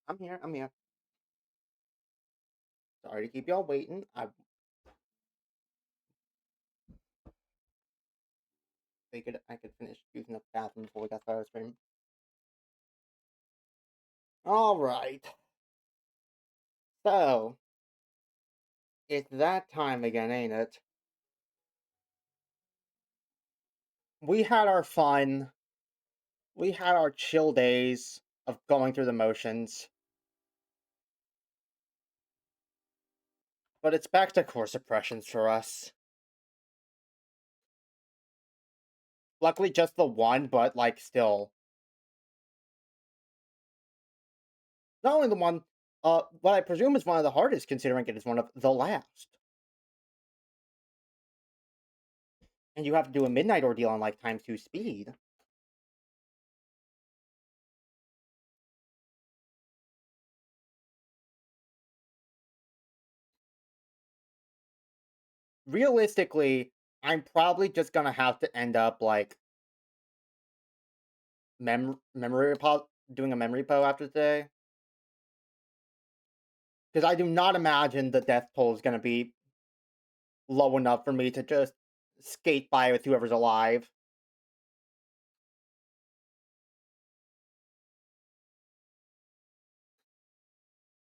I'm here. I'm here. Sorry to keep y'all waiting. I figured I could finish using the bathroom before we got started streaming. All right. So it's that time again, ain't it? We had our fun. We had our chill days of going through the motions, but it's back to core suppressions for us. Luckily, just the one, but like still, not only the one. What I presume is one of the hardest, considering it is one of the last. And you have to do a midnight ordeal on like times 2 speed. Realistically, I'm probably just gonna have to end up like memory repo doing a memory repo after today because I do not imagine the death toll is gonna be low enough for me to just skate by with whoever's alive.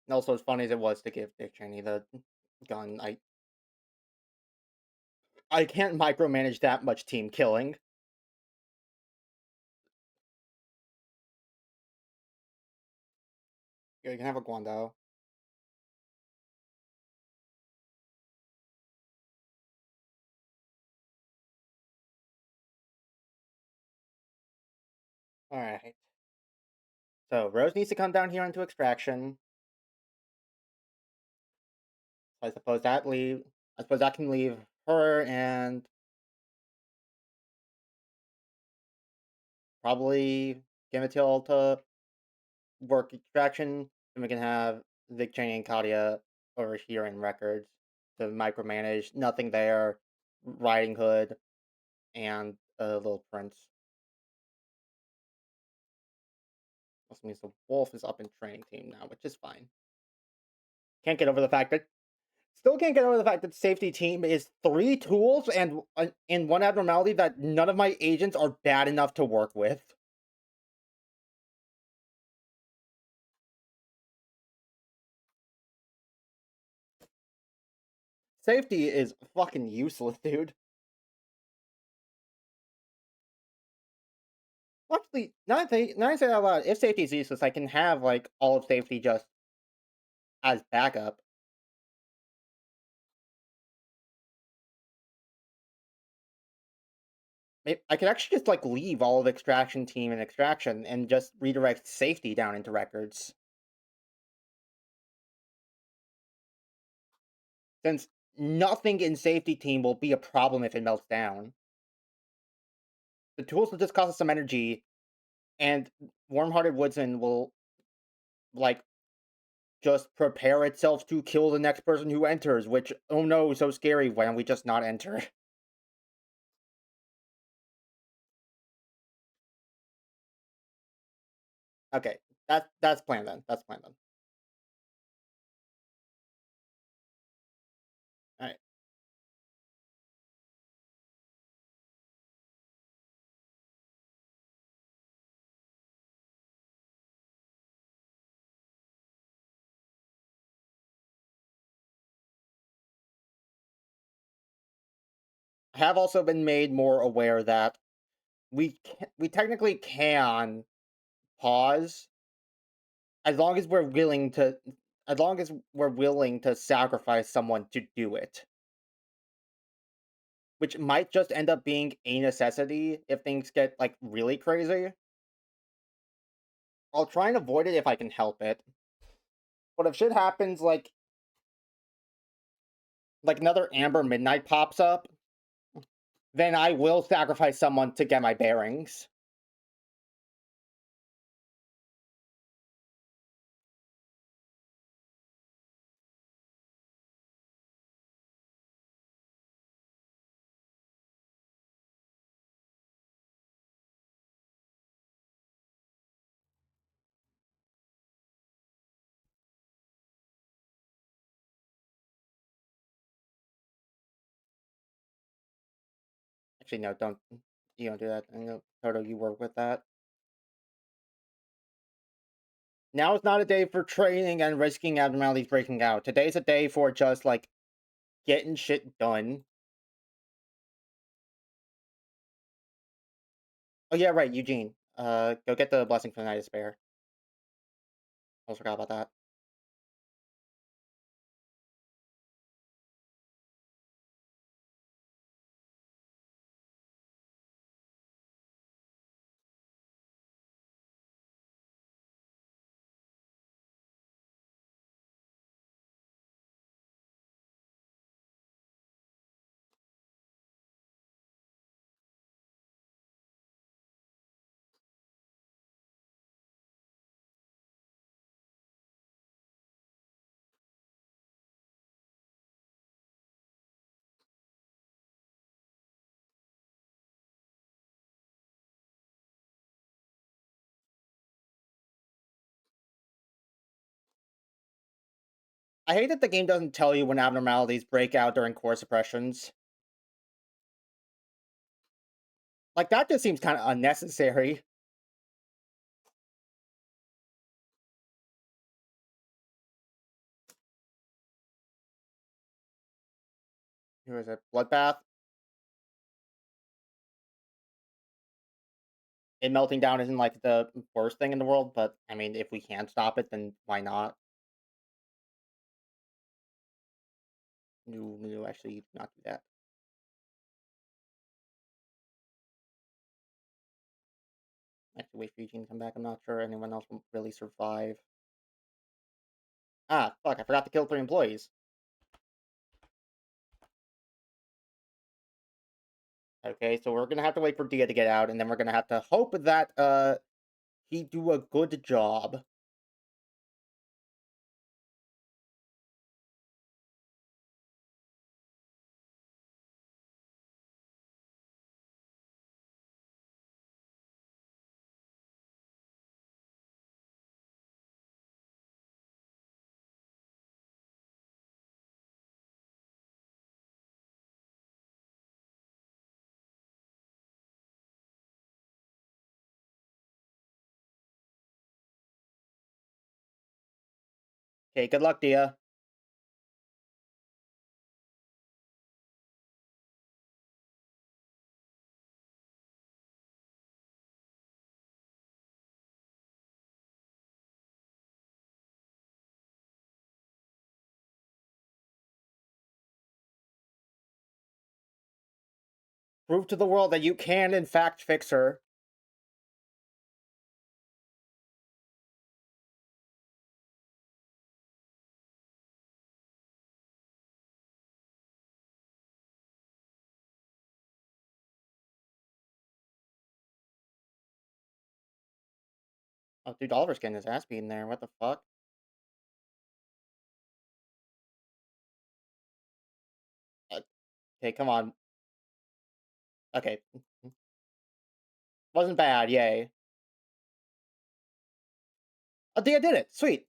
And also, as funny as it was to give Dick Cheney the gun, I can't micromanage that much team killing. Here, you can have a Guando. All right. So Rose needs to come down here into extraction. I suppose that leave. I suppose that can leave her and probably Gamatil to work extraction, and we can have Vic Cheney and Katia over here in records to micromanage. Nothing there. Riding Hood and Little Prince. Also means the Wolf is up in training team now, which is fine. Can't get over the fact that still can't get over the fact that safety team is 3 tools and in one abnormality that none of my agents are bad enough to work with. Safety is fucking useless, dude. Actually, now I say that out loud, if safety is useless, I can have like all of safety just as backup. I could actually just like leave all of extraction team and extraction and just redirect safety down into records. Since nothing in safety team will be a problem if it melts down. The tools will just cost us some energy, and Warm-Hearted Woodsman will like just prepare itself to kill the next person who enters, which oh no, so scary. Why don't we just not enter? Okay, that's planned then. That's planned then. Alright. I have also been made more aware that we technically can pause as long as we're willing to sacrifice someone to do it, which might just end up being a necessity if things get like really crazy. I'll try and avoid it if I can help it. But if shit happens like another Amber Midnight pops up, then I will sacrifice someone to get my bearings. Actually, no, don't. You don't do that. I know, Toto, you work with that. Now is not a day for training and risking abnormalities breaking out. Today's a day for just, like, getting shit done. Oh, yeah, right, Eugene. Go get the blessing from the Night of Despair. Almost forgot about that. I hate that the game doesn't tell you when abnormalities break out during core suppressions. Like, that just seems kinda unnecessary. Who is it? Bloodbath? It melting down isn't, like, the worst thing in the world, but, I mean, if we can stop it, then why not? No, no, actually, not do that. Actually, wait for Eugene to come back. I'm not sure anyone else will really survive. Ah, fuck, I forgot to kill 3 employees. Okay, so we're gonna have to wait for Dia to get out, and then we're gonna have to hope that, he do a good job. Okay, good luck, Dia. Prove to the world that you can, in fact, fix her. Oh, dude, Oliver's getting his ass beaten there. What the fuck? Uh, okay, come on. Okay. Wasn't bad, yay. Oh, Dia did it! Sweet!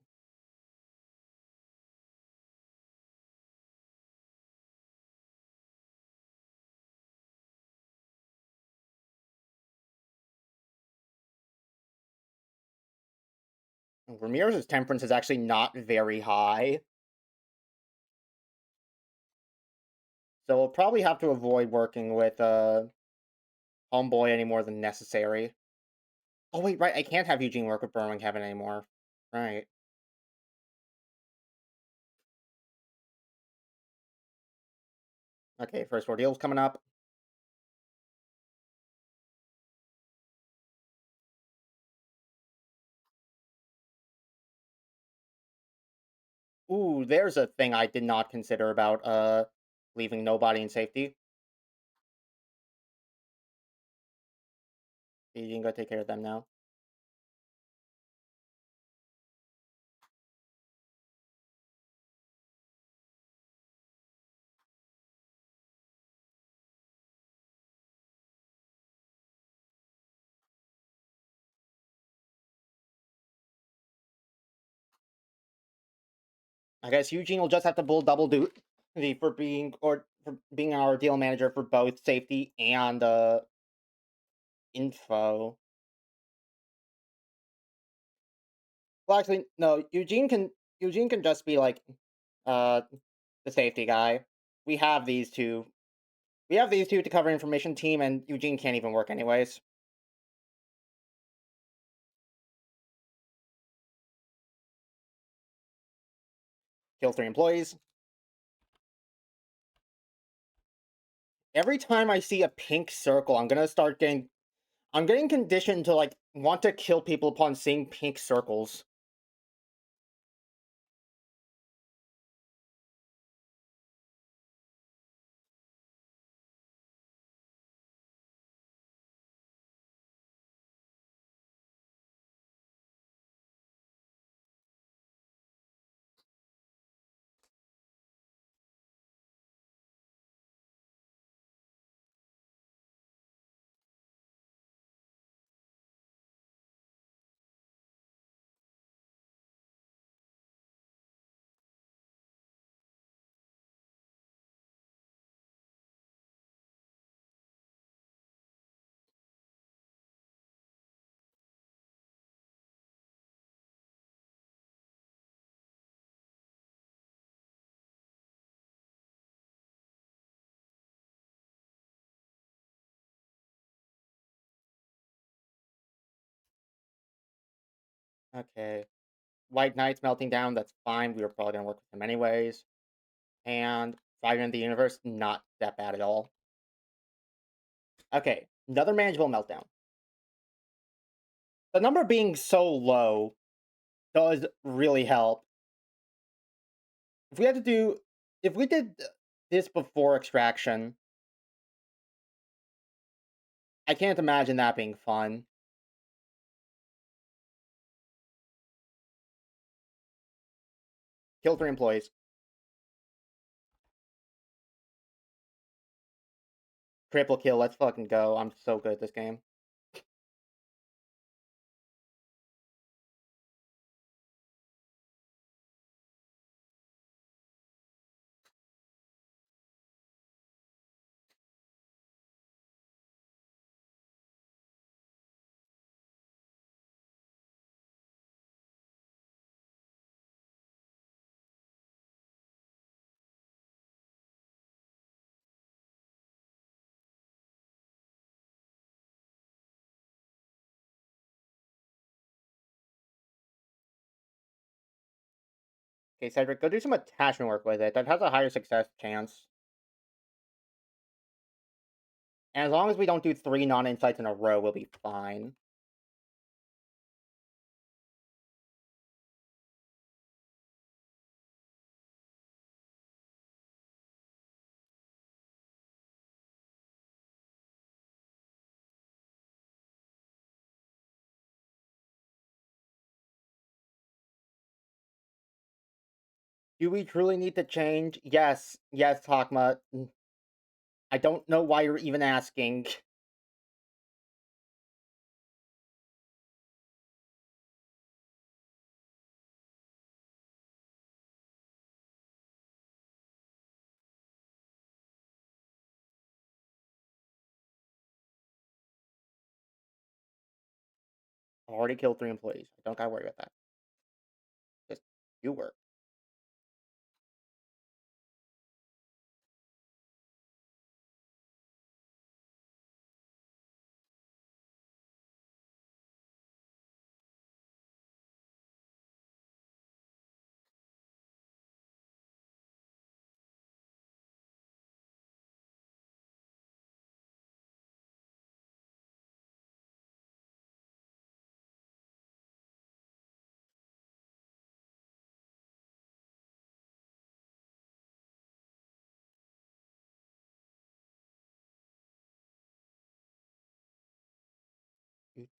Ramirez's temperance is actually not very high. So we'll probably have to avoid working with, Homeboy any more than necessary. Oh, wait, right, I can't have Eugene work with Burning Heaven anymore. Right. Okay, first ordeal's coming up. Ooh, there's a thing I did not consider about, leaving nobody in safety. You can go take care of them now. I guess Eugene will just have to pull double duty for being or for being our deal manager for both safety and info. Well, actually, no. Eugene can just be like uh the safety guy. We have these two. We have these two to cover information team, and Eugene can't even work anyways. Kill 3 employees. Every time I see a pink circle, I'm gonna start getting. I'm getting conditioned to like want to kill people upon seeing pink circles. Okay. White Knight's melting down. That's fine. We were probably gonna work with him anyways. And Fire in the Universe, not that bad at all. Okay, another manageable meltdown. The number being so low does really help. If we had to do, if we did this before extraction, I can't imagine that being fun. Kill 3 employees. Triple kill. Let's fucking go. I'm so good at this game. Okay, Cedric, go do some attachment work with it. That has a higher success chance. And as long as we don't do 3 non-insights in a row, we'll be fine. Do we truly need to change? Yes. Yes, Hakma. I don't know why you're even asking. I already killed 3 employees. I don't gotta worry about that. Just you work.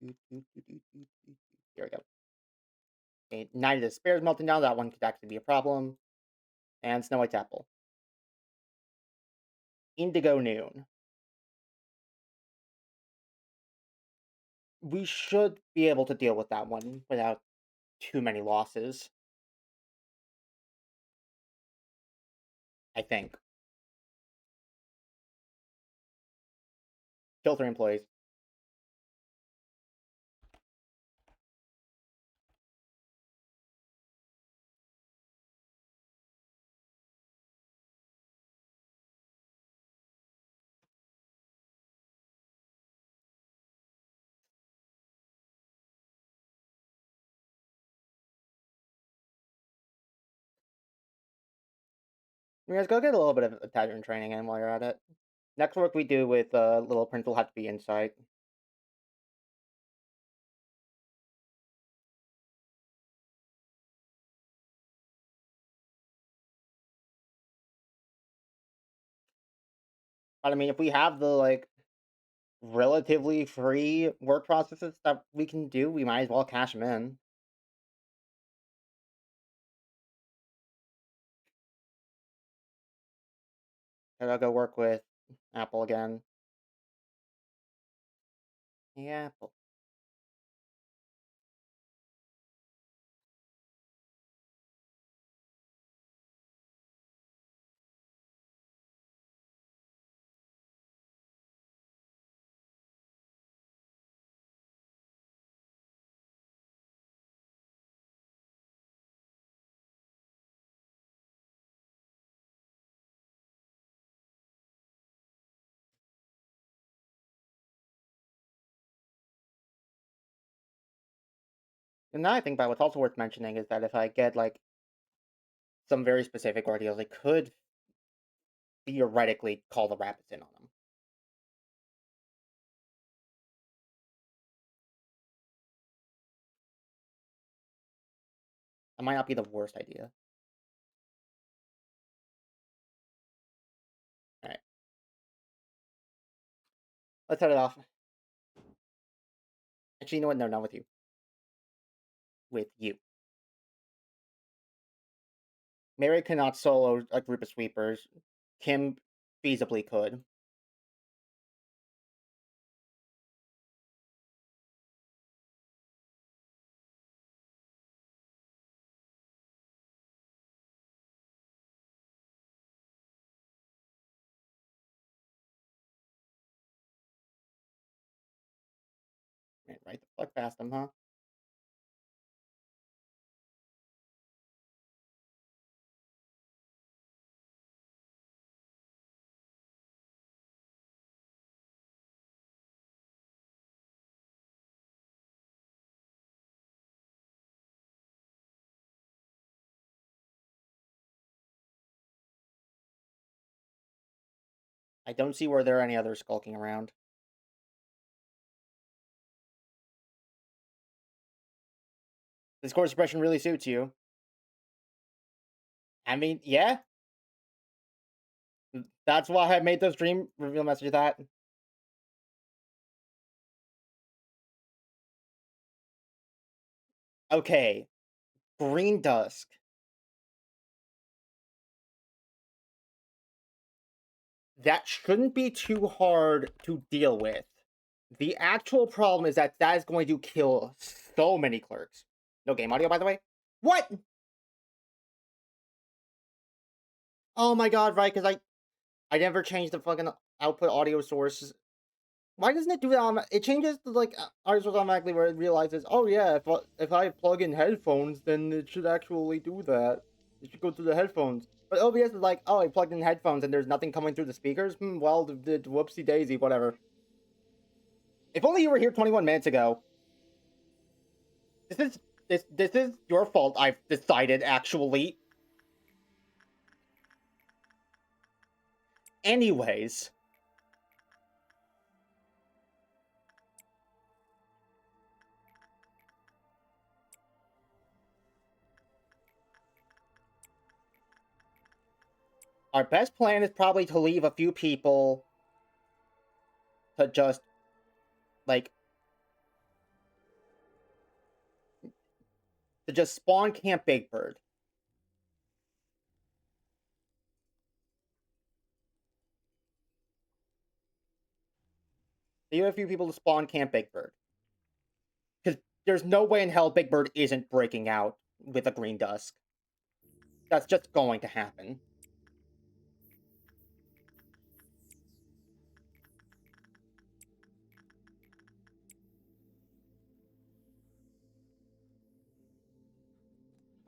Here we go. Okay, Night of Despair is melting down. That one could actually be a problem. And Snow White's Apple. Indigo Noon. We should be able to deal with that one without too many losses. I think. Kill 3 employees. You guys go get a little bit of attachment training in while you're at it. Next work we do with Little Prince will have to be insight. But I mean, if we have the like relatively free work processes that we can do, we might as well cash them in. And I'll go work with Apple again. Yeah, Apple. And now I think about what's also worth mentioning is that if I get like some very specific ordeals, I could theoretically call the rapids in on them. That might not be the worst idea. Alright, let's head it off. Actually, you know what? No, not with you. With you. Mary cannot solo a group of sweepers. Kim feasibly could. Man, right the fuck past them, huh? I don't see where there are any others skulking around. This course suppression really suits you. I mean, yeah. That's why I made the stream reveal message that. Okay. Green Dusk. That shouldn't be too hard to deal with. The actual problem is that that is going to kill so many clerks. No game audio, by the way? What? Oh my god, right, because I never changed the fucking output audio source. Why doesn't it do that? It changes to like audio source automatically where it realizes, oh yeah, if I plug in headphones, then it should actually do that. It should go through the headphones. But OBS is like, oh, I plugged in headphones and there's nothing coming through the speakers. Well, whoopsie daisy, whatever. If only you were here 21 minutes ago. This is this is your fault. I've decided actually. Anyways, our best plan is probably to leave a few people to just like spawn Camp Big Bird. So you have a few people to spawn Camp Big Bird. Because there's no way in hell Big Bird isn't breaking out with a Green Dusk. That's just going to happen.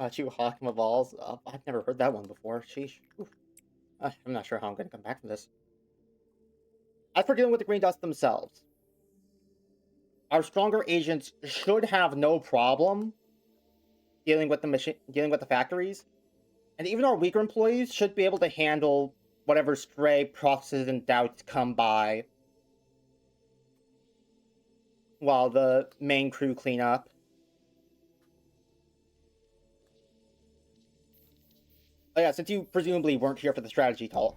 Got you, Hakma Balls. I've never heard that one before. Sheesh. Oof. I'm not sure how I'm going to come back from this. As for dealing with the green dust themselves, our stronger agents should have no problem dealing with the factories, and even our weaker employees should be able to handle whatever stray processes and doubts come by while the main crew clean up. Oh yeah, since you presumably weren't here for the strategy talk,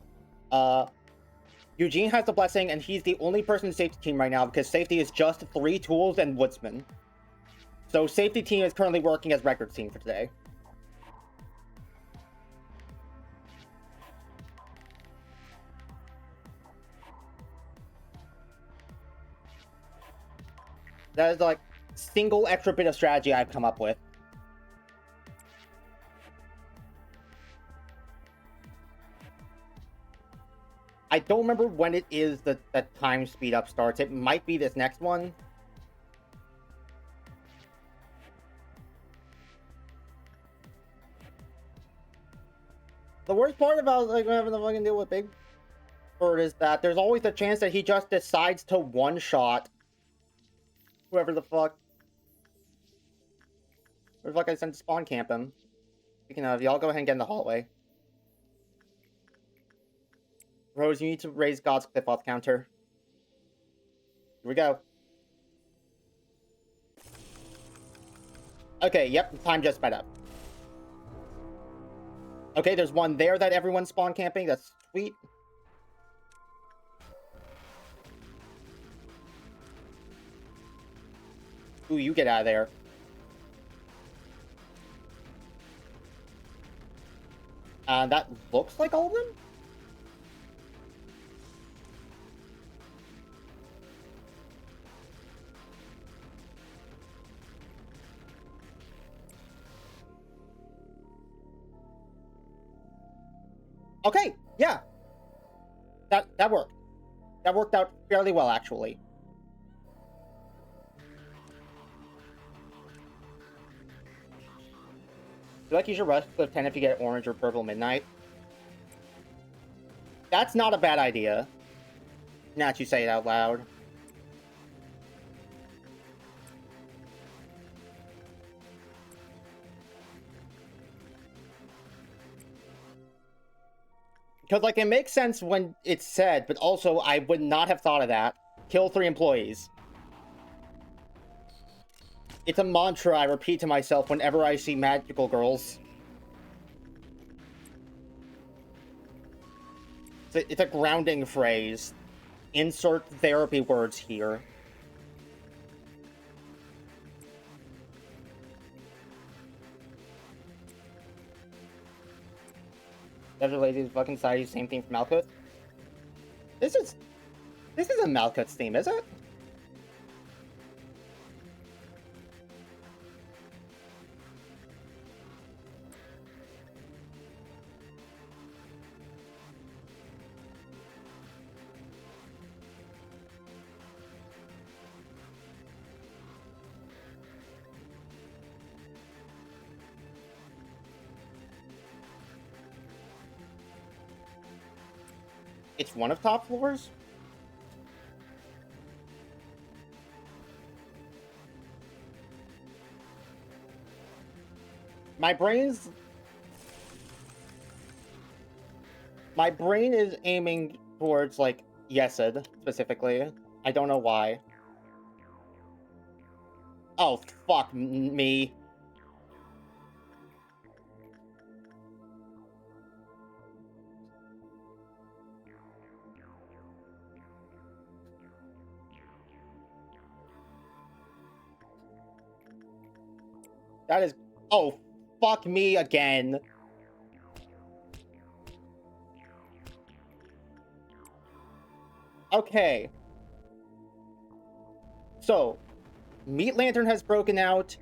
Eugene has the blessing, and he's the only person in the safety team right now because safety is just 3 tools and woodsman. So safety team is currently working as records team for today. That is like single extra bit of strategy I've come up with. I don't remember when it is that time speed up starts. It might be this next one. The worst part about like having to fucking deal with Big Bird is that there's always the chance that he just decides to one-shot whoever the fuck. Or the fuck I sent to spawn camp him. Speaking of, y'all go ahead and get in the hallway. Rose, you need to raise God's cliff off counter. Here we go. Okay, yep, time just sped up. Okay, there's one there that everyone's spawn camping. That's sweet. Ooh, you get out of there. That looks like all of them? Okay, yeah. That worked. That worked out fairly well, actually. I feel like you should rush Cliff 10 if you get orange or purple midnight. That's not a bad idea. Now that you say it out loud. Because, like, it makes sense when it's said, but also I would not have thought of that. Kill 3 employees. It's a mantra I repeat to myself whenever I see magical girls. It's a grounding phrase. Insert therapy words here. Desert Lady's fucking side, same thing from Malkuth. This is a Malkuth's theme, is it? It's one of top floors? My brain is aiming towards, like, Yesed, specifically. I don't know why. Oh, fuck me. That is... Oh, fuck me again. Okay. So, Meat Lantern has broken out,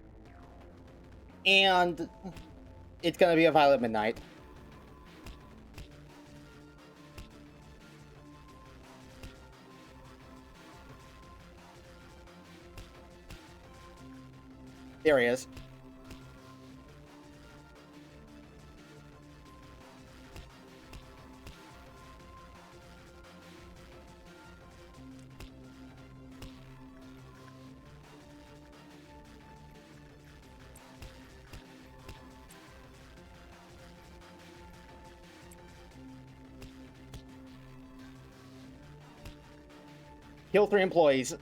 and it's gonna be a Violet Midnight. There he is. Kill 3 employees.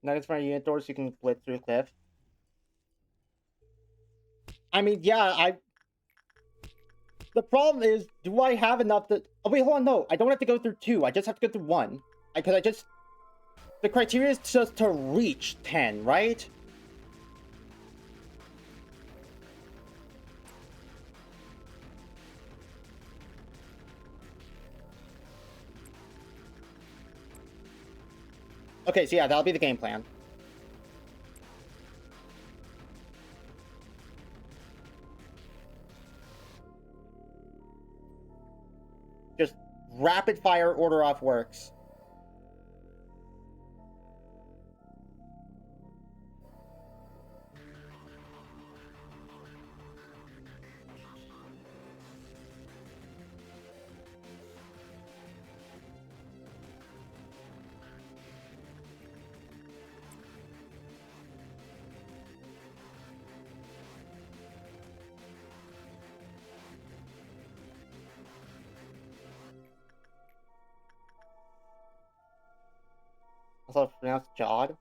Nuggets for unit doors, you can blitz through cliff. I mean, yeah, the problem is, do I have enough to... Oh, wait, hold on, no. I don't have to go through 2. I just have to go through 1. Because I just... The criteria is just to reach 10, right? Okay, so yeah, that'll be the game plan. Just rapid fire order off works. Also pronounced Jod.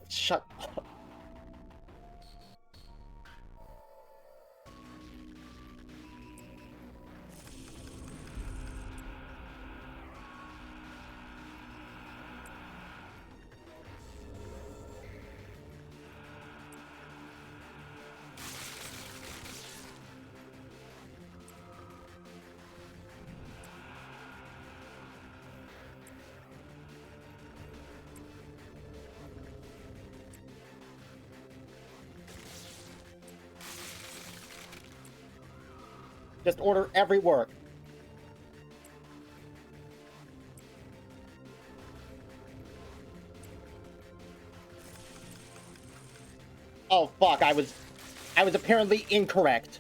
Shut up. Just order every work. Oh fuck, I was apparently incorrect.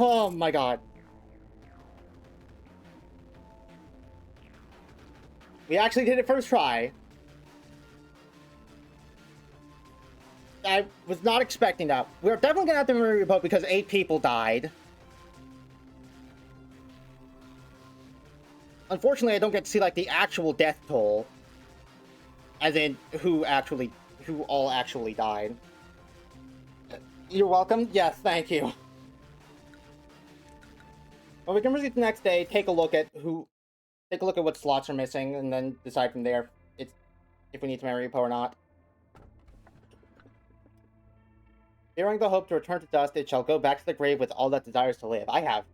Oh my god. We actually did it first try. I was not expecting that. We're definitely gonna have to remove remote because 8 people died. Unfortunately, I don't get to see like the actual death toll. As in who all actually died. You're welcome. Yes, thank you. Well, we can proceed the next day, take a look at what slots are missing, and then decide from there if we need to memory repo or not. Fearing the hope to return to dust, it shall go back to the grave with all that desires to live. I have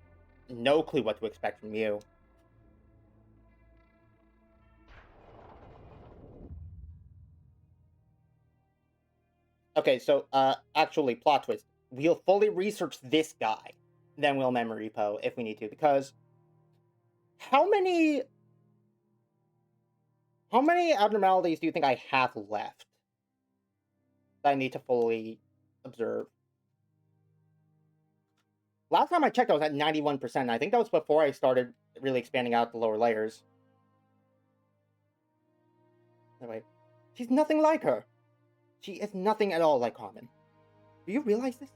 no clue what to expect from you. Okay, so, actually, plot twist. We'll fully research this guy, then we'll memory repo if we need to, because how many abnormalities do you think I have left that I need to fully observe? Last time I checked, I was at 91%. I think that was before I started really expanding out the lower layers. Anyway, she's nothing like her. She is nothing at all like Carmen. Do you realize this?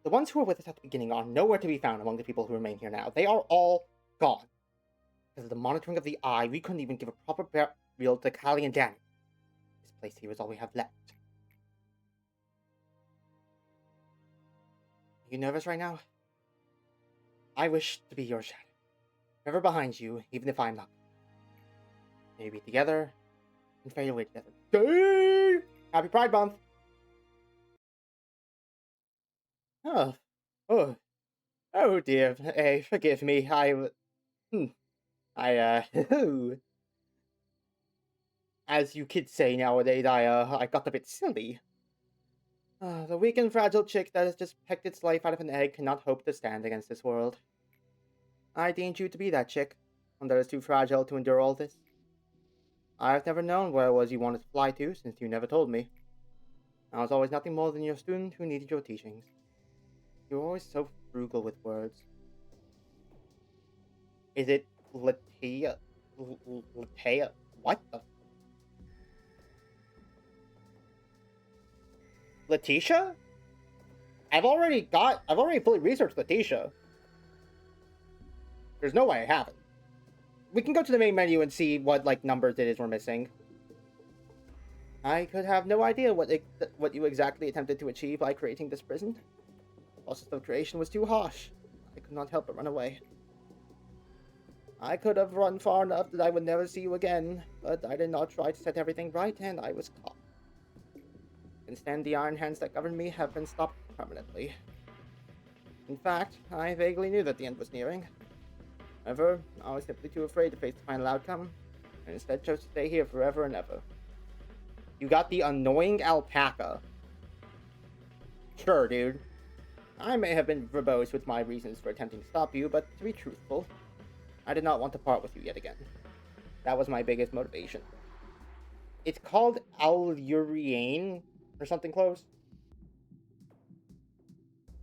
The ones who were with us at the beginning are nowhere to be found among the people who remain here now. They are all gone. Because of the monitoring of the eye, we couldn't even give a proper burial to Callie and Danny. This place here is all we have left. Are you nervous right now? I wish to be your shadow. Ever behind you, even if I'm not. May we be together and fade away together. Yay! Happy Pride Month! Oh, oh, oh dear. Hey, forgive me. Hmm, as you kids say nowadays, I got a bit silly. The weak and fragile chick that has just pecked its life out of an egg cannot hope to stand against this world. I deemed you to be that chick, one that is too fragile to endure all this. I've never known where it was you wanted to fly to, since you never told me. I was always nothing more than your student who needed your teachings. You were always so frugal with words. Is it Latia? Latia? What the? Letitia? I've already fully researched Letitia. There's no way I haven't. We can go to the main menu and see what, like, numbers it is we're missing. I could have no idea what you exactly attempted to achieve by creating this prison. The process of creation was too harsh. I could not help but run away. I could have run far enough that I would never see you again, but I did not try to set everything right, and I was caught. Instead, the iron hands that govern me have been stopped permanently. In fact, I vaguely knew that the end was nearing. However, I was simply too afraid to face the final outcome, and instead chose to stay here forever and ever. You got the annoying alpaca. Sure, dude. I may have been verbose with my reasons for attempting to stop you, but to be truthful, I did not want to part with you yet again. That was my biggest motivation. It's called Alluriane, or something close.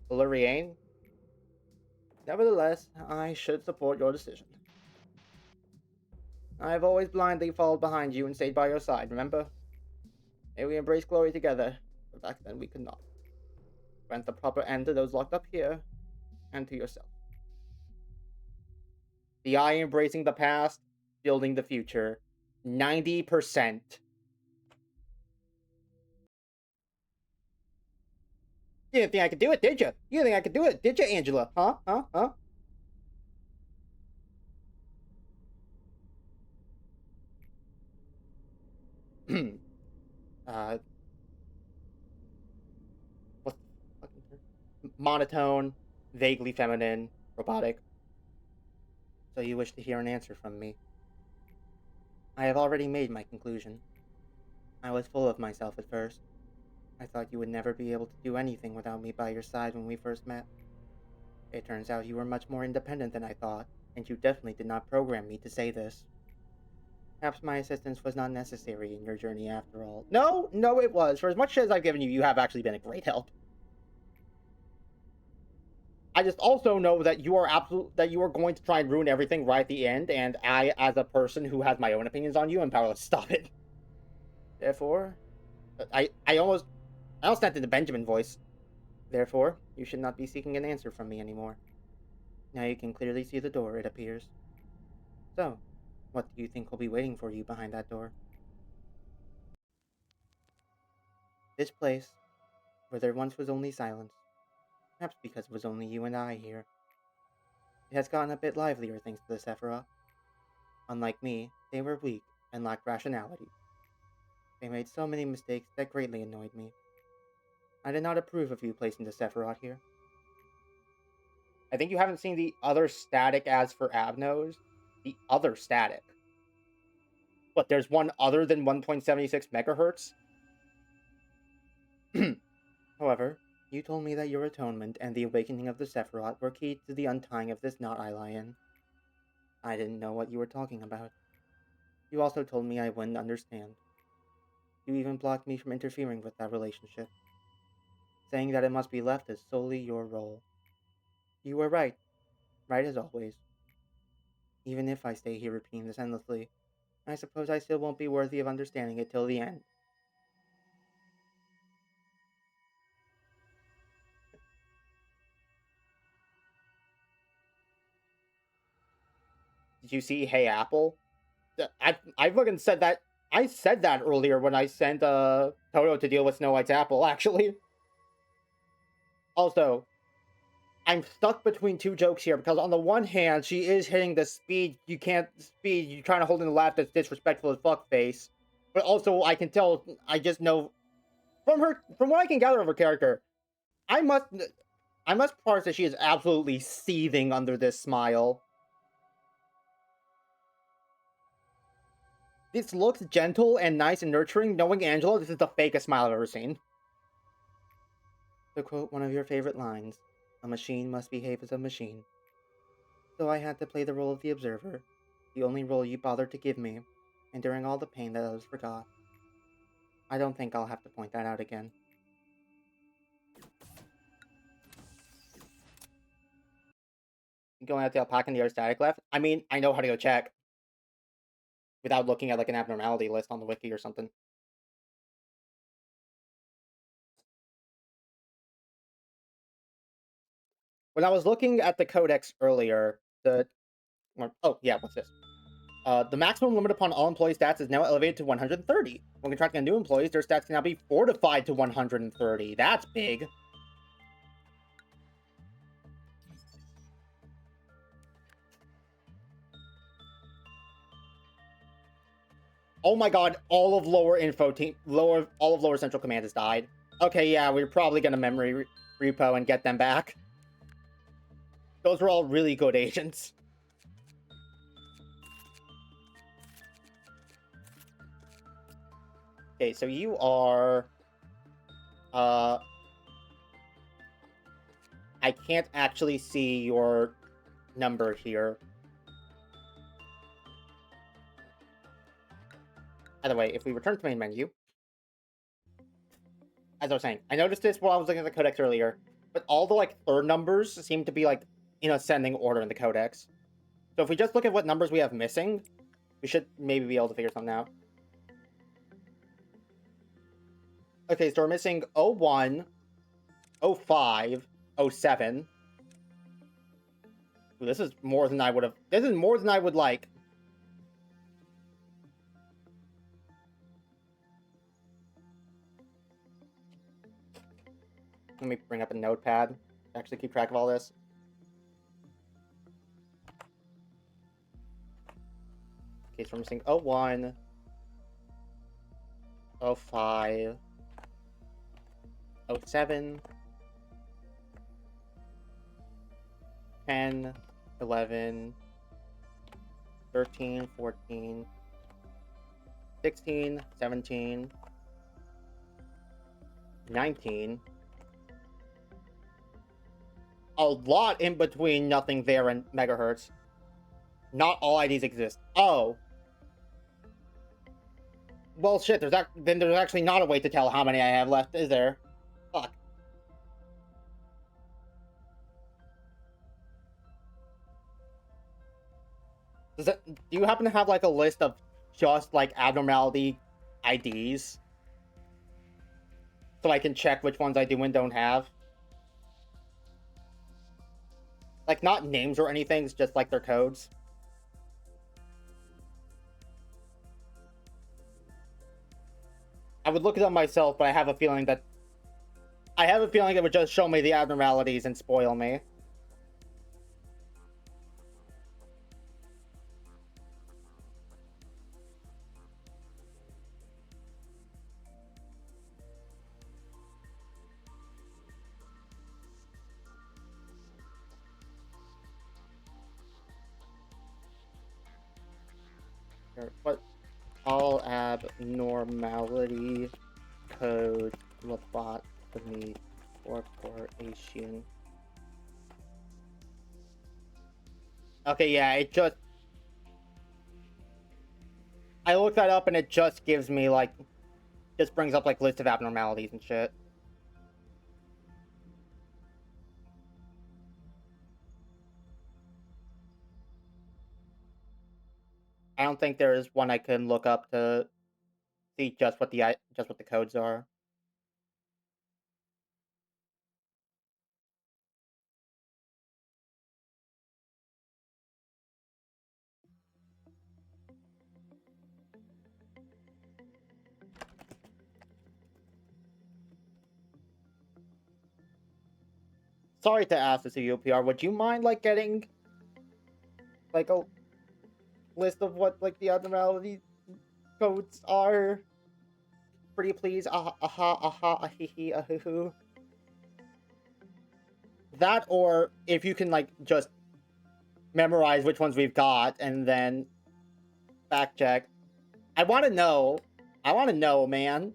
Alluriane? Nevertheless, I should support your decision. I have always blindly followed behind you and stayed by your side, remember? May we embrace glory together, but back then we could not. Grant the proper end to those locked up here, and to yourself. The eye embracing the past, building the future. 90%. You didn't think I could do it, did you? You didn't think I could do it, did you, Angela? Huh? Huh? Huh? uh, what's the fucking term? Monotone, vaguely feminine, robotic. So you wish to hear an answer from me. I have already made my conclusion. I was full of myself at first. I thought you would never be able to do anything without me by your side when we first met. It turns out you were much more independent than I thought, and you definitely did not program me to say this. Perhaps my assistance was not necessary in your journey after all. No, no, it was. For as much as I've given you, you have actually been a great help. I just also know that you are going to try and ruin everything right at the end, and I, as a person who has my own opinions on you, am powerless to stop it. Therefore, I almost sent in the Benjamin voice. Therefore, you should not be seeking an answer from me anymore. Now you can clearly see the door, it appears. So, what do you think will be waiting for you behind that door? This place, where there once was only silence, perhaps because it was only you and I here. It has gotten a bit livelier thanks to the Sephiroth. Unlike me, they were weak and lacked rationality. They made so many mistakes that greatly annoyed me. I did not approve of you placing the Sephiroth here. I think you haven't seen the other static as for Abnos. The other static. But there's one other than 1.76 megahertz? However, you told me that your atonement and the awakening of the Sephiroth were key to the untying of this knot I lie in. I didn't know what you were talking about. You also told me I wouldn't understand. You even blocked me from interfering with that relationship, saying that it must be left as solely your role. You were right, right as always. Even if I stay here repeating this endlessly, I suppose I still won't be worthy of understanding it till the end. Did you see Hey Apple? I fucking said that. I said that earlier when I sent Toto to deal with Snow White's apple, actually. Also, I'm stuck between two jokes here because on the one hand, she is hitting the speed you can't speed you're trying to hold in the lap that's disrespectful as fuck face. But also I can tell I just know from what I can gather of her character, I must I must parse that she is absolutely seething under this smile. This looks gentle and nice and nurturing. Knowing Angela, this is the fakest smile I've ever seen. To quote one of your favorite lines, a machine must behave as a machine. So I had to play the role of the observer, the only role you bothered to give me, enduring all the pain that others forgot. I don't think I'll have to point that out again. Going out to alpaca and the other static left? I mean, I know how to go check without looking at like an abnormality list on the wiki or something. When I was looking at the codex earlier, oh yeah, what's this? The maximum limit upon all employee stats is now elevated to 130. When contracting on new employees, their stats can now be fortified to 130. That's big. Oh my god, all of all of lower central command has died. Okay, yeah, we're probably gonna memory repo and get them back. Those were all really good agents. Okay, so you are... I can't actually see your number here. By the way, if we return to the main menu... As I was saying, I noticed this while I was looking at the codex earlier, but all the, like, third numbers seem to be, like, in ascending order in the codex. So if we just look at what numbers we have missing, we should maybe be able to figure something out. Okay, so we're missing 01, 05, 07. Ooh, this is more than I would have... This is more than I would like. Let me bring up a notepad to actually keep track of all this. Okay, so we're missing 01, 05, 07, 10, 11, 13, 14, 16, 17, 19. A lot in between nothing there and megahertz. Not all IDs exist. Oh. Well, shit, then there's actually not a way to tell how many I have left, is there? Fuck. Do you happen to have, like, a list of just, like, abnormality IDs? So I can check which ones I do and don't have? Like, not names or anything, it's just, like, their codes. I would look it up myself, but I have a feeling that... it would just show me the abnormalities and spoil me. What all abnormality code lobotomy corporation? Okay, yeah, it just... I looked that up and it just gives me, like... Just brings up, like, list of abnormalities and shit. I don't think there is one I can look up to see just what the codes are. Sorry to ask this to you, PR. Would you mind, like, getting, like, a list of what, like, the abnormality codes are? Pretty please. Aha, aha, aha, ahihi, ahuhu. That, or if you can, like, just memorize which ones we've got and then fact check. I want to know. I want to know, man.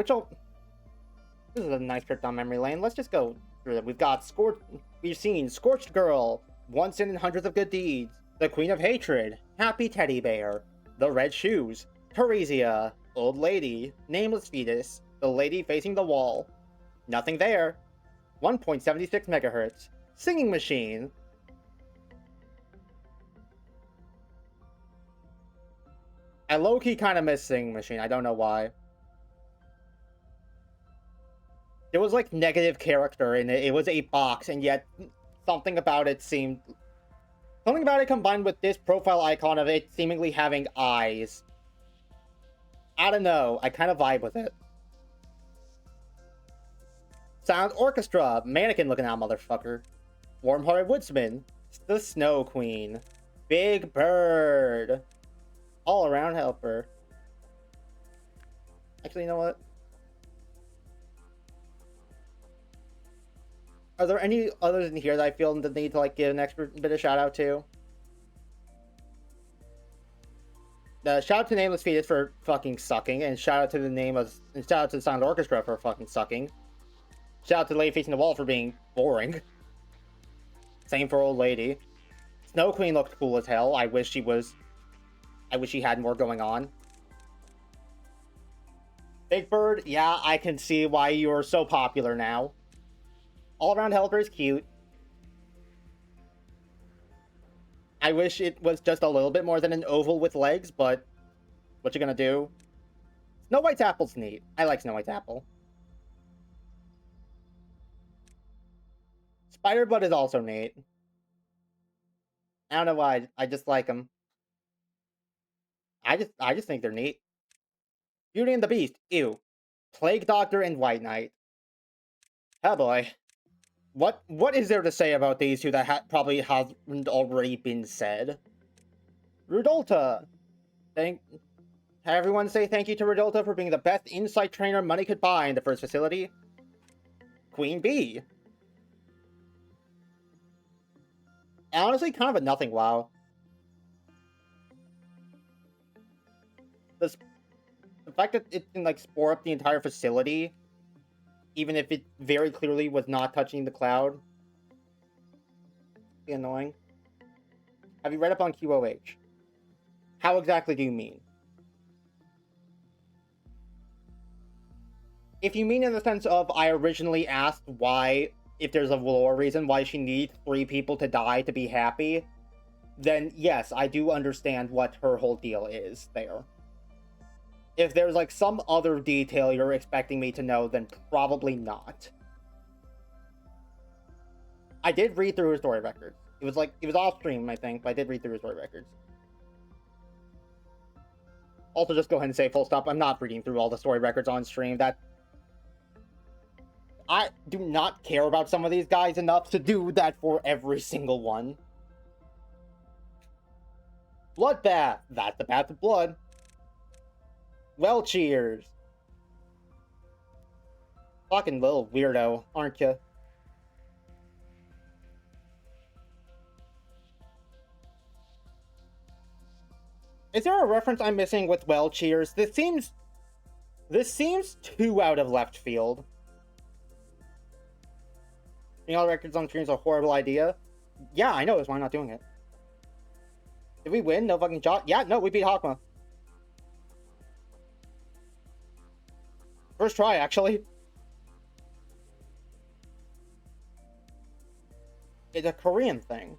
So this is a nice trip down memory lane. Let's just go through them. We've seen Scorched Girl, Once in Hundreds of Good Deeds, The Queen of Hatred, Happy Teddy Bear, The Red Shoes, Teresia, Old Lady, Nameless Fetus, The Lady Facing the Wall, Nothing There, 1.76 megahertz, Singing Machine. I low-key kind of miss Singing Machine. I don't know why. There was, like, negative character in it. It was a box, and yet something about it combined with this profile icon of it seemingly having eyes. I don't know. I kind of vibe with it. Sound Orchestra. Mannequin looking out, motherfucker. Warm-Hearted Woodsman. The Snow Queen. Big Bird. All-around helper. Actually, you know what? Are there any others in here that I feel the need to, like, give an extra bit of shout out to? Shout out to Nameless Fetus for fucking sucking, and shout out to the Sound Orchestra for fucking sucking. Shout out to the Lady Facing the Wall for being boring. Same for Old Lady. Snow Queen looked cool as hell. I wish she had more going on. Big Bird, yeah, I can see why you're so popular now. All-around helper is cute. I wish it was just a little bit more than an oval with legs, but what you gonna do? Snow White's apple's neat. I like Snow White's apple. Spider Butt is also neat. I don't know why. I just like them. I just think they're neat. Beauty and the Beast. Ew. Plague Doctor and White Knight. Oh boy. What is there to say about these two that probably hasn't already been said? Rudolta. Everyone say thank you to Rudolta for being the best insight trainer money could buy in the first facility. Queen Bee. Honestly, kind of a nothing wow. The fact that it can, like, spore up the entire facility, even if it very clearly was not touching the cloud, be annoying. Have you read up on QOH? How exactly do you mean? If you mean in the sense of I originally asked why, if there's a lore reason why she needs 3 people to die to be happy, then yes, I do understand what her whole deal is there. If there's, like, some other detail you're expecting me to know, then probably not. I did read through her story records. It was off stream, I think, but I did read through her story records. Also, just go ahead and say full stop. I'm not reading through all the story records on stream. I do not care about some of these guys enough to do that for every single one. Bloodbath. That's the path of blood. Well, cheers. Fucking little weirdo, aren't you? Is there a reference I'm missing with well, cheers? This seems too out of left field. Being all records on stream is a horrible idea. Yeah, I know, that's why I'm not doing it. Did we win? No fucking shot? Yeah, no, we beat Hakma. First try, actually. It's a Korean thing.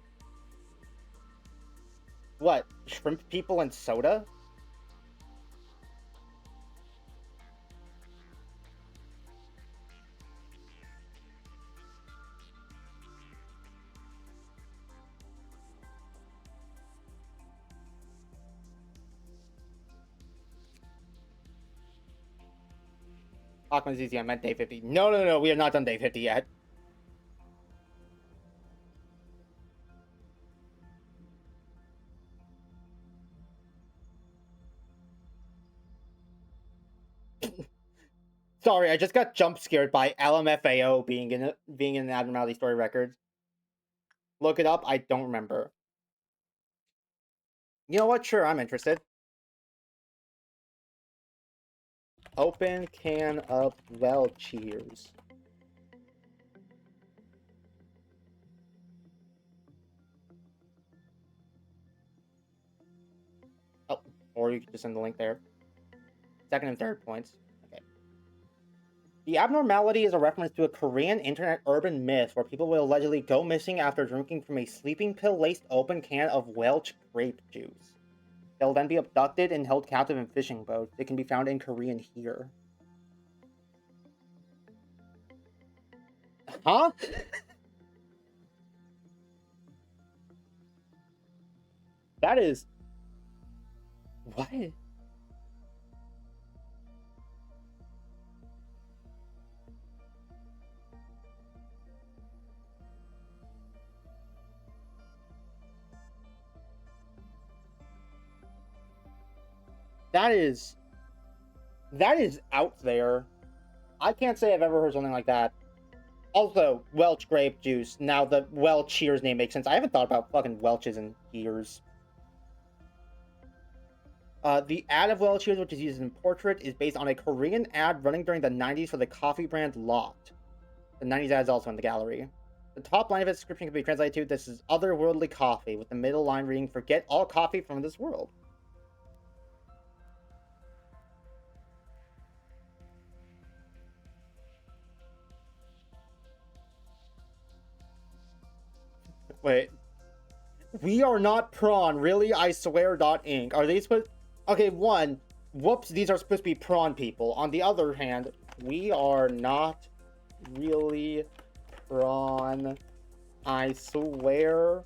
What? Shrimp people and soda? Aquaman's easy, I meant day 50. No, no, no, we are not done day 50 yet. Sorry, I just got jump scared by LMFAO being in Abnormality Story Records. Look it up, I don't remember. You know what? Sure, I'm interested. Open can of well cheers. Oh, or you could just send the link there. Second and third points. Okay. The abnormality is a reference to a Korean internet urban myth where people will allegedly go missing after drinking from a sleeping pill laced open can of Welch grape juice. They'll then be abducted and held captive in fishing boats. It can be found in Korean here. Huh? That is. What? That is. That is out there. I can't say I've ever heard something like that. Also, Welch grape juice. Now the Welch Cheers name makes sense. I haven't thought about fucking Welches in years. The ad of Welch Cheers, which is used in portrait, is based on a Korean ad running during the 90s for the coffee brand Lot. The 90s ad is also in the gallery. The top line of its description can be translated to, "This is otherworldly coffee," with the middle line reading, "Forget all coffee from this world." Wait. We are not prawn, really? I swear. Inc. Are they supposed? Okay, one. Whoops, these are supposed to be prawn people. On the other hand, we are not really prawn. I swear.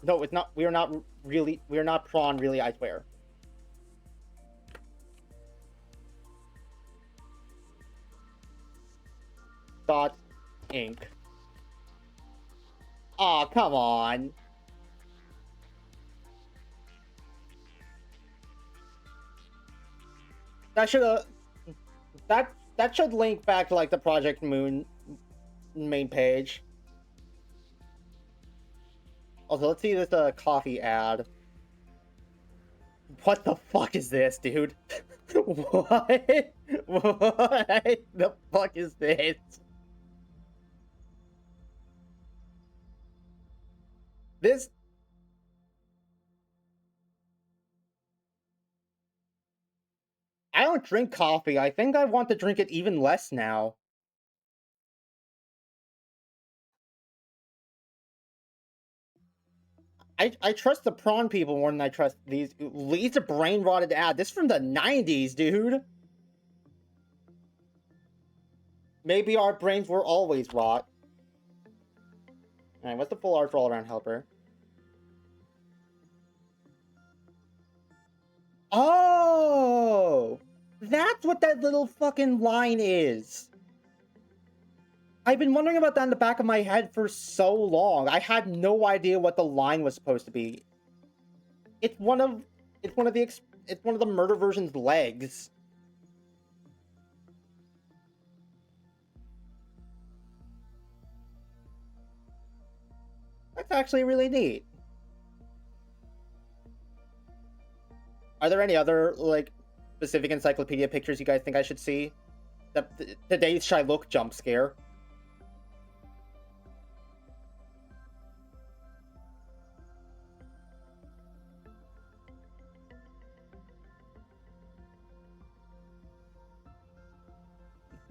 No, it's not. We are not really. We are not prawn, really. I swear. Inc. Aw, come on. That should that should link back to like the Project Moon main page. Also, let's see this coffee ad. What the fuck is this, dude? What? What the fuck is this? This. I don't drink coffee. I think I want to drink it even less now. I trust the prawn people more than I trust these. These are brain rotted ad. This is from the 90s, dude. Maybe our brains were always rot. Alright, what's the full art for all around helper? Oh! That's what that little fucking line is. I've been wondering about that in the back of my head for so long. I had no idea what the line was supposed to be. It's one of the murder version's legs. That's actually really neat. Are there any other like specific encyclopedia pictures you guys think I should see? Today's Shylock jump scare.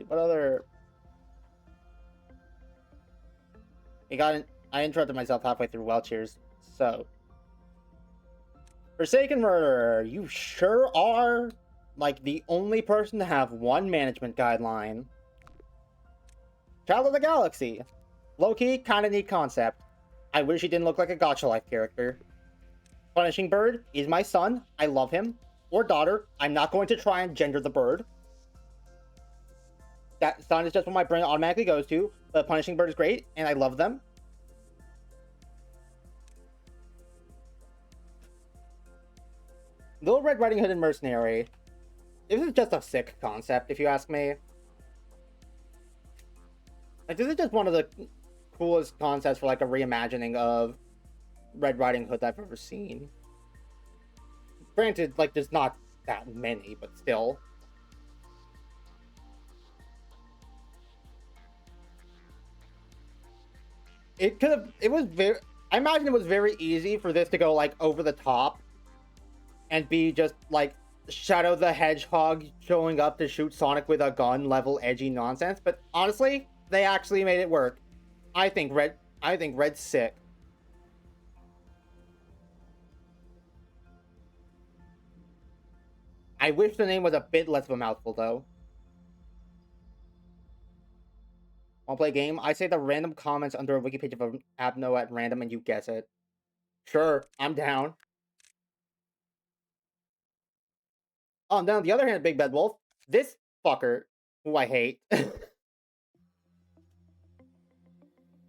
What other? I interrupted myself halfway through Welchers. So, Forsaken Murderer, you sure are like the only person to have one management guideline. Child of the Galaxy. Low-key, kinda neat concept. I wish he didn't look like a Gacha Life character. Punishing Bird is my son. I love him. or daughter. I'm not going to try and gender the bird. That son is just what my brain automatically goes to. The punishing bird is great, and I love them. Little Red Riding Hood and Mercenary. This is just a sick concept, if you ask me. Like, this is just one of the coolest concepts for, like, a reimagining of Red Riding Hood that I've ever seen. Granted, like, there's not that many, but still. It could have, it was very, I imagine it was very easy for this to go, like, over the top and be just, like, Shadow the Hedgehog showing up to shoot Sonic with a gun level edgy nonsense, but honestly, they actually made it work. I think Red's sick. I wish the name was a bit less of a mouthful, though. Wanna play a game? I say the random comments under a wiki page of an Abno at random and you guess it. Sure, I'm down. Oh, and then on the other hand, Big Bad Wolf, this fucker, who I hate.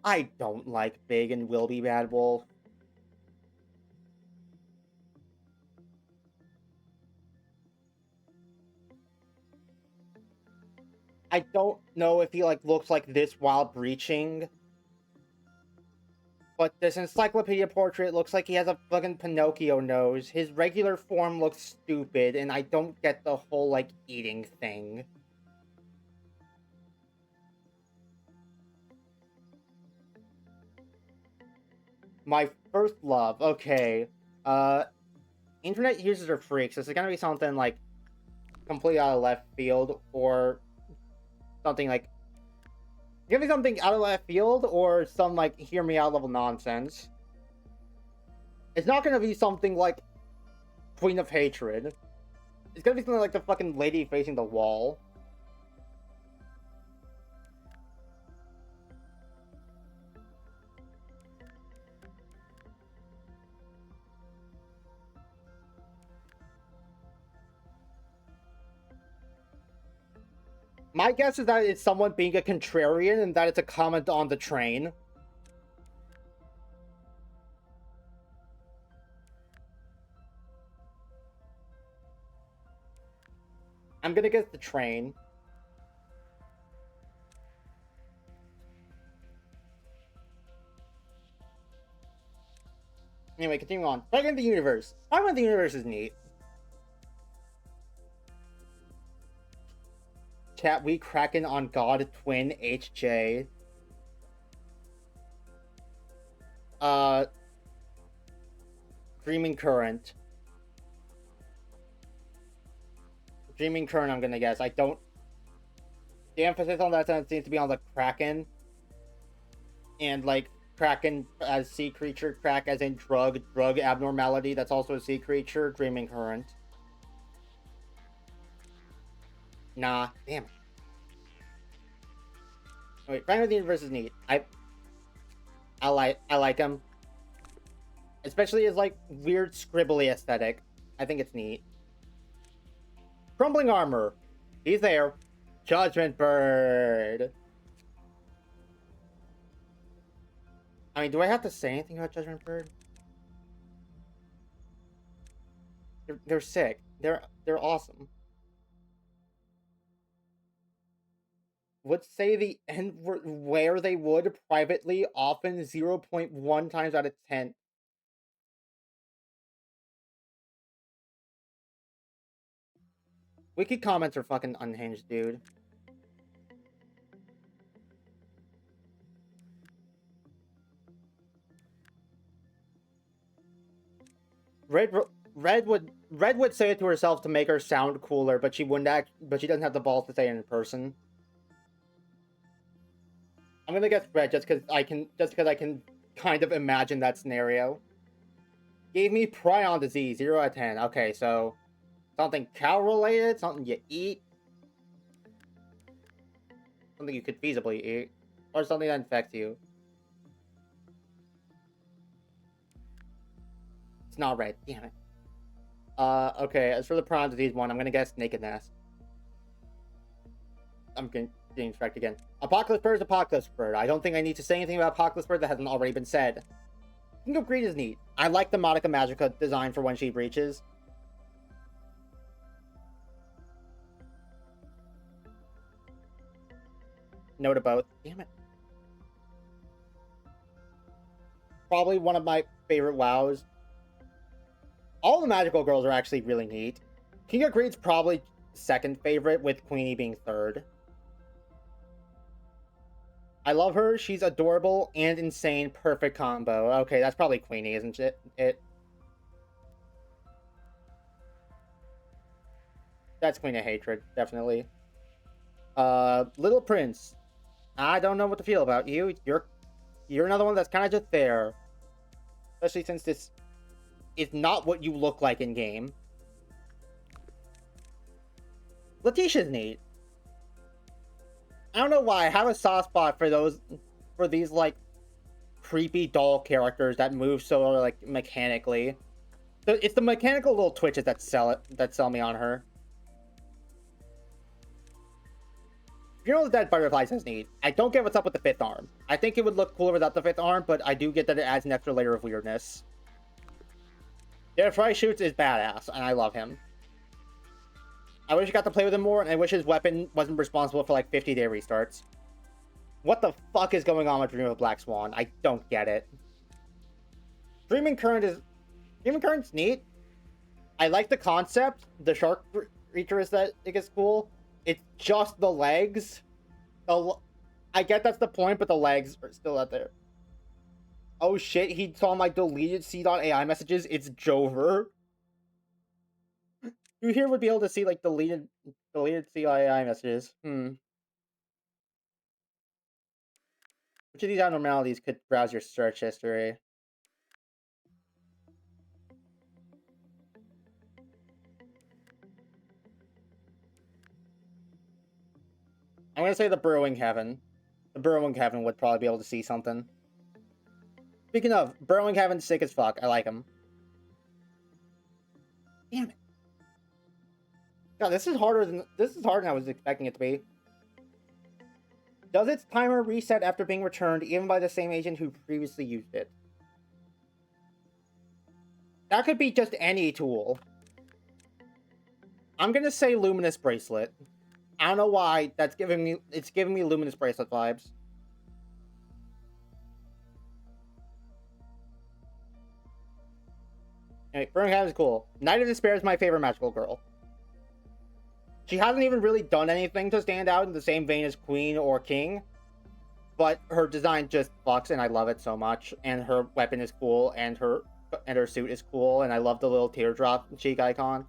I don't like Big and Will Be Bad Wolf. I don't know if he, like, looks like this while breaching. But this encyclopedia portrait looks like he has a fucking Pinocchio nose. His regular form looks stupid, and I don't get the whole, like, eating thing. My first love. Okay. Internet users are freaks. This is gonna be something, like, completely out of left field, or something, like... Give me something out of left field, or some, like, hear me out level nonsense. It's not gonna be something like Queen of Hatred. It's gonna be something like the fucking lady facing the wall. My guess is that it's someone being a contrarian and that it's a comment on the train. I'm gonna guess the train. Anyway, continuing on. Fragment of the Universe. Fragment of the Universe is neat. Chat, we Kraken on God Twin HJ. Dreaming Current. Dreaming Current, I'm gonna guess. I don't... The emphasis on that seems to be on the Kraken. And, like, Kraken as sea creature, crack as in drug abnormality, that's also a sea creature, Dreaming Current. Nah, damn it. Wait, Fragment of the Universe is neat. I like him. Especially his, like, weird scribbly aesthetic. I think it's neat. Crumbling Armor. He's there. Judgment Bird. I mean, do I have to say anything about Judgment Bird? They're sick. They're awesome. Would say the end where they would privately, often 0.1 times out of 10. Wiki comments are fucking unhinged, dude. Red would say it to herself to make her sound cooler, but she doesn't have the balls to say it in person. I'm gonna guess Red just because I can kind of imagine that scenario. Gave me prion disease, 0 out of 10. Okay, so something cow related, something you eat, something you could feasibly eat, or something that infects you. It's not red, damn it. Okay, as for the Prawn Disease one, I'm gonna guess Nakedness. I'm getting distracted again. Apocalypse Bird is Apocalypse Bird. I don't think I need to say anything about Apocalypse Bird that hasn't already been said. King of Greed is neat. I like the Monica Magica design for when she breaches. Note about. Damn it. Probably one of my favorite WoWs. All the magical girls are actually really neat. King of Greed's probably second favorite, with Queenie being third. I love her. She's adorable and insane. Perfect combo. Okay, that's probably Queenie, isn't it? That's Queen of Hatred, definitely. Little Prince. I don't know what to feel about you. You're another one that's kind of just there. Especially since this is not what you look like in game. Letitia's neat. I don't know why. I have a soft spot for these like creepy doll characters that move so like mechanically. So it's the mechanical little twitches that sell me on her. You know that Butterflies is neat. I don't get what's up with the fifth arm. I think it would look cooler without the fifth arm, but I do get that it adds an extra layer of weirdness. Yeah, Fry Shoots is badass, and I love him. I wish I got to play with him more, and I wish his weapon wasn't responsible for like 50-day restarts. What the fuck is going on with Dream of Black Swan? I don't get it. Dreaming Current's neat. I like the concept. The shark creature aesthetic is cool. It's just the legs. I get that's the point, but the legs are still out there. Oh shit, he saw my deleted C.AI messages. It's Jover. You here would be able to see like deleted C.AI messages. Which of these abnormalities could browse your search history? I'm gonna say the Burrowing Heaven. The Burrowing Heaven would probably be able to see something. Speaking of, Burrowing Heaven's sick as fuck. I like him. Damn it. God, this is harder than I was expecting it to be. Does its timer reset after being returned, even by the same agent who previously used it? That could be just any tool. I'm gonna say Luminous Bracelet. I don't know why. It's giving me Luminous Bracelet vibes. Anyway, Birmingham is cool. Knight of Despair is my favorite magical girl. She hasn't even really done anything to stand out in the same vein as Queen or King, but her design just fucks, and I love it so much. And her weapon is cool, and her suit is cool, and I love the little teardrop cheek icon.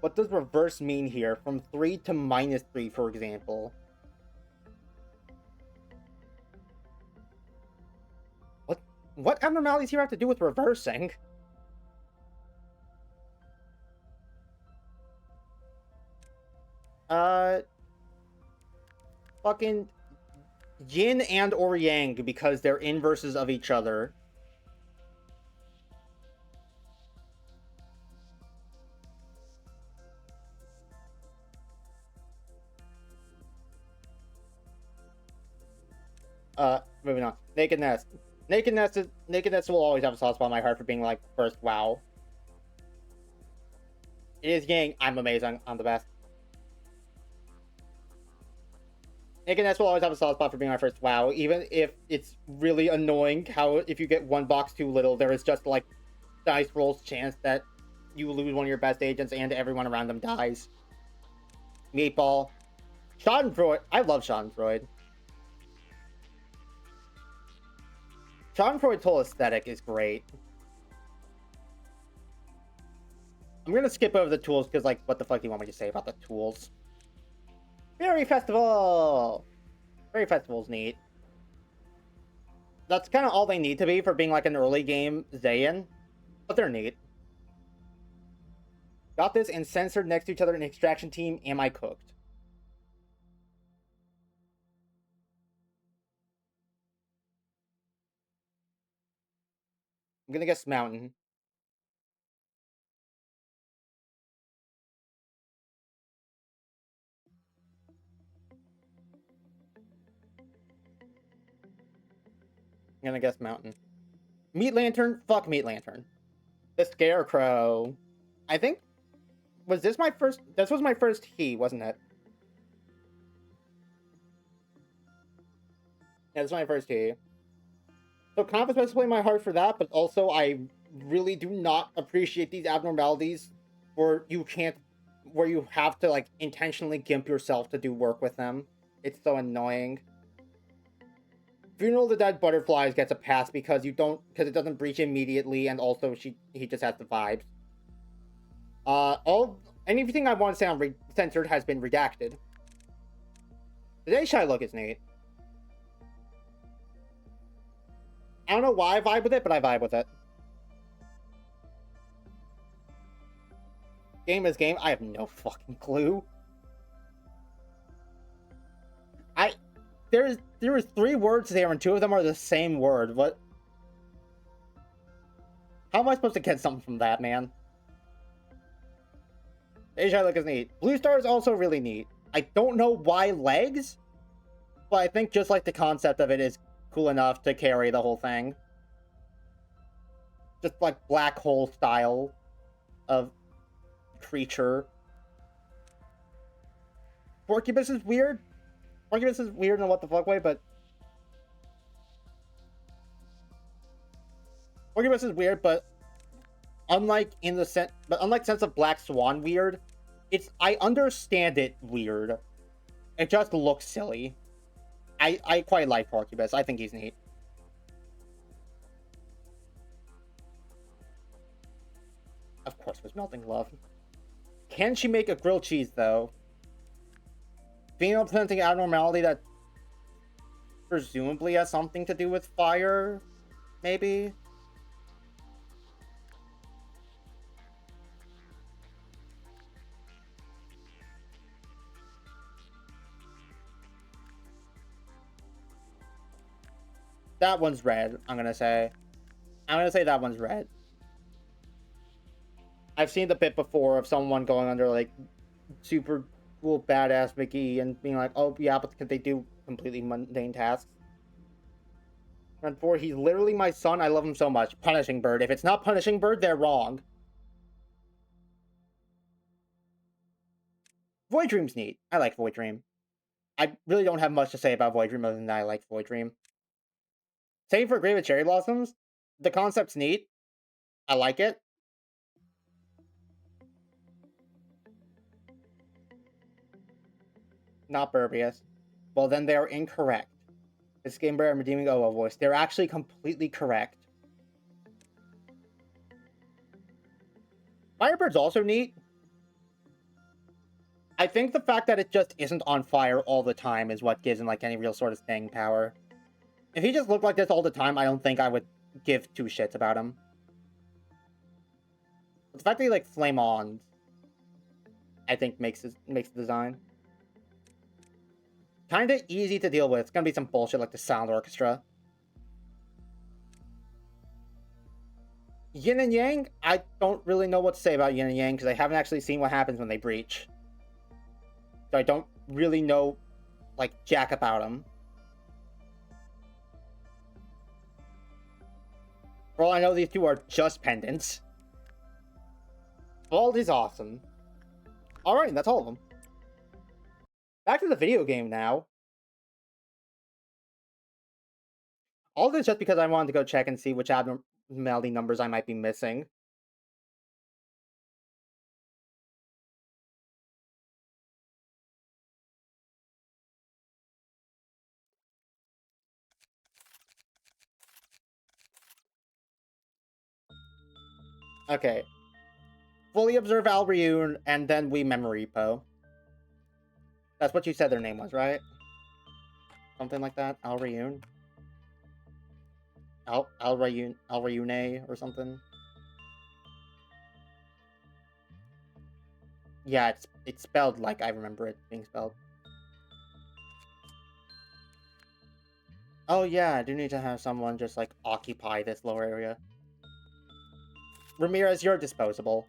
What does reverse mean here? From 3 to -3, for example. What abnormalities here have to do with reversing? Fucking yin and or yang, because they're inverses of each other. Moving on. Nakedness. Nakedness will always have a soft spot in my heart for being like first WoW. It is Yang. I'm amazing. I'm the best. Nakedness will always have a soft spot for being my first WoW, even if it's really annoying how if you get one box too little, there is just like dice rolls chance that you lose one of your best agents and everyone around them dies. Meatball. Schadenfreude. I love Schadenfreude. Schadenfreude's whole aesthetic is great. I'm gonna skip over the tools because, like, what the fuck do you want me to say about the tools? Fairy Festival! Fairy Festival's neat. That's kind of all they need to be for being like an early game Zayn, but they're neat. Got this and censored next to each other in Extraction Team. Am I cooked? I'm gonna guess mountain. I'm gonna guess mountain. Meat lantern? Fuck meat lantern. The scarecrow. I think was this my first this was my first he, wasn't it? Yeah, this was my first he. So kind of especially my heart for that, but also I really do not appreciate these abnormalities where you have to like intentionally gimp yourself to do work with them. It's so annoying. Funeral of the Dead Butterflies gets a pass because it doesn't breach immediately, and also he just has the vibes. All anything I want to say on censored has been redacted. Today's shy look is neat. I don't know why I vibe with it, but I vibe with it. Game is game. I have no fucking clue. There is 3 words there, and 2 of them are the same word. What? How am I supposed to get something from that, man? Asia look is neat. Blue Star is also really neat. I don't know why legs, but I think just like the concept of it is cool enough to carry the whole thing. Just like black hole style of creature. Porcupus is weird. Porcupus is weird in a what the fuck way, but Porcupus is weird, but unlike sense of Black Swan weird, I understand it weird. It just looks silly. I quite like Porcupus. I think he's neat. Of course, with melting love. Can she make a grilled cheese though? Female presenting abnormality that presumably has something to do with fire, maybe? That one's red, I'm gonna say. I'm gonna say that one's red. I've seen the bit before of someone going under, like, super cool badass Mickey and being like, oh, yeah, but can they do completely mundane tasks? And 4, he's literally my son. I love him so much. Punishing Bird. If it's not Punishing Bird, they're wrong. Void Dream's neat. I like Void Dream. I really don't have much to say about Void Dream other than that I like Void Dream. Same for Grave of Cherry Blossoms. The concept's neat. I like it. Not Burbius. Well, then they are incorrect. This Game Bear and redeeming OO voice. They're actually completely correct. Firebird's also neat. I think the fact that it just isn't on fire all the time is what gives him, like, any real sort of staying power. If he just looked like this all the time, I don't think I would give 2 shits about him. But the fact that he, like, flame on, I think makes the design kinda easy to deal with. It's gonna be some bullshit like the sound orchestra. Yin and Yang, I don't really know what to say about Yin and Yang because I haven't actually seen what happens when they breach. So I don't really know, like, jack about them. For all I know, these 2 are just pendants. Bald is awesome. Alright, that's all of them. Back to the video game now. All this just because I wanted to go check and see which abnormality numbers I might be missing. Okay. Fully observe Alryun, and then we memory repo. That's what you said their name was, right? Something like that? Alryun? Alryune or something? Yeah, it's spelled like I remember it being spelled. Oh yeah, I do need to have someone just, like, occupy this lower area. Ramirez, you're disposable.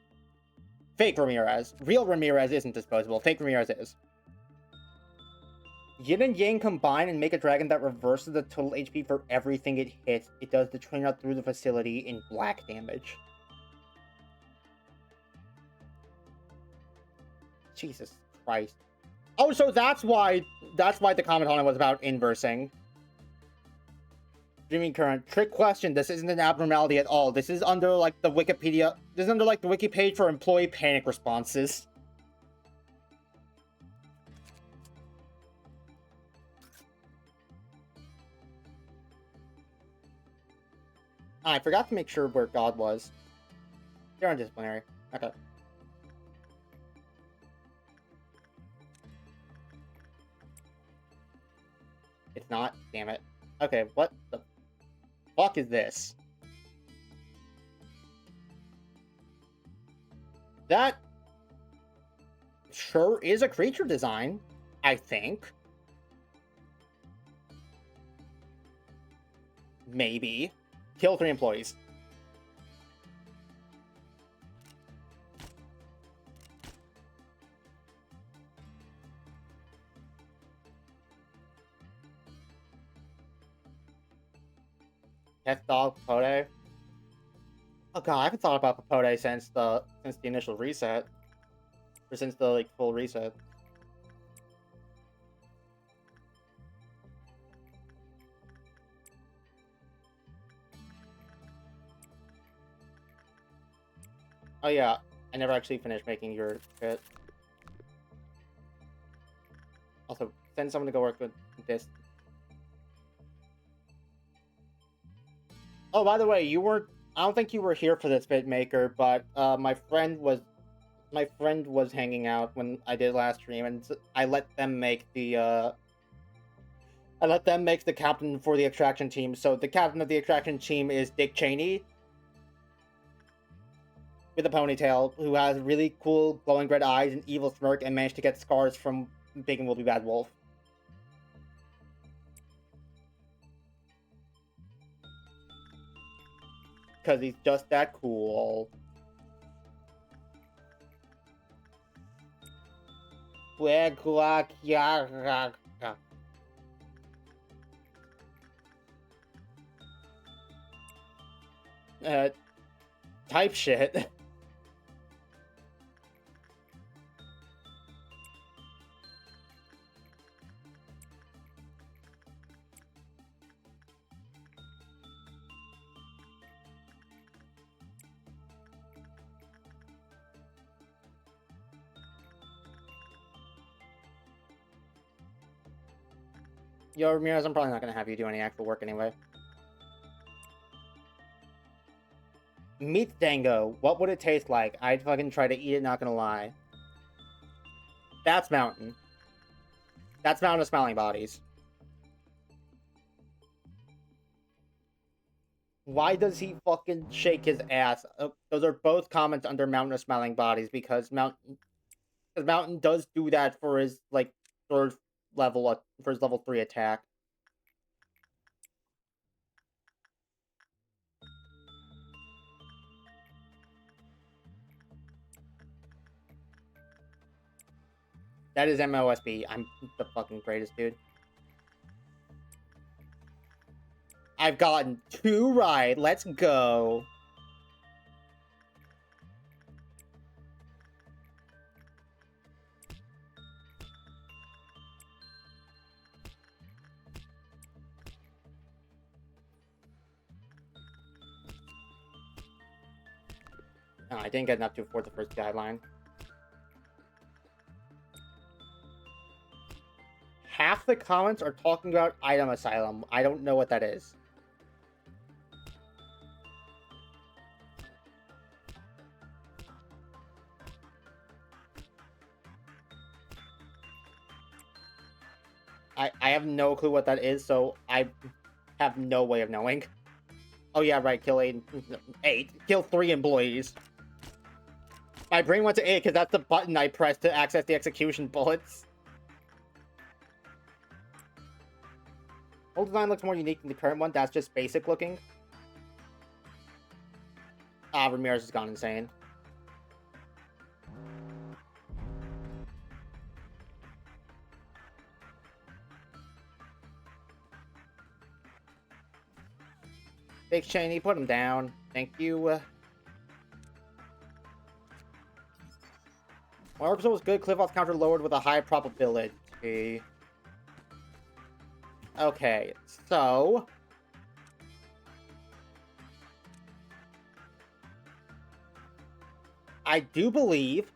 Fake Ramirez. Real Ramirez isn't disposable. Fake Ramirez is. Yin and Yang combine and make a dragon that reverses the total HP for everything it hits. It does the train out through the facility in black damage. Jesus Christ. Oh, so that's why the comment on it was about inversing. Dreaming current. Trick question. This isn't an abnormality at all. This is under like the Wikipedia. This is under like the wiki page for employee panic responses. I forgot to make sure where God was. They're undisciplinary. Okay. It's not. Damn it. Okay, what the fuck is this? That sure is a creature design, I think. Maybe. Kill 3 employees. Pet dog Popote. Oh god, I haven't thought about Popote since the initial reset. Or since the like full reset. Oh yeah, I never actually finished making your kit. Also, send someone to go work with this. Oh, by the way, you weren't. I don't think you were here for this bit maker, but my friend was hanging out when I did last stream, and I let them make the captain for the extraction team. So the captain of the extraction team is Dick Cheney with a ponytail, who has really cool glowing red eyes and evil smirk, and managed to get scars from Big and Will Be Bad Wolf. Because he's just that cool. Type shit. Yo, Ramirez, I'm probably not gonna have you do any actual work anyway. Meat dango. What would it taste like? I'd fucking try to eat it, not gonna lie. That's Mountain. That's Mountain of Smiling Bodies. Why does he fucking shake his ass? Those are both comments under Mountain of Smiling Bodies, because Mountain does do that for his, like, third level, for his level 3 attack. That is MOSB. I'm the fucking greatest, dude. I've gotten 2 right. Let's go. No, I didn't get enough to afford the first guideline. Half the comments are talking about Item Asylum. I don't know what that is. I have no clue what that is, so I have no way of knowing. Oh yeah, right, kill 8. Kill 3 employees. My brain went to 8 because that's the button I pressed to access the execution bullets. Old design looks more unique than the current one. That's just basic looking. Ah, Ramirez has gone insane. Big Cheney, put him down. Thank you. Orbital was good. Cliff off counter lowered with a high probability. Okay, so I do believe,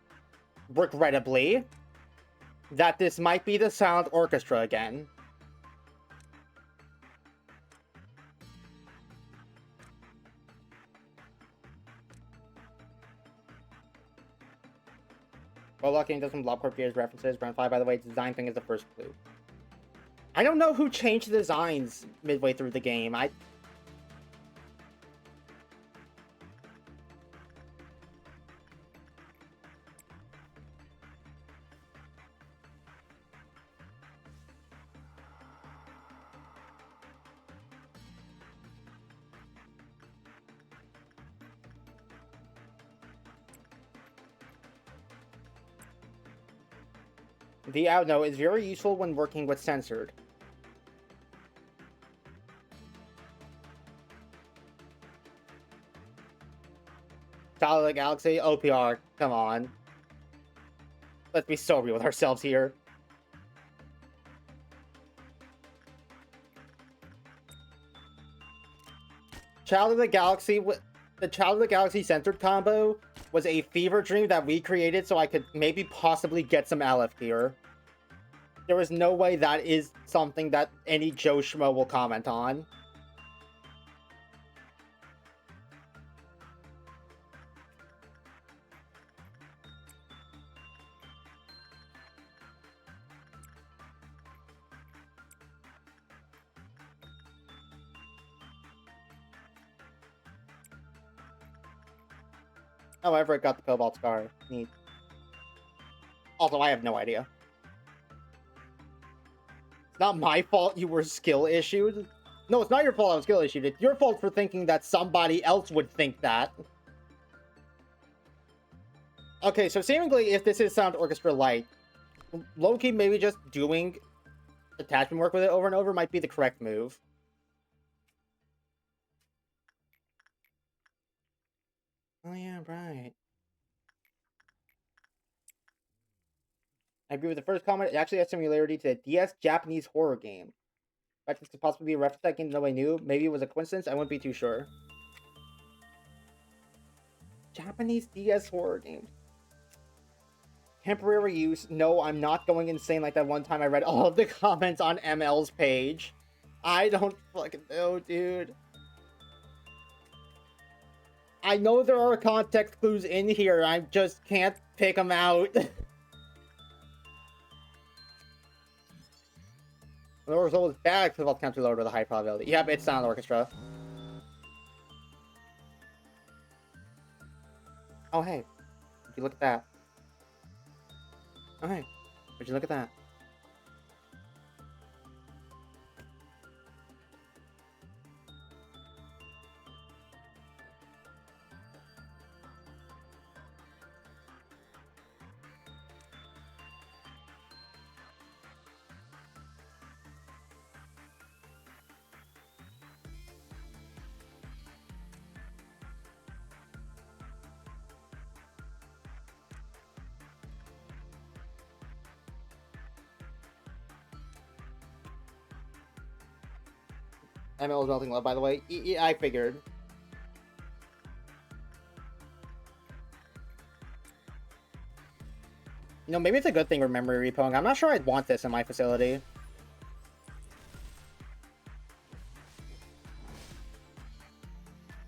regrettably, that this might be the Silent Orchestra again. Well, lucky does some Blob Corp Gears references. Round 5, by the way, design thing is the first clue. I don't know who changed the designs midway through the game. The Outno is very useful when working with censored. Child of the Galaxy, OPR, come on. Let's be so real with ourselves here. Child of the Galaxy, the Child of the Galaxy censored combo was a fever dream that we created so I could maybe possibly get some LF gear. There is no way that is something that any Joe Schmo will comment on. However, it got the Cobalt Scar. Neat. Also, I have no idea. It's not my fault you were skill issued. No, it's not your fault I was skill issued. It's your fault for thinking that somebody else would think that. Okay, so seemingly, if this is Sound Orchestra Light, low-key maybe just doing attachment work with it over and over might be the correct move. Oh yeah, right. I agree with the first comment. It actually has similarity to a DS Japanese horror game. But this could possibly be a reference to that game nobody knew. Maybe it was a coincidence. I wouldn't be too sure. Japanese DS horror game. Temporary use. No, I'm not going insane like that one time I read all of the comments on ML's page. I don't fucking know, dude. I know there are context clues in here. I just can't pick them out. The result was bad because of counter load with a high probability. Yep, it's Sound Orchestra. Oh, hey. Would you look at that? Oh, hey. Would you look at that? ML is melting love, by the way. I figured. You know, maybe it's a good thing we're memory repoing. I'm not sure I'd want this in my facility.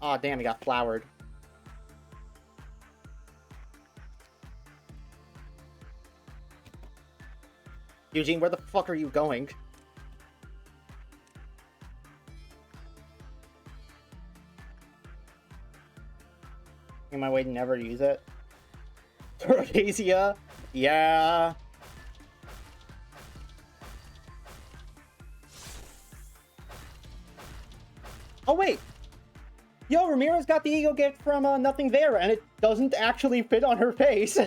Aw, oh, damn, he got flowered. Eugene, where the fuck are you going? In my way to never use it. Torcasia? Yeah. Oh, wait. Yo, Ramirez got the ego gift from Nothing There, and it doesn't actually fit on her face.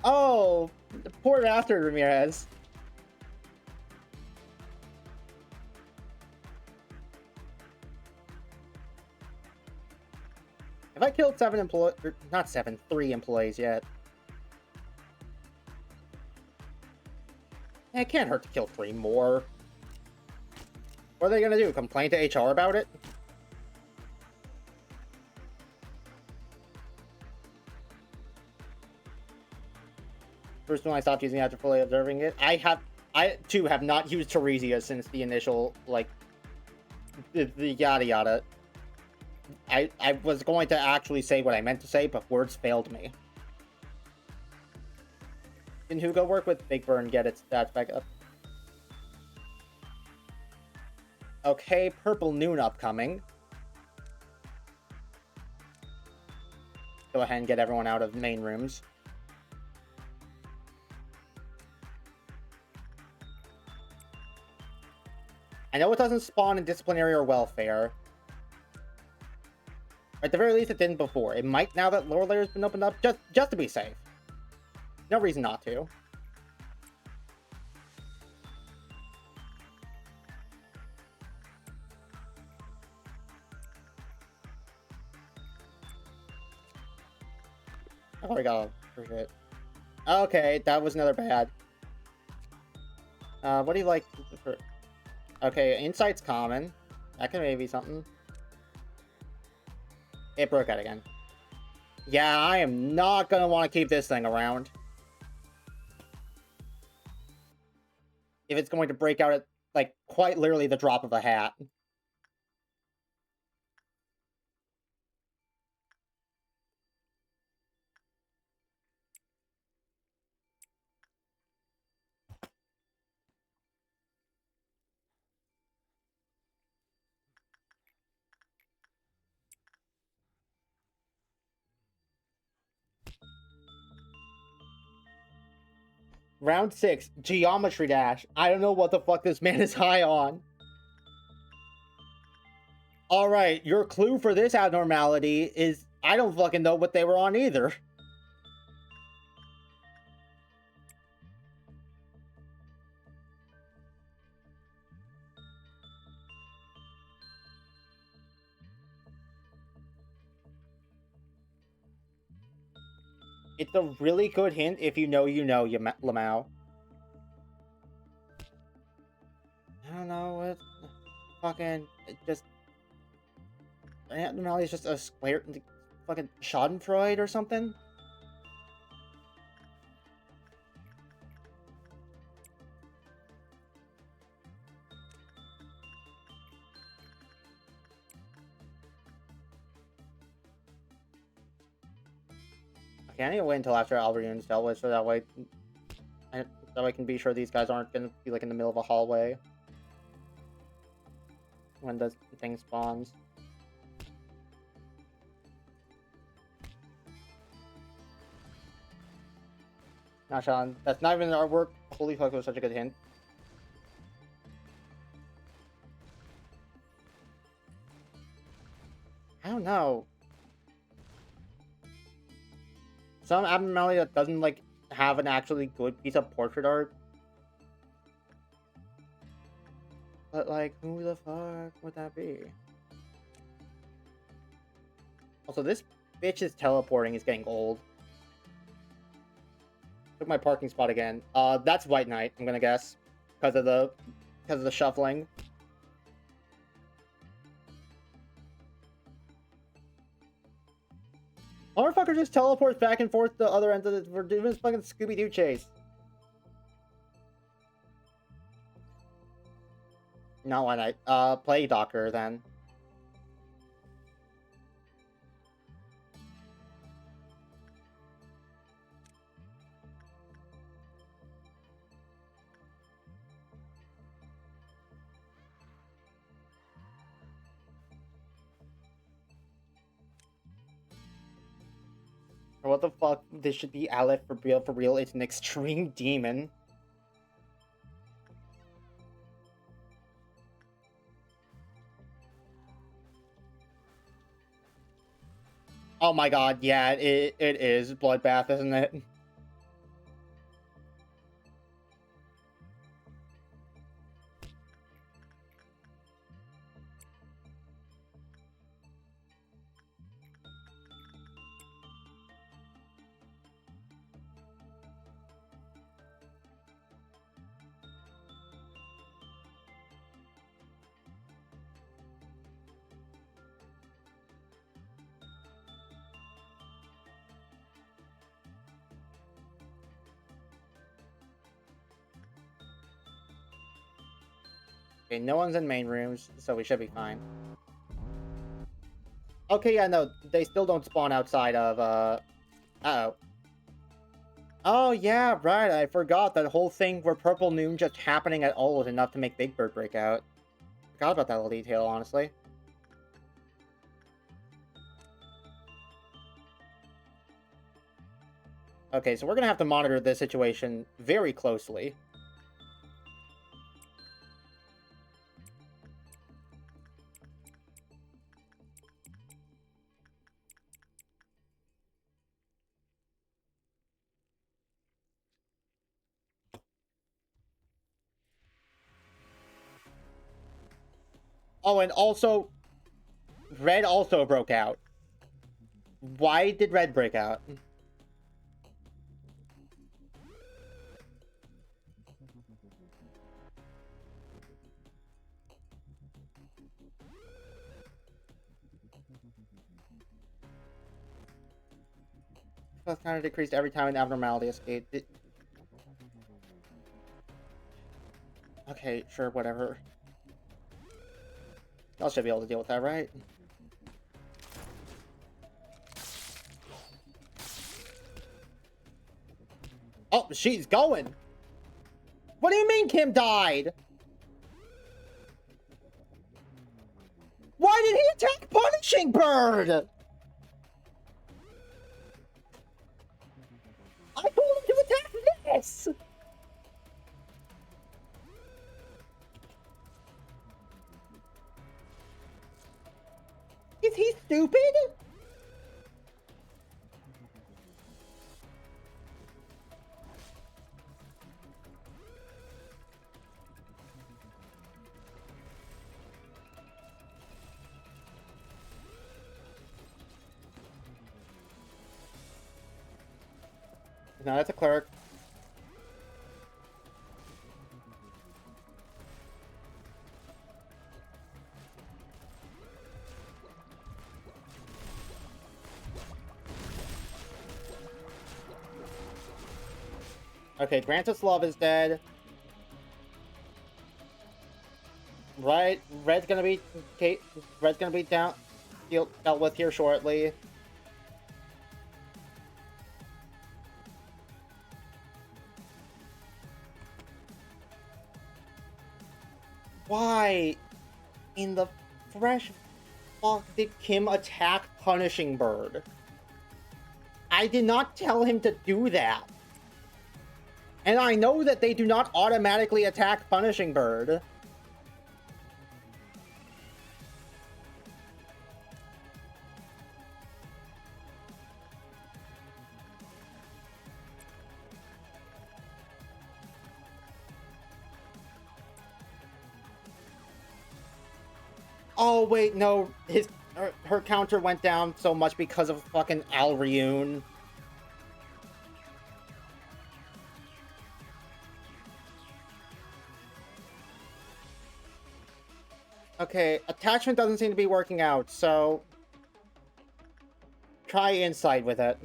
Oh, poor bastard, Ramirez. Have I killed 7 employees? Not 7, 3 employees yet. It can't hurt to kill 3 more. What are they gonna do? Complain to HR about it? First when I stopped using it after fully observing it. I too have not used Teresia since the initial, like, the yada yada. I was going to actually say what I meant to say, but words failed me. Can Hugo work with Big Bird and get its stats back up? Okay, Purple Noon upcoming. Go ahead and get everyone out of main rooms. I know it doesn't spawn in disciplinary or welfare. At the very least, it didn't before. It might now that lower layer's been opened up, just to be safe. No reason not to. Oh, we got a shit. Okay, that was another bad. What do you like? Okay, Insight's common. That could maybe be something. It broke out again. Yeah, I am not gonna want to keep this thing around. If it's going to break out at, like, quite literally the drop of a hat. Round 6, Geometry Dash. I don't know what the fuck this man is high on. Alright, your clue for this abnormality is I don't fucking know what they were on either. It's a really good hint if you know, Lamau. I don't know, what fucking, just, abnormality is just a square, fucking schadenfreude or something? Okay, I need to wait until after Alberion's dealt with, so that way I can be sure these guys aren't gonna be, like, in the middle of a hallway when the thing spawns. Nah, Sean, that's not even our work. Holy fuck, it was such a good hint. I don't know. Some abnormality that doesn't, like, have an actually good piece of portrait art. But, like, who the fuck would that be? Also, this bitch's teleporting is getting old. Took my parking spot again. That's White Knight, I'm gonna guess. Because of the shuffling. Motherfucker just teleports back and forth to the other end of the... We're doing this fucking Scooby-Doo chase. No, why not? Play Doctor, then. Or what the fuck? This should be Aleph for real, for real. It's an extreme demon. Oh my god, yeah, it is Bloodbath, isn't it? Okay, no one's in main rooms, so we should be fine. Okay, yeah, no, they still don't spawn outside of, uh-oh. Oh, yeah, right, I forgot that whole thing where Purple Noon just happening at all was enough to make Big Bird break out. Forgot about that little detail, honestly. Okay, so we're gonna have to monitor this situation very closely. Oh, and also, Red also broke out. Why did Red break out? That's kind of decreased every time an abnormality escaped. Okay, sure, whatever. Y'all should be able to deal with that, right? Oh, she's going! What do you mean Kim died? Why did he attack Punishing Bird? I told him to attack this! Is he stupid? No, that's a cleric. Okay, Grantislav is dead. Right, Red's gonna be dealt with here shortly. Why in the fresh fuck did Kim attack Punishing Bird? I did not tell him to do that. And I know that they do not automatically attack Punishing Bird. Oh wait, no, her counter went down so much because of fucking Alryun. Okay, attachment doesn't seem to be working out, so try insight with it.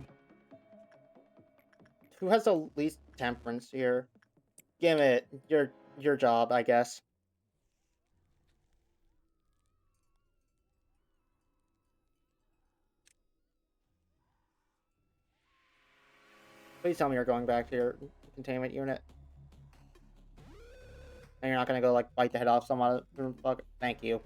Who has the least temperance here? Give it your job, I guess. Please tell me you're going back to your containment unit. And you're not gonna go, like, bite the head off someone. Fuck. Thank you.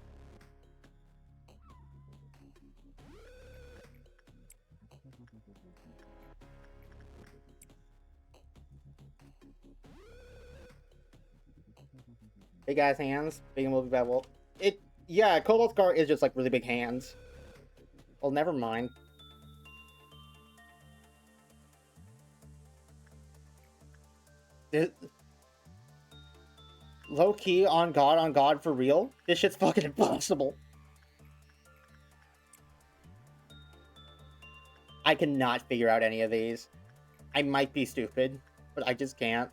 Big ass hands. Big movie bad wolf. Yeah, Cobalt Scar is just, like, really big hands. Well, never mind. Low key, on God, for real? This shit's fucking impossible. I cannot figure out any of these. I might be stupid, but I just can't.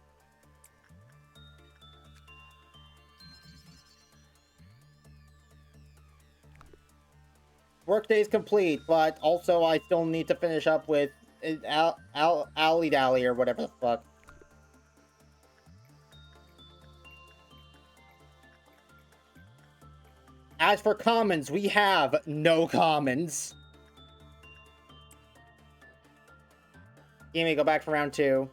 Workday's complete, but also I still need to finish up with Alley Dally or whatever the fuck. As for commons, we have no commons. Gimme, go back for round 2.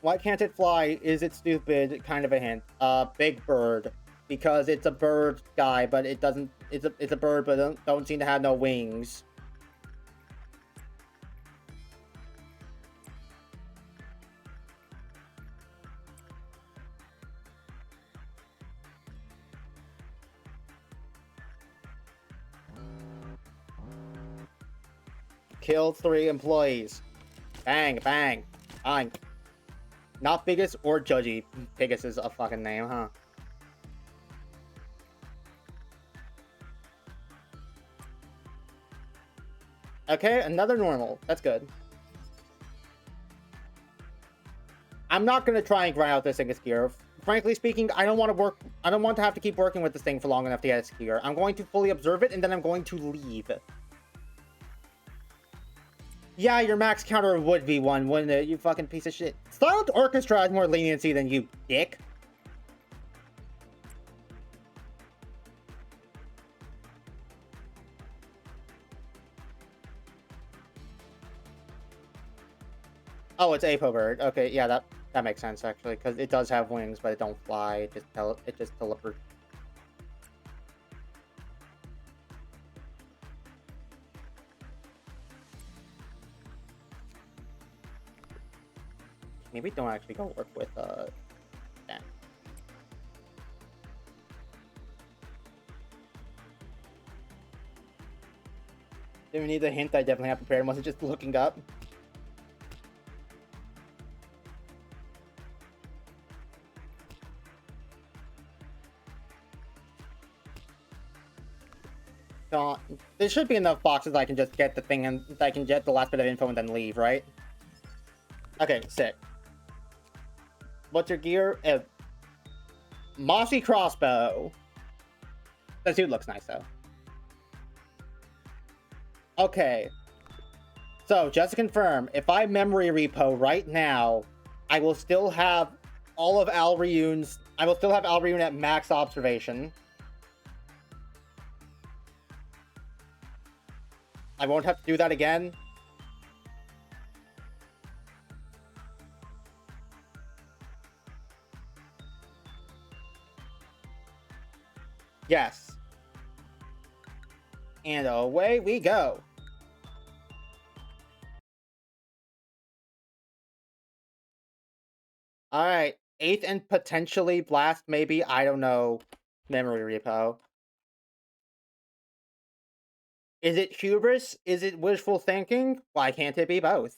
Why can't it fly? Is it stupid? Kind of a hint. Big bird. Because it's a bird guy, but it doesn't... It's a bird, but don't seem to have no wings. Killed 3 employees. Bang, bang, bang. Not Biggest or Judgy. Biggest is a fucking name, huh? Okay, another normal. That's good. I'm not gonna try and grind out this thing as gear. Frankly speaking, I don't want to have to keep working with this thing for long enough to get its gear. I'm going to fully observe it, and then I'm going to leave. Yeah, your max counter would be 1, wouldn't it? You fucking piece of shit. Silent Orchestra has more leniency than you, dick. Oh, it's Apo Bird. Okay, yeah, that makes sense actually, because it does have wings, but it don't fly. It just teleports. Maybe don't actually go work with that. Didn't need the hint. I definitely have prepared. Wasn't just looking up. There should be enough boxes I can just get the thing and I can get the last bit of info and then leave, right? Okay, sick. What's your gear? Mossy crossbow. The suit looks nice though. Okay. So, just to confirm, if I memory repo right now, I will still have all of Al Ryun's... I will still have Al Ryun at max observation. I won't have to do that again. Yes. And away we go. Alright. 8th and potentially blast, maybe. I don't know. Memory repo. Is it hubris? Is it wishful thinking? Why can't it be both?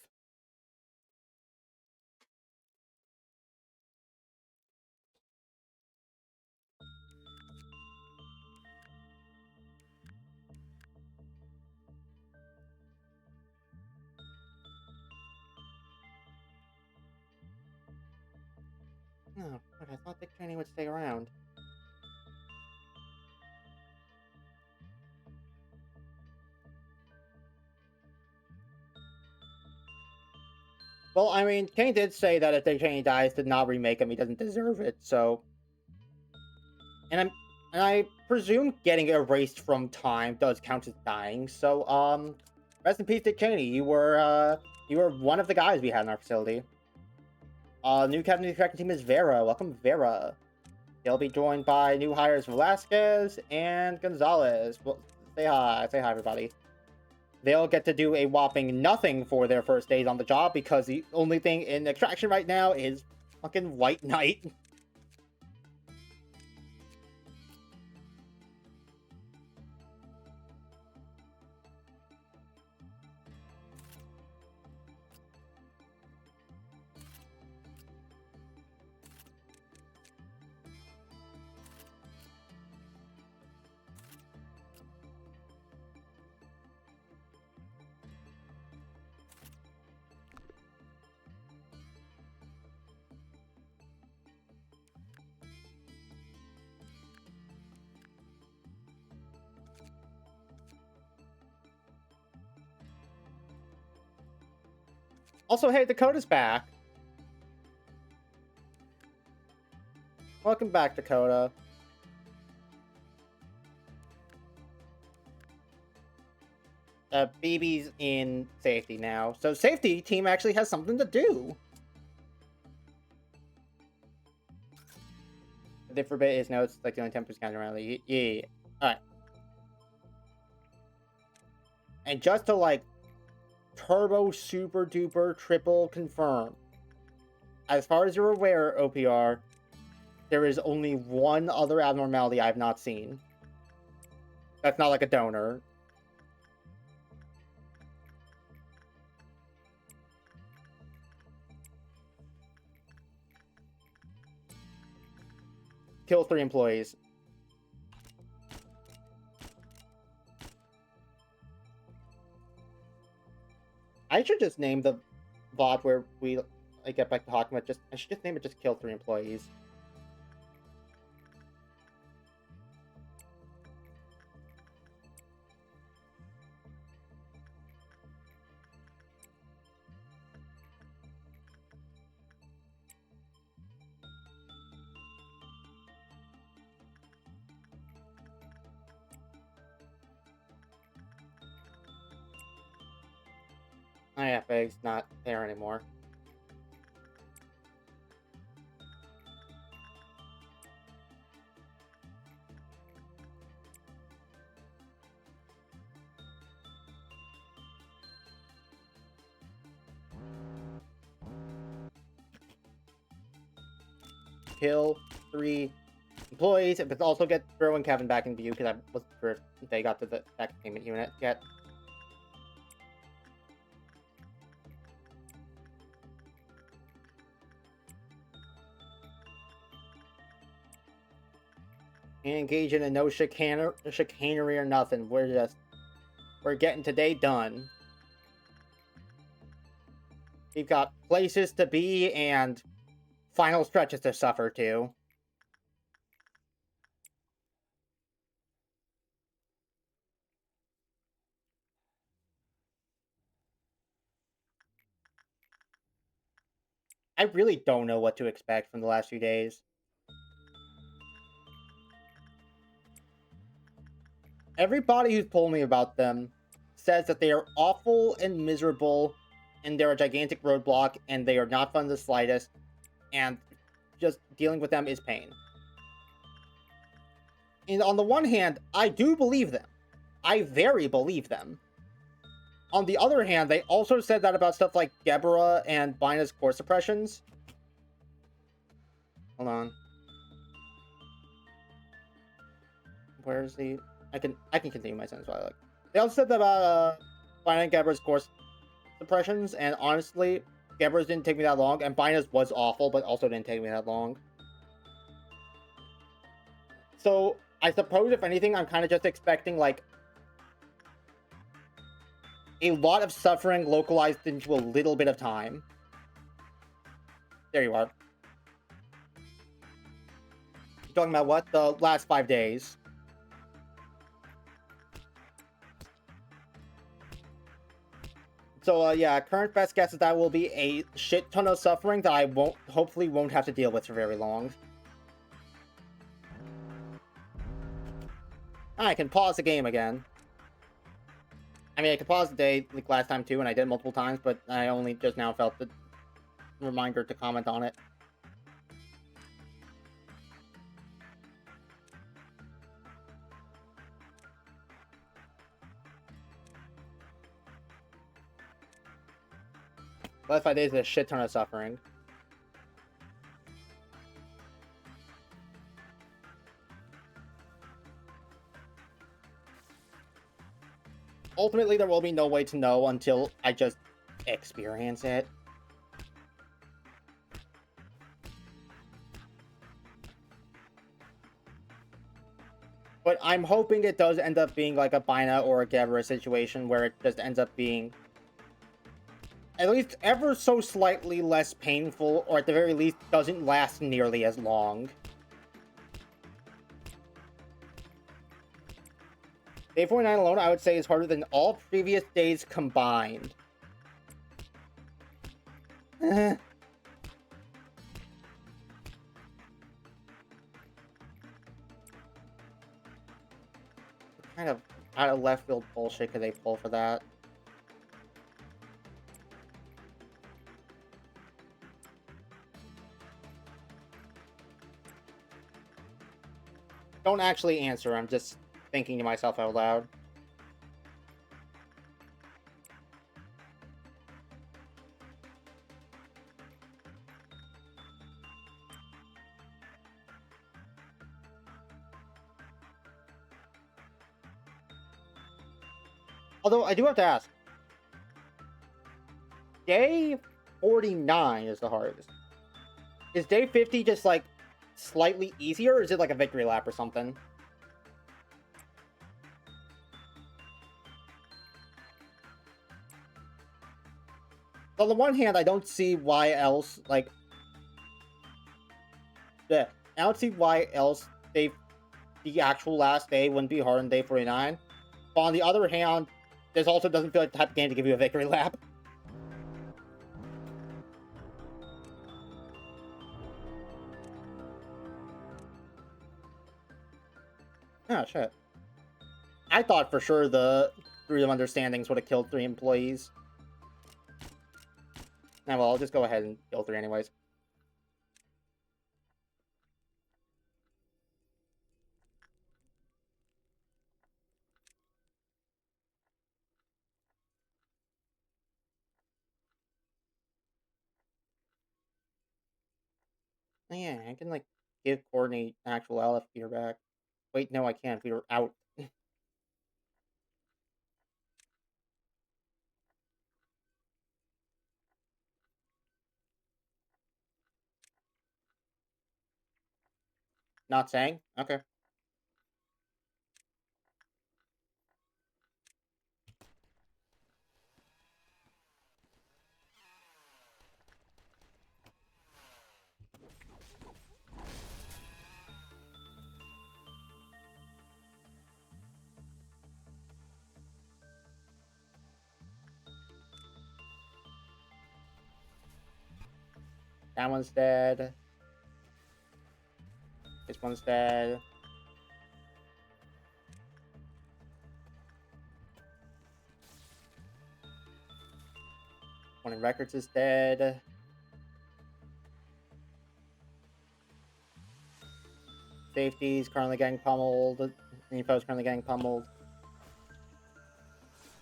Oh, I thought Dick Cheney would stay around. Well, I mean, Kane did say that if Dick Cheney dies, to not remake him, he doesn't deserve it, so... And I presume getting erased from time does count as dying, so, rest in peace, Dick Cheney. You were one of the guys we had in our facility. New captain of the tracking team is Vera. Welcome, Vera. They'll be joined by new hires Velasquez and Gonzalez. Well, say hi, everybody. They'll get to do a whopping nothing for their first days on the job because the only thing in extraction right now is fucking White Knight. Also, hey, Dakota's back. Welcome back, Dakota. BB's in safety now. So safety team actually has something to do. The forbid is no, it's like the only 10% around the yeah. Alright. And just to like turbo super duper triple confirm. As far as you're aware, OPR, there is only one other abnormality I've not seen. That's not like a donor. Kill 3 employees. I should just name the VOD where we get back to talking about I should just name it just kill 3 employees. Oh yeah, Bag's not there anymore. Kill 3 employees, but also get Drew and Kevin back in view because I wasn't sure if they got to the back payment unit yet. Ain't engaging in no chicanery or nothing. We're getting today done. We've got places to be and final stretches to suffer to. I really don't know what to expect from the last few days. Everybody who's told me about them says that they are awful and miserable, and they're a gigantic roadblock, and they are not fun the slightest, and just dealing with them is pain. And on the one hand, I do believe them. I very believe them. On the other hand, they also said that about stuff like Gebra and Bina's core suppressions. Hold on. Where's the... I can continue my sentence while I look. They also said that about Bina and Gebra's core suppressions, and honestly, Gebra's didn't take me that long, and Bina's was awful, but also didn't take me that long. So, I suppose, if anything, I'm kind of just expecting, like, a lot of suffering localized into a little bit of time. There you are. You're talking about what? The last 5 days. So, yeah, current best guess is that will be a shit ton of suffering that I hopefully won't have to deal with for very long. I can pause the game again. I mean, I could pause the day like last time too, and I did multiple times, but I only just now felt the reminder to comment on it. Last 5 days is a shit ton of suffering. Ultimately, there will be no way to know until I just experience it. But I'm hoping it does end up being like a Bina or a Gebra situation where it just ends up being at least ever so slightly less painful, or at the very least doesn't last nearly as long. Day 49 alone, I would say, is harder than all previous days combined. Eh, what kind of out of left field bullshit could they pull for that? Don't actually answer. I'm just thinking to myself out loud. Although I do have to ask, day 49 is the hardest. Is day 50 just like slightly easier, or is it like a victory lap or something? On the one hand, I don't see why else, like, yeah, I don't see why else the actual last day wouldn't be harder than day 49. But on the other hand, this also doesn't feel like the type of game to give you a victory lap. Oh, shit. I thought for sure the Freedom Understandings would have killed 3 employees. Nah, well, I'll just go ahead and kill 3 anyways. Oh, yeah, I can, like, give Coordinate actual LF gear back. Wait, no, I can't. We were out. Not saying? Okay. That one's dead. This one's dead. One in Records is dead. Safety's currently getting pummeled. Info's currently getting pummeled.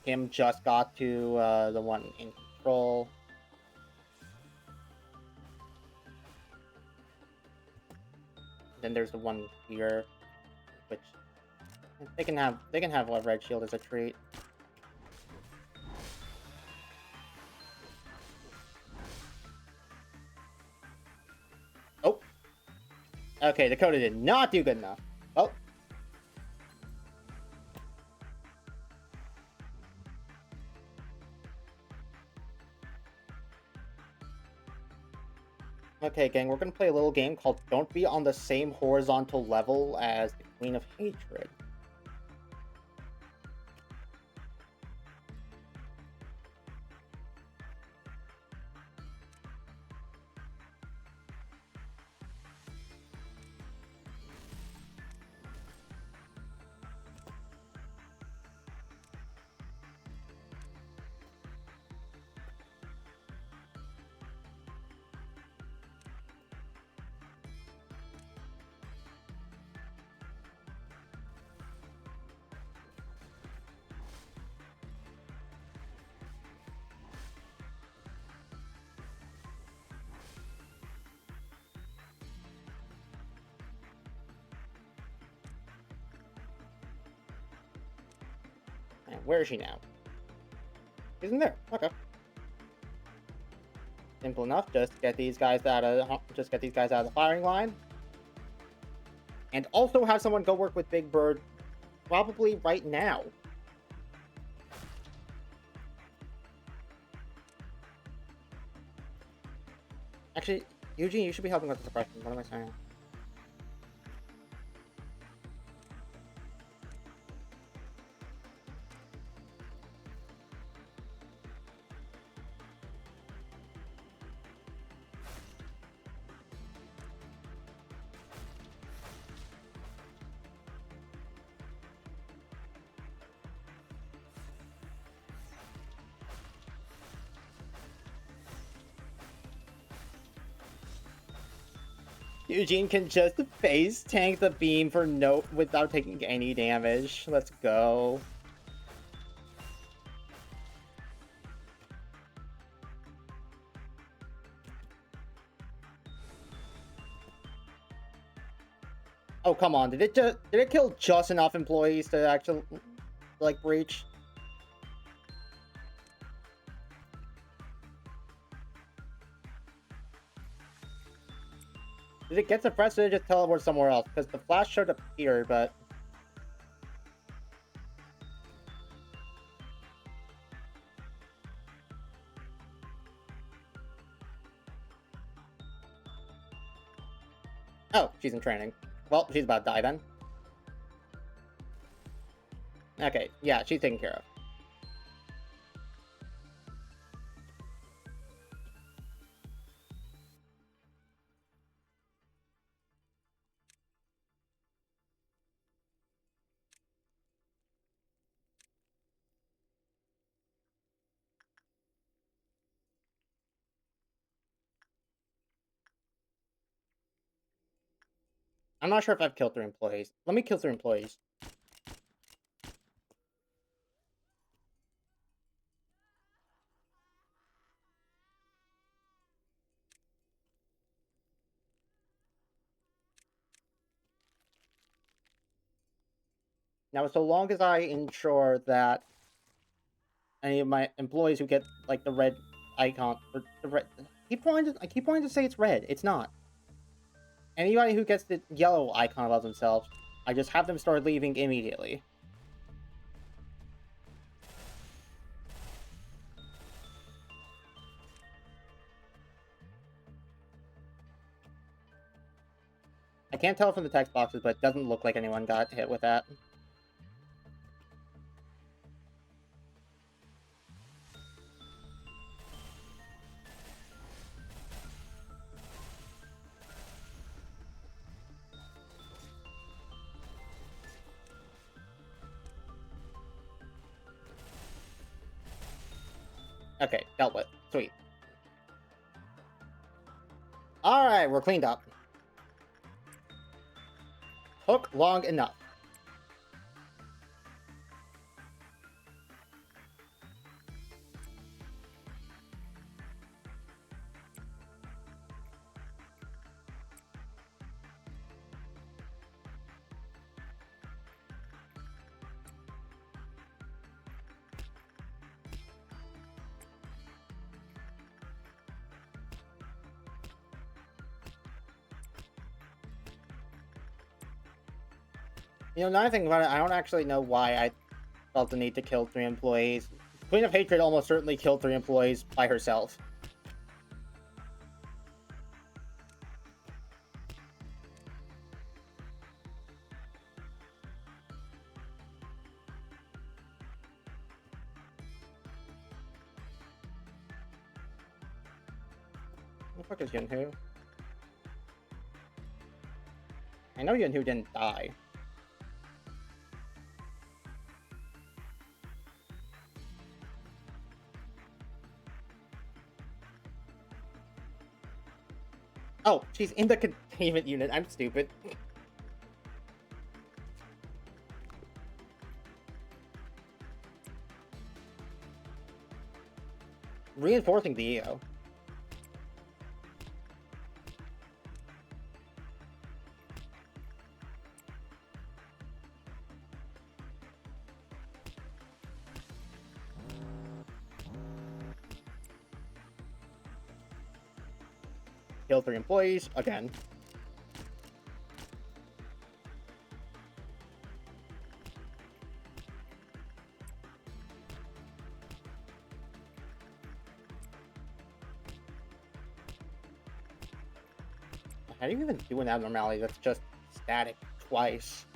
Kim just got to the one in control. Then there's the one here, which they can have a red shield as a treat. Oh, okay. Dakota did not do good enough. Oh, okay, gang. We're gonna play a little game called "Don't Be on the Same Horizontal Level as the Queen of Hatred." And where is she now? Isn't there? Okay. Simple enough. Just get these guys out of the firing line, and also have someone go work with Big Bird, probably right now. Actually, Eugene, you should be helping with the suppression. What am I saying? Eugene can just face tank the beam for without taking any damage. Let's go. Oh, come on. Did it kill just enough employees to actually like breach? Did it get suppressed or did it just teleport somewhere else? Because the flash should appear, but oh, she's in training. Well, she's about to die then. Okay, yeah, she's taken care of. I'm not sure if I've killed 3 employees. Let me kill 3 employees. Now, so long as I ensure that any of my employees who get, like, the red icon, or the red... I keep wanting to say it's red. It's not. Anybody who gets the yellow icon above themselves, I just have them start leaving immediately. I can't tell from the text boxes, but it doesn't look like anyone got hit with that. Okay, dealt with. Sweet. Alright, we're cleaned up. Took long enough. You know, now I think about it, I don't actually know why I felt the need to kill 3 employees. Queen of Hatred almost certainly killed 3 employees by herself. Who the fuck is Yunhu? I know Yunhu didn't die. Oh, she's in the containment unit. I'm stupid. Reinforcing the EO. Kill 3 employees, again. How do you even do an abnormality that's just static twice?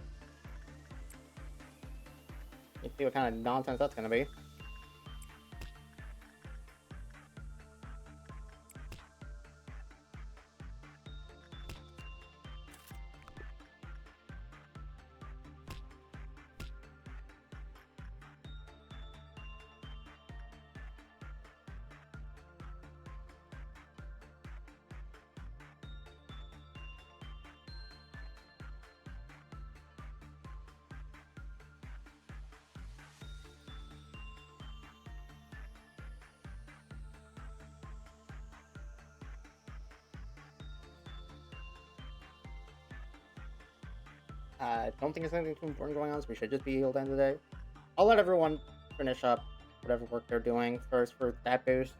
Let's see what kind of nonsense that's gonna be. I don't think there's anything too important going on, so we should just be healed at the end of the day. I'll let everyone finish up whatever work they're doing first for that boost.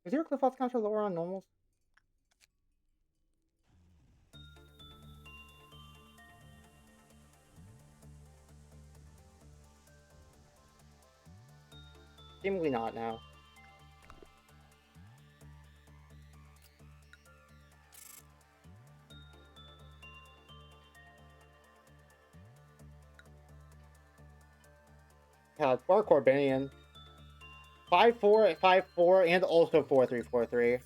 Is your cliff off counter lower on normals? Seemingly not now. Yeah, it's Bar Corbinian. 5-4, 5-4, and also 4-3, 4-3.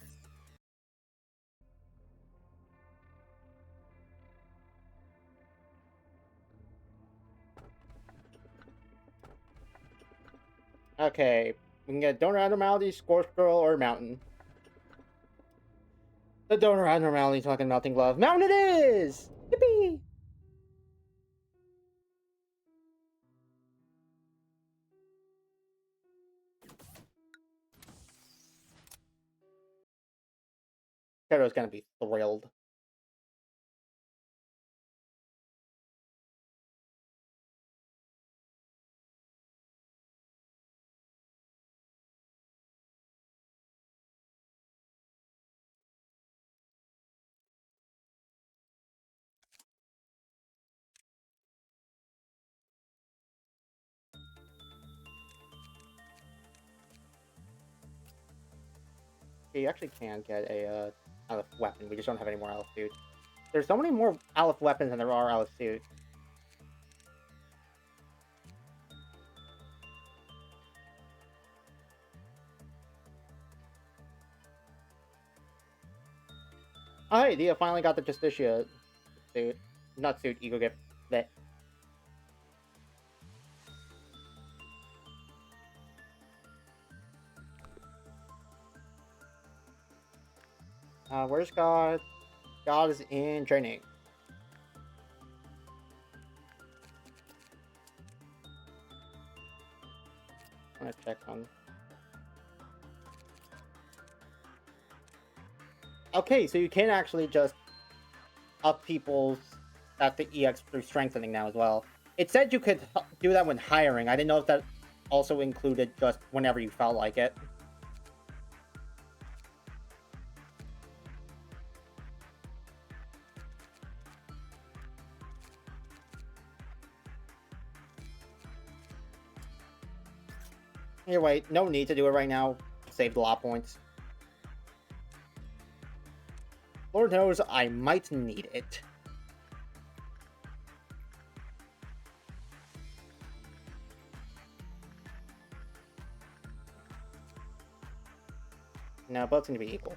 Okay, we can get donor abnormality, Scorch Girl, or Mountain. The donor abnormality talking Melting Glove. Mountain it is! Yippee! Kero's gonna be thrilled. You actually can get a Aleph weapon, we just don't have any more Aleph suits. There's so many more Aleph weapons than there are Aleph suits. Oh hey, Dia finally got the Justicia suit. Not suit, ego gift. That. Where's God? God is in training. I'm gonna check on. Okay, so you can actually just up people's at the EX through strengthening now as well. It said you could do that when hiring. I didn't know if that also included just whenever you felt like it. Here, wait, no need to do it right now. Save the lot points. Lord knows I might need it. No, both seem to be equal.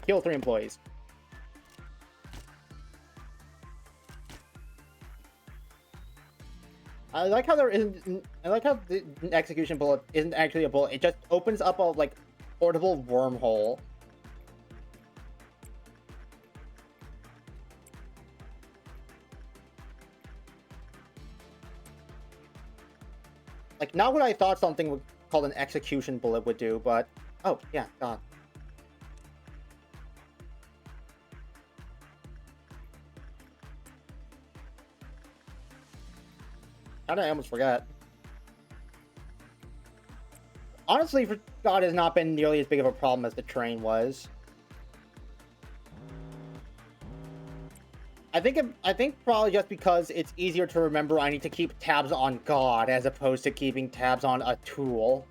Kill 3 employees. I like how there isn't. I like how the execution bullet isn't actually a bullet. It just opens up a like portable wormhole. Like not what I thought something called an execution bullet would do, but oh yeah, God. How did I almost forget? Honestly, God has not been nearly as big of a problem as the train was. I think probably just because it's easier to remember I need to keep tabs on God as opposed to keeping tabs on a tool.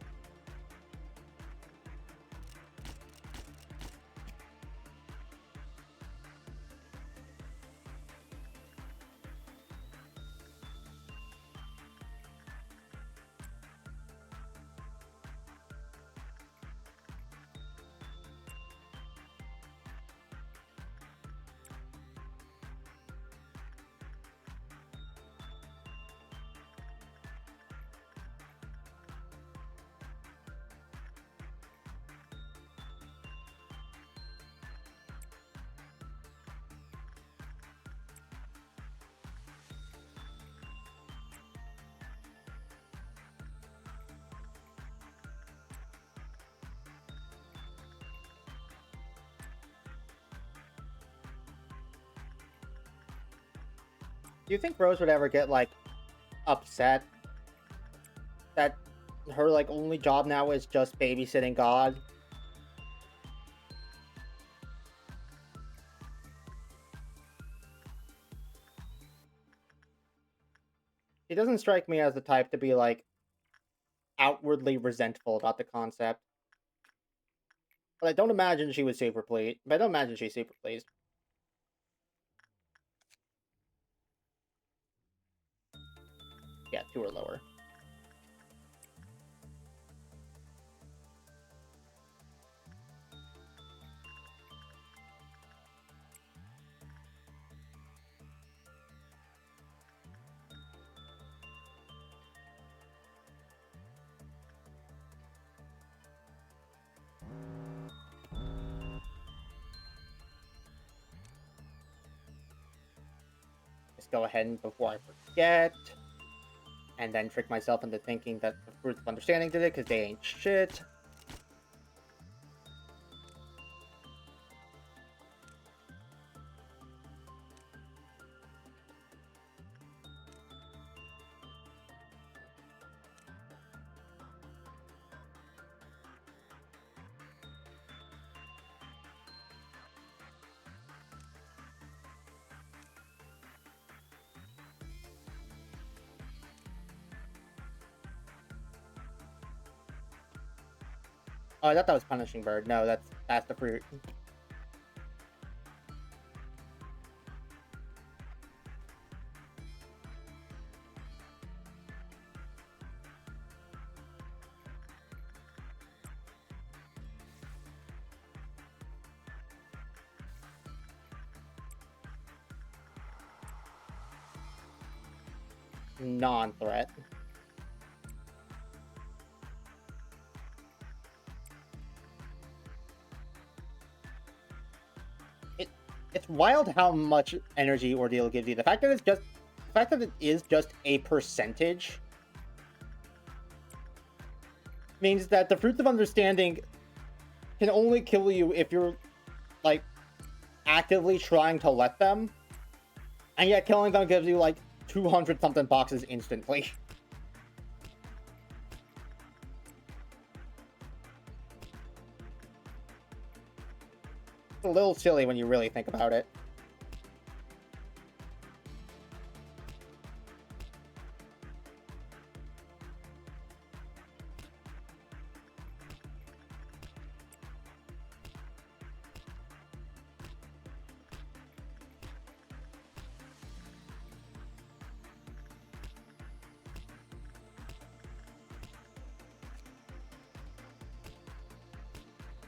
Do you think Rose would ever get, like, upset that her, like, only job now is just babysitting God? She doesn't strike me as the type to be, like, outwardly resentful about the concept. But I don't imagine she was super pleased. But I don't imagine she's super pleased. Yeah, 2 or lower. Just go ahead and before I forget. And then trick myself into thinking that the Fruits of Understanding did it, because they ain't shit. Oh, I thought that was Punishing Bird. No, that's the fruit. Non-threat. It it's wild how much energy Ordeal gives you. The fact that it is just a percentage means that the Fruits of Understanding can only kill you if you're, like, actively trying to let them, and yet killing them gives you, like, 200 something boxes instantly. It's a little silly when you really think about it.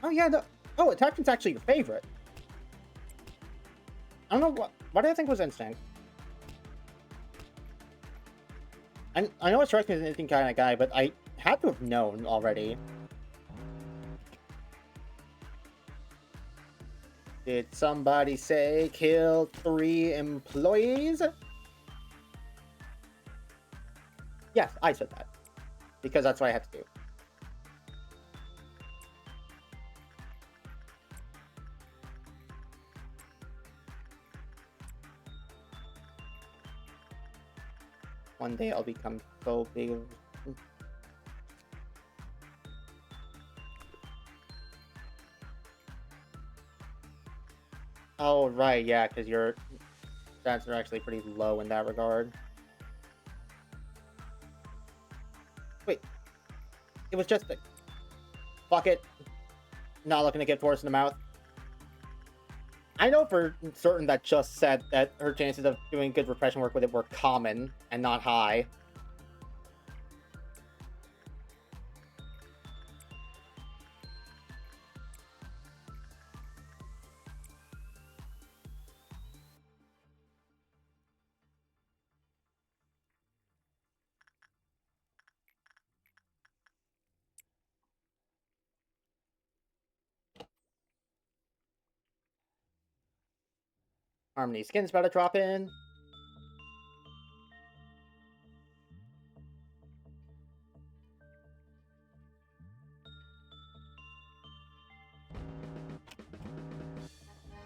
Oh yeah, oh, Attachment's actually your favorite. I don't know what do I think was Instinct? I know it strikes me as an instinct kind of guy, but I had to have known already. Did somebody say kill 3 employees? Yes, I said that. Because that's what I had to do. One day I'll become so big. Oh, right, yeah, because your stats are actually pretty low in that regard. Wait, it was just a... Fuck it. Not looking to get forced in the mouth. I know for certain that Just said that her chances of doing good repression work with it were common and not high. Harmony Skin's about to drop in.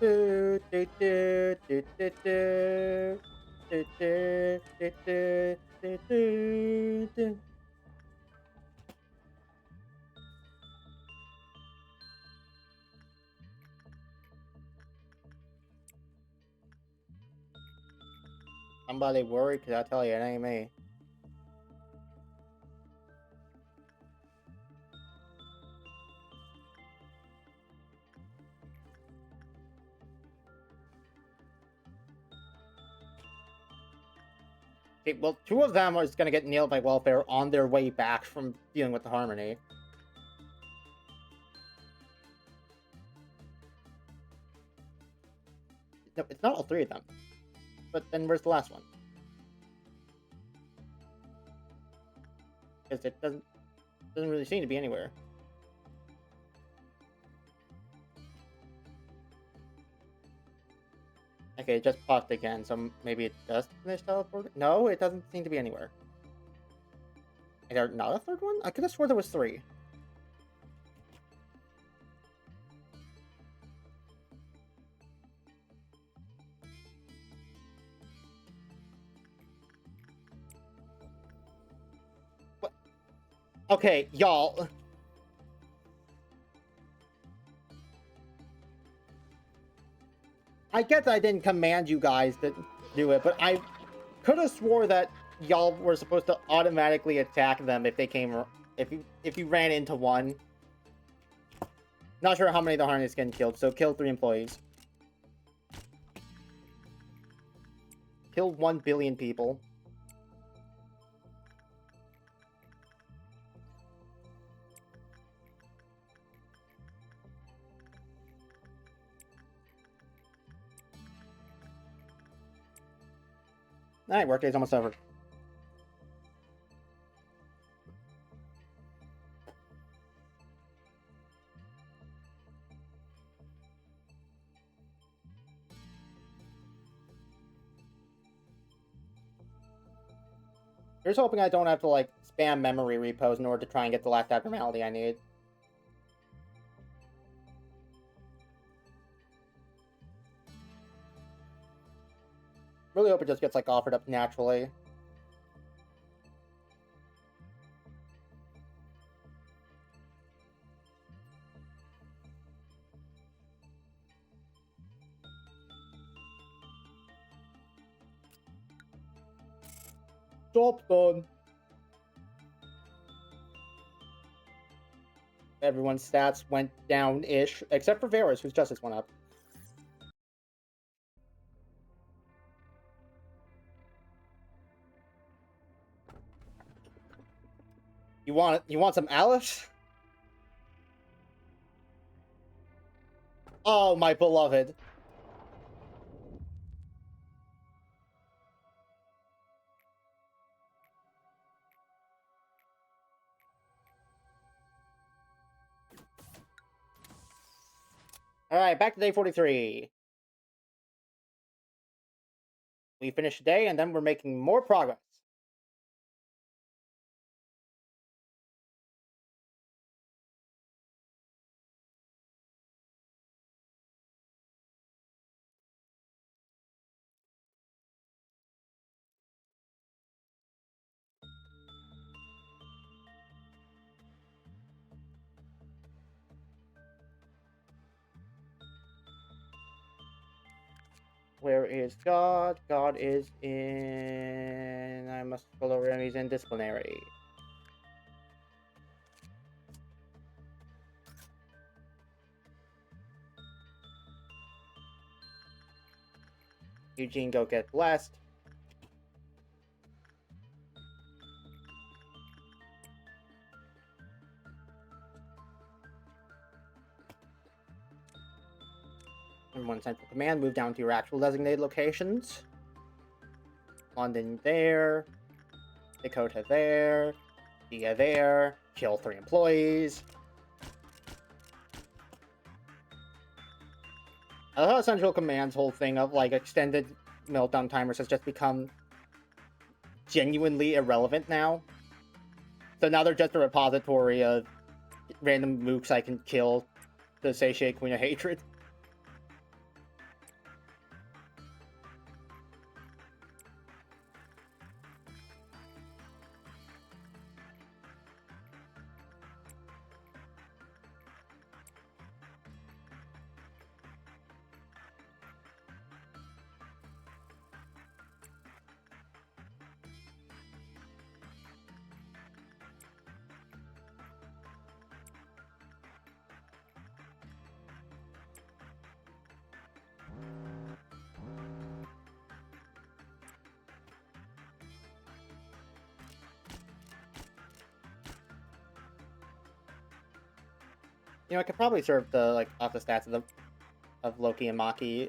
Do, do, do, do, do, do. Somebody worried, because I tell you, it ain't me. Okay, well, two of them are going to get nailed by welfare on their way back from dealing with the Harmony. No, it's not all three of them. But then where's the last one? Because it doesn't really seem to be anywhere. Okay, it just popped again, so maybe it just finished teleporting? No, it doesn't seem to be anywhere. Is there not a third one? I could have swore there was three. What? Okay, y'all. I get that I didn't command you guys to do it, but I could have swore that y'all were supposed to automatically attack them if they came, if you ran into one. Not sure how many the Harness getting killed, so kill 3 employees. Kill 1 billion people. Alright, workday's almost over. Here's hoping I don't have to, like, spam memory repos in order to try and get the last abnormality I need. Really hope it just gets, like, offered up naturally. Job done. Everyone's stats went down-ish, except for Vera's, whose justice went up. You want some Alice? Oh, my beloved. Alright, back to day 43. We finished the day, and then we're making more progress. Where is God? God is in... I must follow enemies in disciplinary. Eugene, go get blessed. And one central command, move down to your actual designated locations. London there. Dakota there. Dia there. Kill 3 employees. I love how Central Command's whole thing of, like, extended meltdown timers has just become genuinely irrelevant now. So now they're just a repository of random mooks I can kill to satiate Queen of Hatred. You know, I could probably serve the like off the stats of Loki and Maki.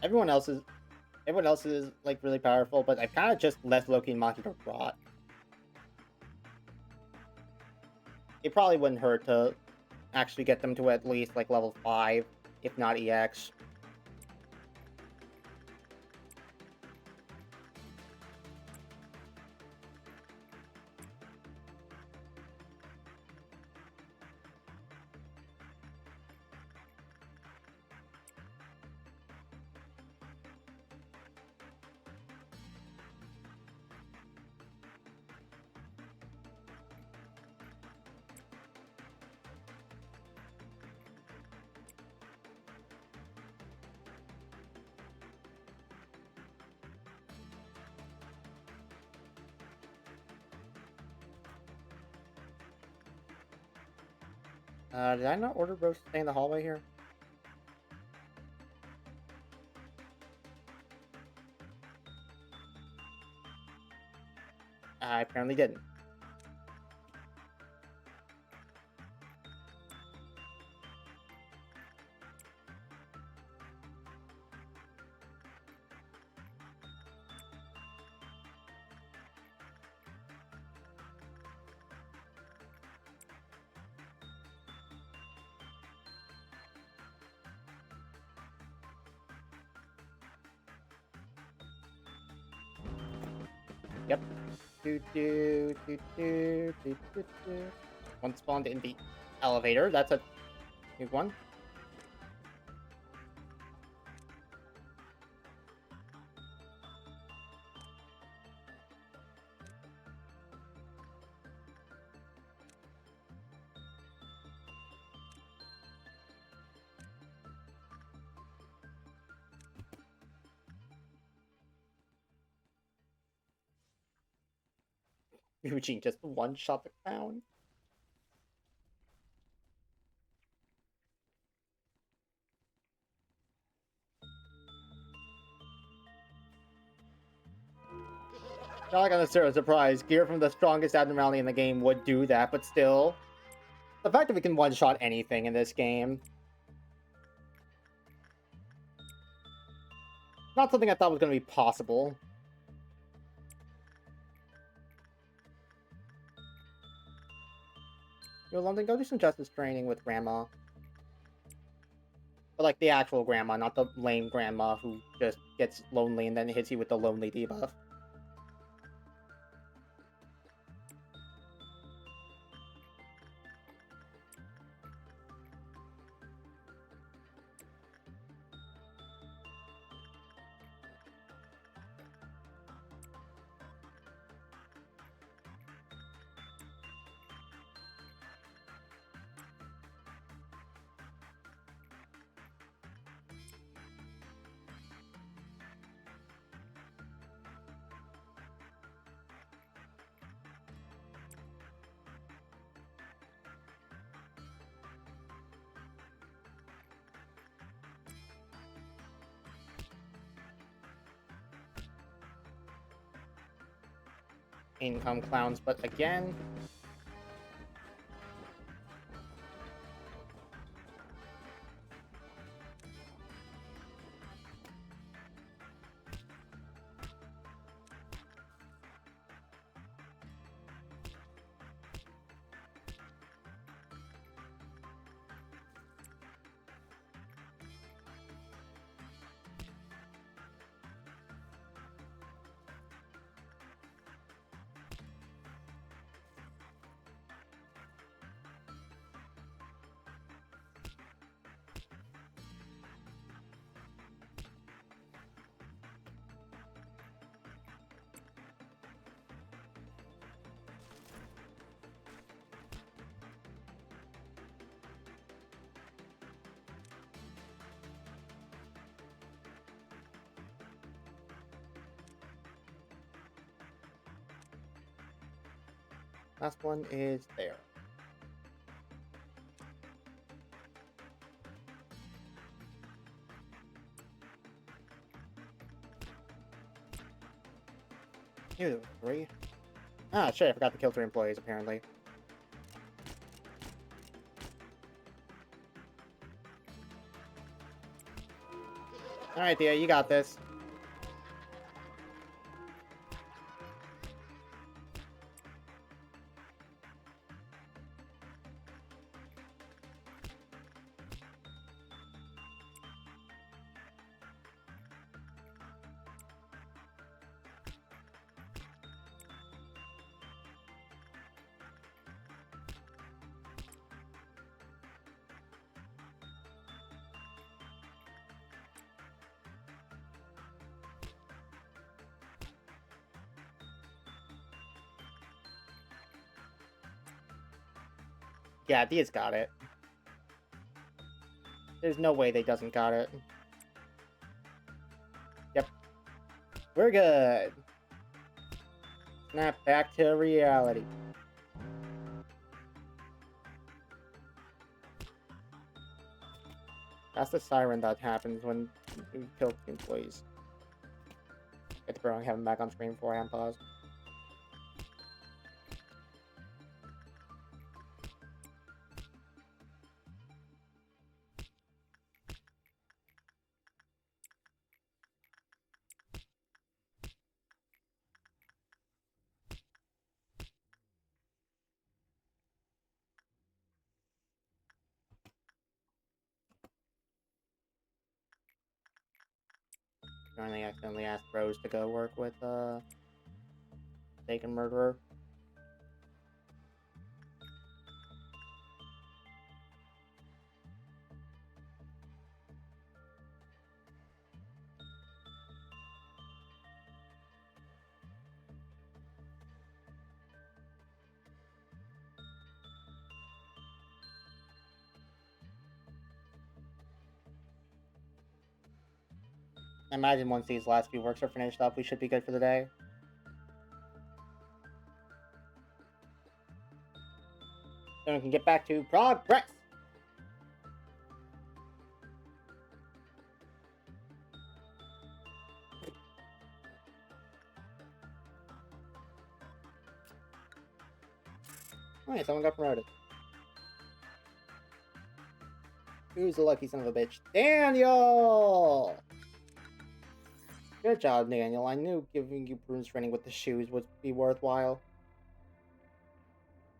Everyone else is everyone else is like really powerful, but I've kind of just left Loki and Maki to rot. It probably wouldn't hurt to actually get them to at least like level 5, if not EX. Did I not order Rose to stay in the hallway here? I apparently didn't. Yep. Do. One spawned in the elevator. That's a new one. Eugene just one shot the clown. Not like I'm necessarily surprised. Gear from the strongest abnormality in the game would do that, but still. The fact that we can one-shot anything in this game. Not something I thought was going to be possible. Yo, London, go do some justice training with Grandma. But like the actual Grandma, not the lame Grandma who just gets lonely and then hits you with the lonely debuff. Income clowns, but again, last one is there. Ew, 3? Ah, shit, I forgot to kill 3 employees, apparently. Alright, Thea, you got this. Yeah, Thea's got it. There's no way they doesn't got it. Yep. We're good. Snap back to reality. That's the siren that happens when you kill employees. Get the bro, have him back on screen before I unpause. Apparently accidentally asked Rose to go work with Taken Murderer. I imagine once these last few works are finished up, we should be good for the day. Then we can get back to progress! Alright, someone got promoted. Who's the lucky son of a bitch? Daniel! Good job, Daniel. I knew giving you Bruce training with the shoes would be worthwhile.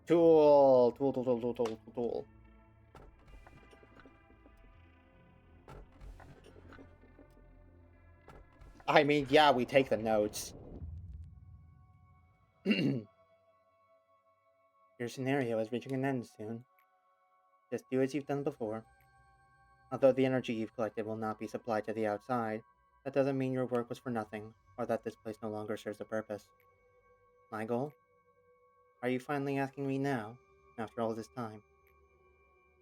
Tool. I mean, yeah, we take the notes. Your scenario is reaching an end soon. Just do as you've done before. Although the energy you've collected will not be supplied to the outside, that doesn't mean your work was for nothing, or that this place no longer serves a purpose. My goal? Are you finally asking me now, after all this time?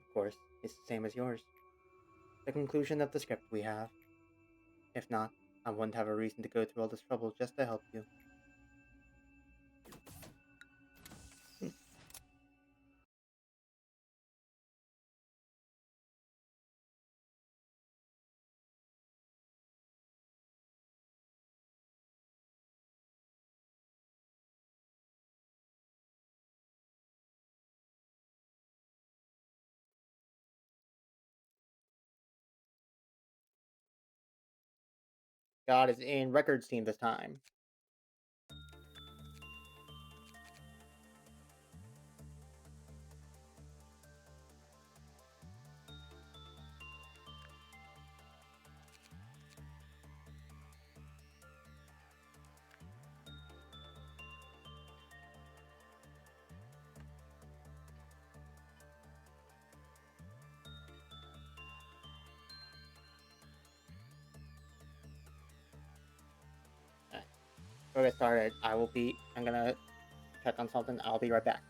Of course, it's the same as yours. The conclusion of the script we have. If not, I wouldn't have a reason to go through all this trouble just to help you. God is in records team this time. Alright, before we get started, I'm gonna check on something. I'll be right back.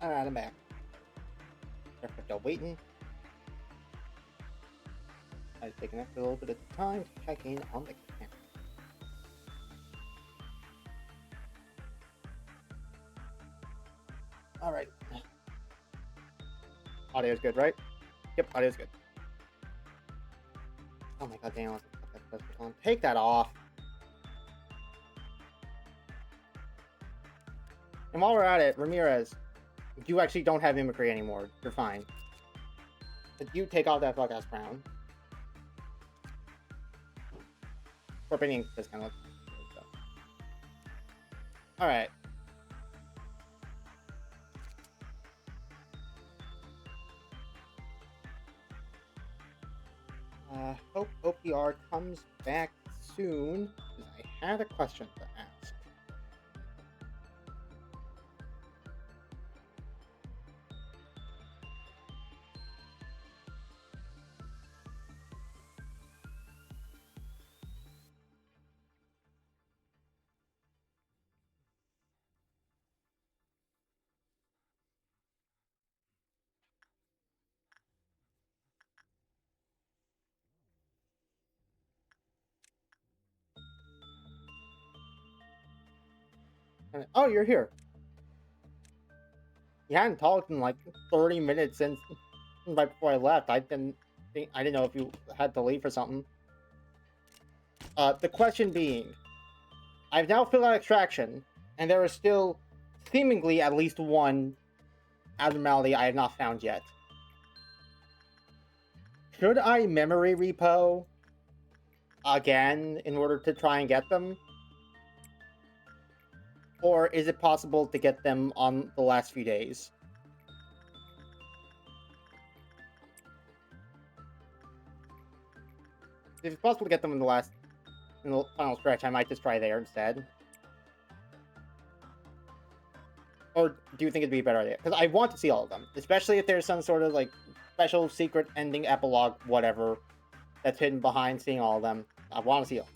Alright, I'm back. Perfect, waiting. I've taken up a little bit of time to check in on the camera. Alright. Audio's good, right? Yep, audio's good. Oh my god, damn. Take that off. And while we're at it, Ramirez, you actually don't have mimicry anymore. You're fine. But you take off that fuck-ass crown. For being this kind of stuff. Alright. Hope OPR comes back soon, because I had a question to ask. Oh, you're here. You hadn't talked in like 30 minutes since right before I left. I didn't know if you had to leave for something. The question being, I've now filled out extraction, and there is still seemingly at least one abnormality I have not found yet. Should I memory repo again in order to try and get them? Or is it possible to get them on the last few days? If it's possible to get them in the final stretch, I might just try there instead. Or do you think it'd be a better idea? Because I want to see all of them, especially if there's some sort of like special secret ending epilogue, whatever, that's hidden behind seeing all of them. I want to see them.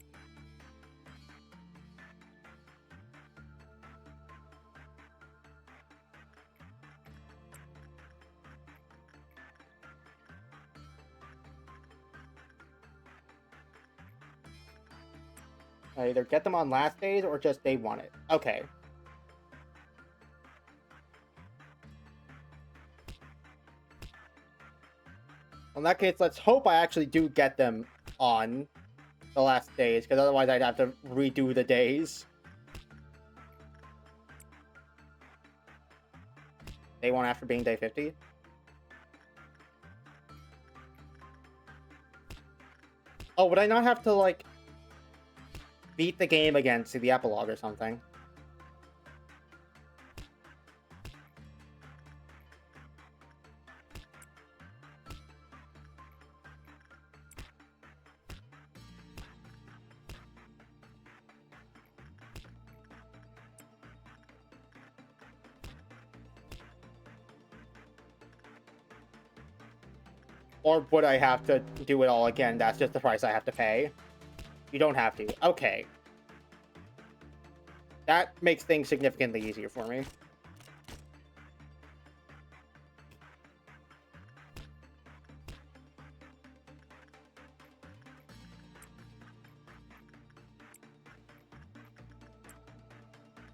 I either get them on last days or just day one it. Okay. In that case, let's hope I actually do get them on the last days, because otherwise I'd have to redo the days. Day one after being day 50. Oh, would I not have to, like, beat the game again to see the epilogue or something? Or would I have to do it all again? That's just the price I have to pay. You don't have to. Okay. That makes things significantly easier for me.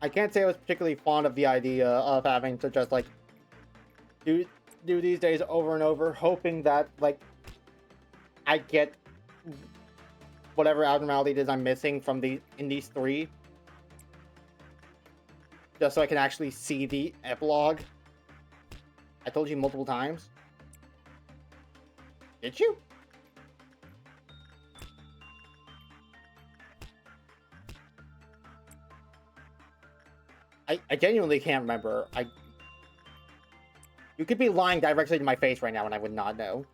I can't say I was particularly fond of the idea of having to just, like, do these days over and over, hoping that, like, I get whatever abnormality it is I'm missing from in these three. Just so I can actually see the epilogue. I told you multiple times. Did you? I genuinely can't remember. You could be lying directly to my face right now and I would not know.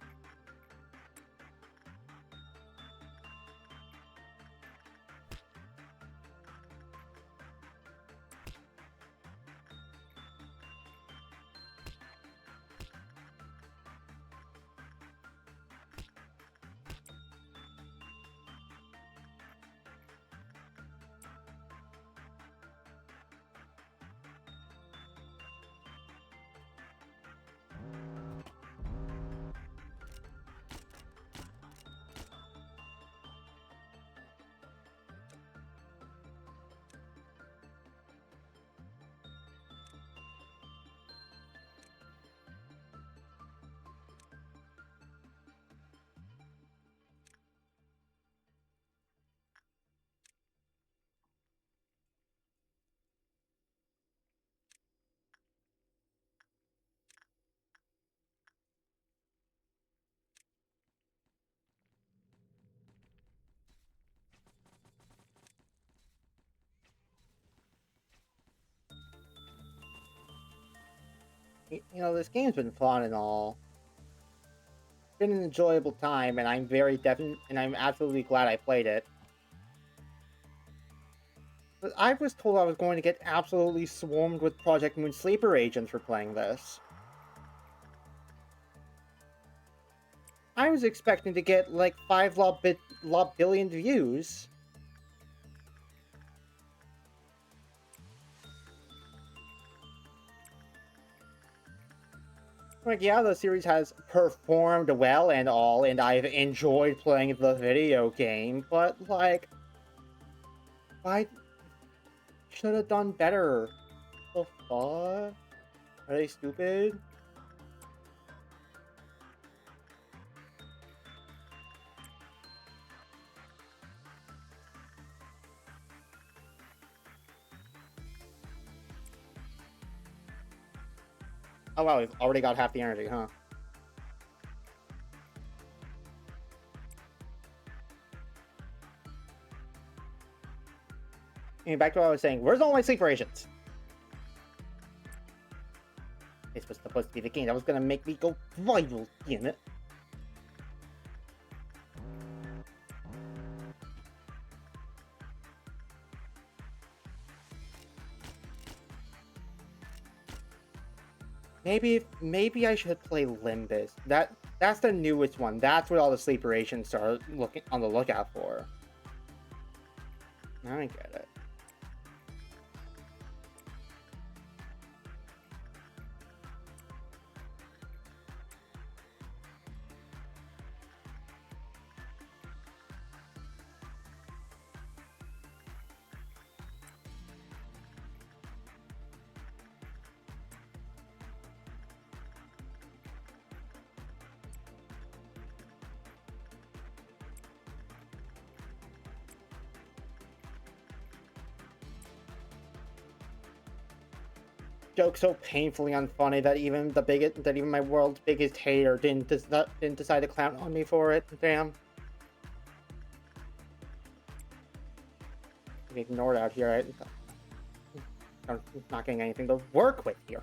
This game's been fun and all. Been an enjoyable time, and I'm absolutely glad I played it. But I was told I was going to get absolutely swarmed with Project Moon Sleeper agents for playing this. I was expecting to get like 5 billion views. Like, yeah, the series has performed well and all, and I've enjoyed playing the video game, but, like, I should have done better. The fuck? Are they stupid? Oh wow, we've already got half the energy, huh? Back to what I was saying. Where's all my sleeper agents? This was supposed to be the game that was gonna make me go viral, damn it. Maybe I should play Limbus. That's the newest one. That's what all the sleeper agents are looking on the lookout for. I get it. Joke so painfully unfunny that even my world's biggest hater didn't decide to clown on me for it. Damn. I'm ignored out here. I'm not getting anything to work with here.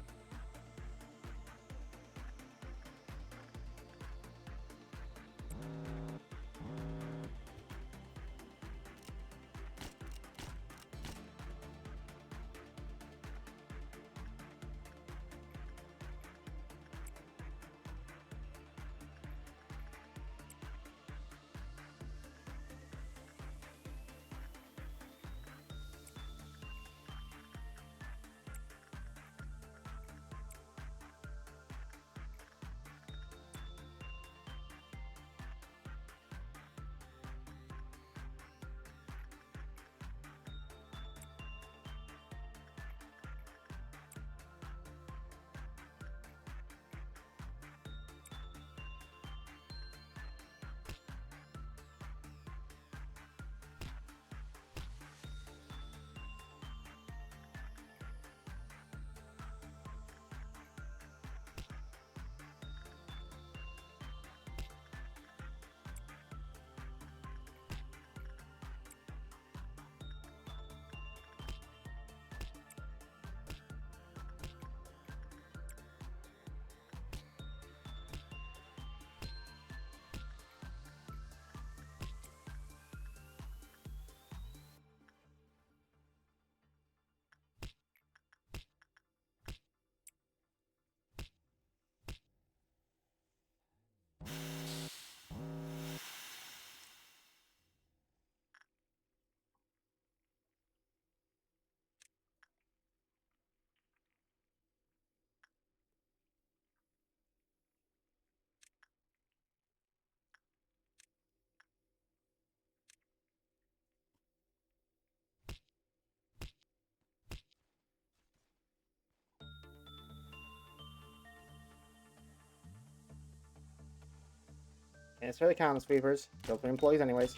Can't necessarily count on sweepers. Still for employees anyways.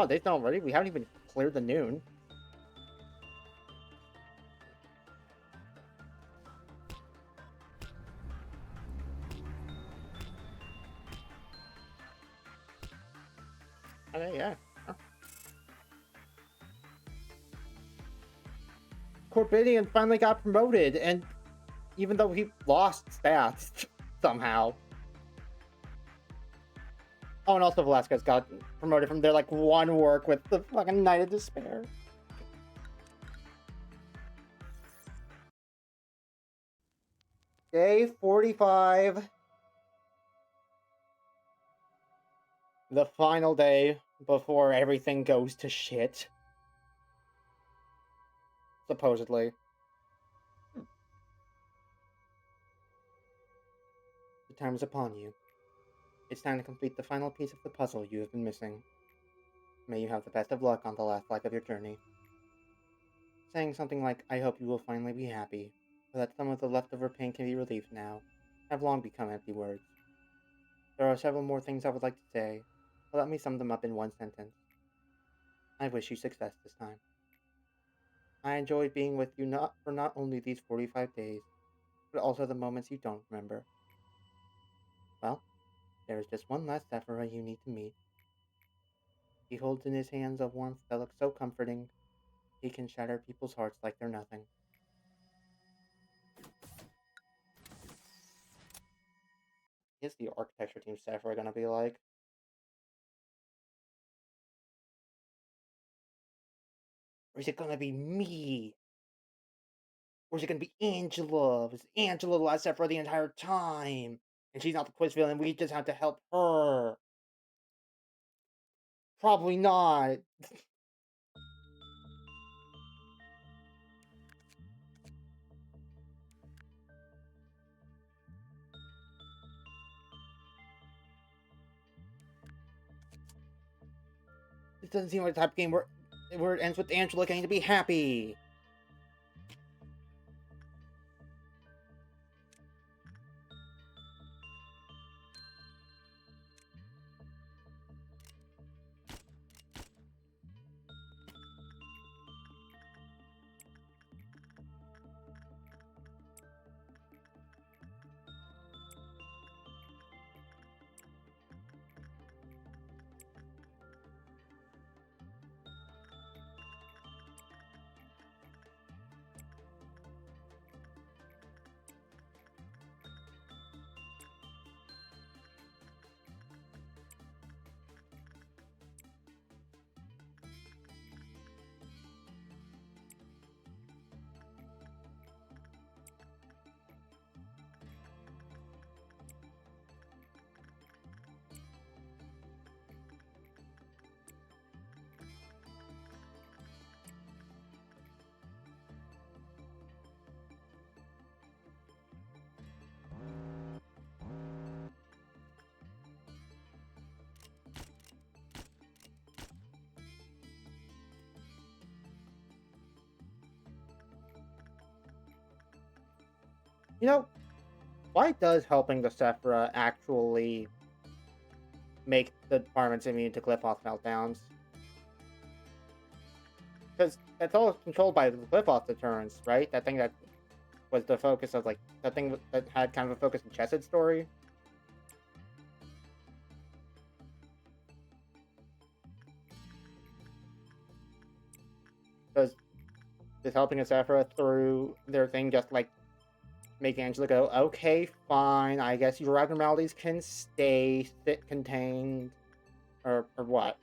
Oh, they don't already? We haven't even cleared the noon. Okay, yeah. Huh. Corbinian finally got promoted, and even though he lost stats somehow. Oh, and also Velasquez got promoted from their like one work with the fucking Knight of Despair. Day 45. The final day before everything goes to shit. Supposedly. The time is upon you. It's time to complete the final piece of the puzzle you have been missing. May you have the best of luck on the last leg of your journey. Saying something like, I hope you will finally be happy, or that some of the leftover pain can be relieved now, have long become empty words. There are several more things I would like to say, but let me sum them up in one sentence. I wish you success this time. I enjoyed being with you not only these 45 days, but also the moments you don't remember. Well, there is just one last Sephira you need to meet. He holds in his hands a warmth that looks so comforting, he can shatter people's hearts like they're nothing. Is the architecture team Sephira gonna be like? Or is it gonna be me? Or is it gonna be Angela? Was Angela the last Sephira the entire time? And she's not the quiz villain, we just have to help her. Probably not. This doesn't seem like the type of game where it ends with Angela getting to be happy. You know, why does helping the Sephira actually make the departments immune to Glyphos meltdowns? Because that's all controlled by the Glyphos deterrence, right? That thing that was the focus of, like, that thing that had kind of a focus in Chessed's story. Does this helping a Sephira through their thing just, like, make Angela go, okay, fine, I guess your abnormalities can stay contained, or what?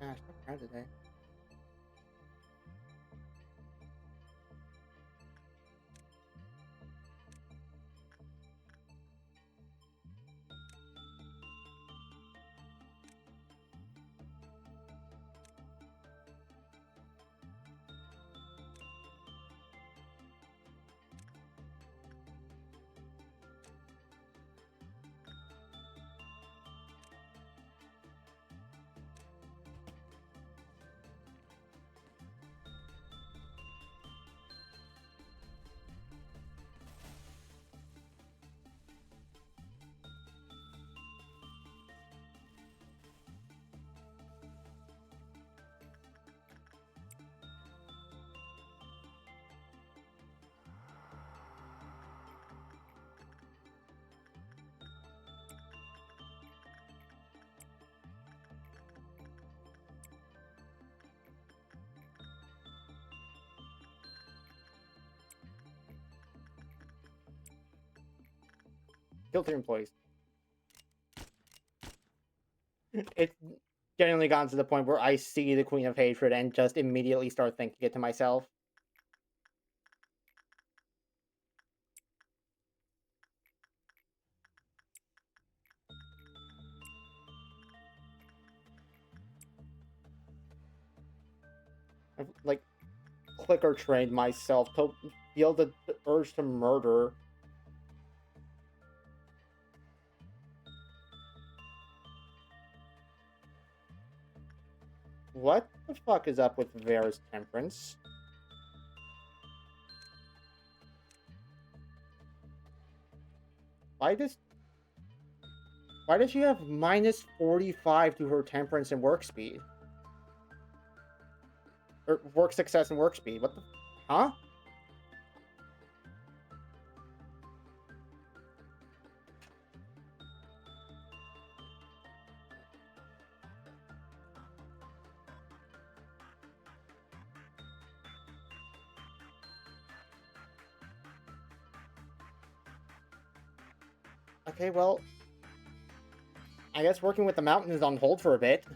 Gosh, what time today? Kill 3 employees. It's genuinely gotten to the point where I see the Queen of Hatred and just immediately start thinking it to myself. I've, like, clicker trained myself to feel the urge to murder. What the fuck is up with Vera's temperance? Why does why does she have minus 45 to her temperance and work speed? Or work success and work speed? What the huh? Okay, well, I guess working with the mountain is on hold for a bit.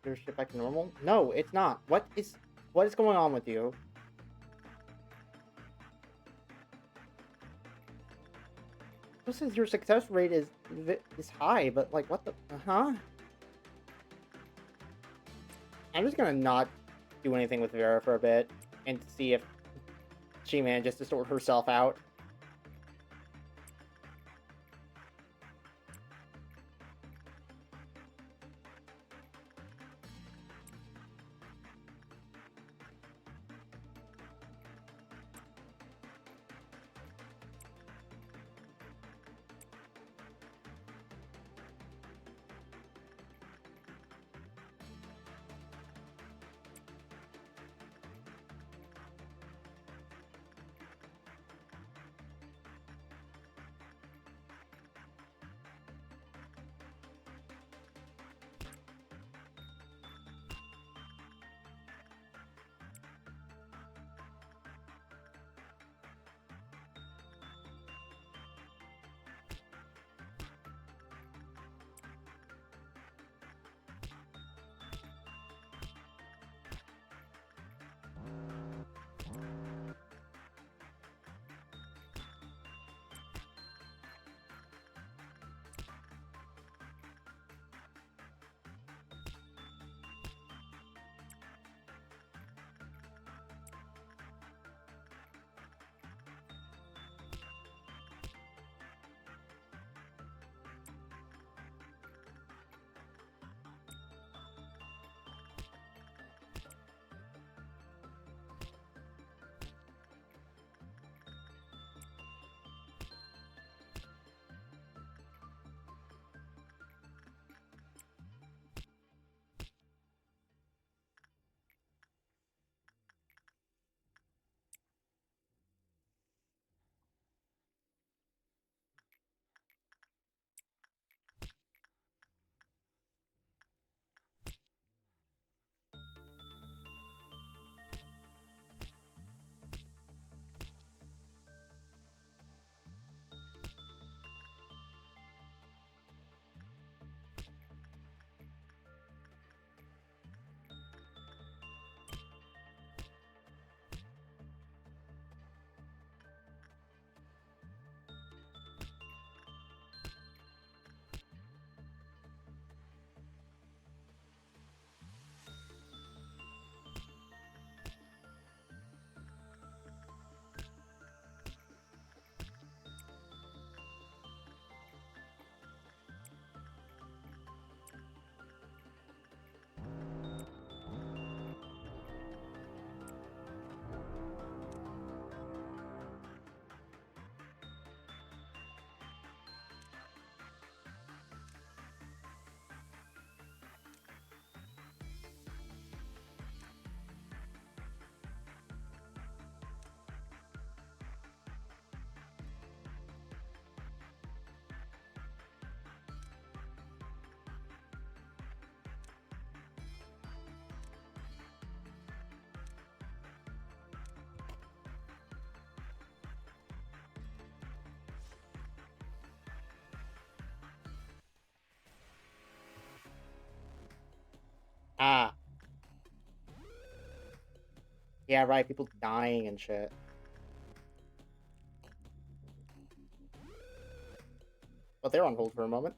Your ship back to normal? No, it's not. What is going on with you? This is your success rate is high, but like what the huh? I'm just gonna not do anything with Vera for a bit and see if she manages to sort herself out. Yeah, right, people dying and shit. But they're on hold for a moment.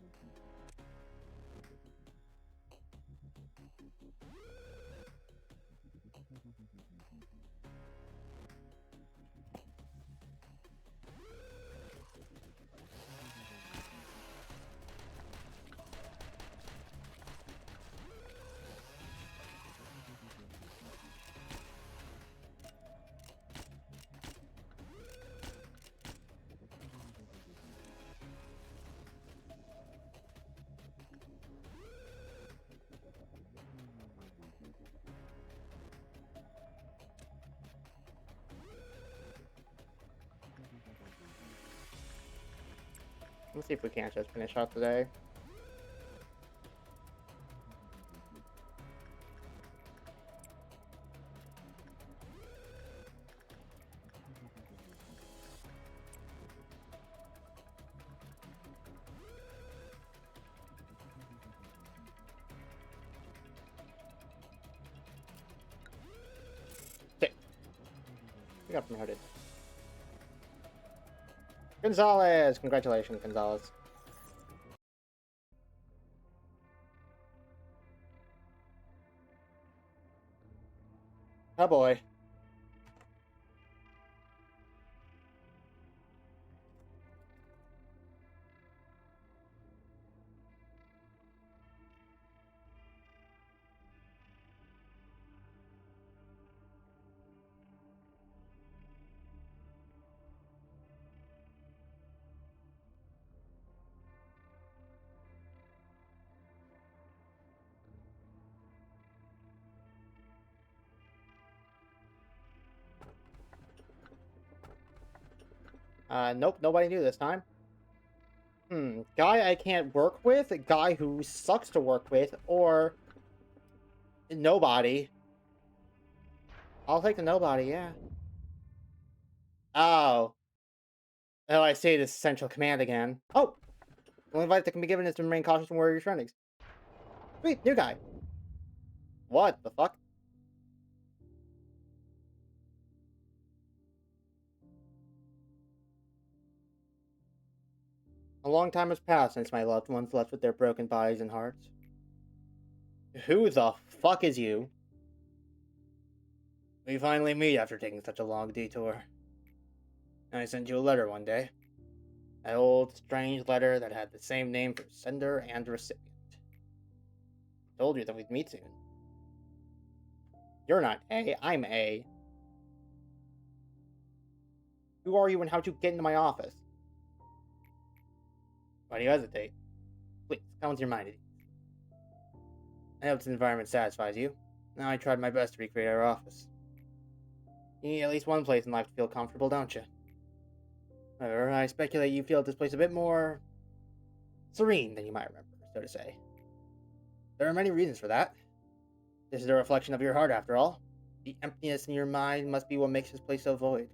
Let's see if we can't just finish out today. Okay, we got promoted. Gonzalez! Congratulations, Gonzalez. Oh boy. Nope, nobody knew this time. Guy I can't work with, a guy who sucks to work with, or nobody. I'll take the nobody, yeah. Oh. Oh, I see this central command again. Oh! The only advice that can be given is to remain cautious and wary of your surroundings. Sweet, new guy. What the fuck? A long time has passed since my loved ones left with their broken bodies and hearts. Who the fuck is you? We finally meet after taking such a long detour. I sent you a letter one day. An old, strange letter that had the same name for sender and recipient. I told you that we'd meet soon. You're not A, I'm A. Who are you and how'd you get into my office? Why do you hesitate? Please, come with your mind at ease. I hope this environment satisfies you. Now I tried my best to recreate our office. You need at least one place in life to feel comfortable, don't you? However, I speculate you feel this place a bit more serene than you might remember, so to say. There are many reasons for that. This is a reflection of your heart, after all. The emptiness in your mind must be what makes this place so void.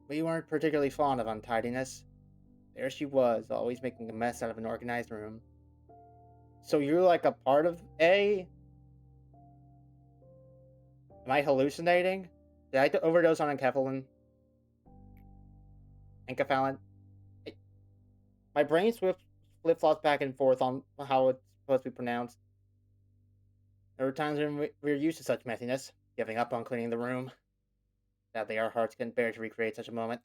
But you weren't particularly fond of untidiness. There she was, always making a mess out of an organized room. So you're like a part of A? Am I hallucinating? Did I overdose on enkephalin? Enkephalin? My brain flip-flops back and forth on how it's supposed to be pronounced. There were times when we were used to such messiness, giving up on cleaning the room. Sadly, our hearts couldn't bear to recreate such a moment.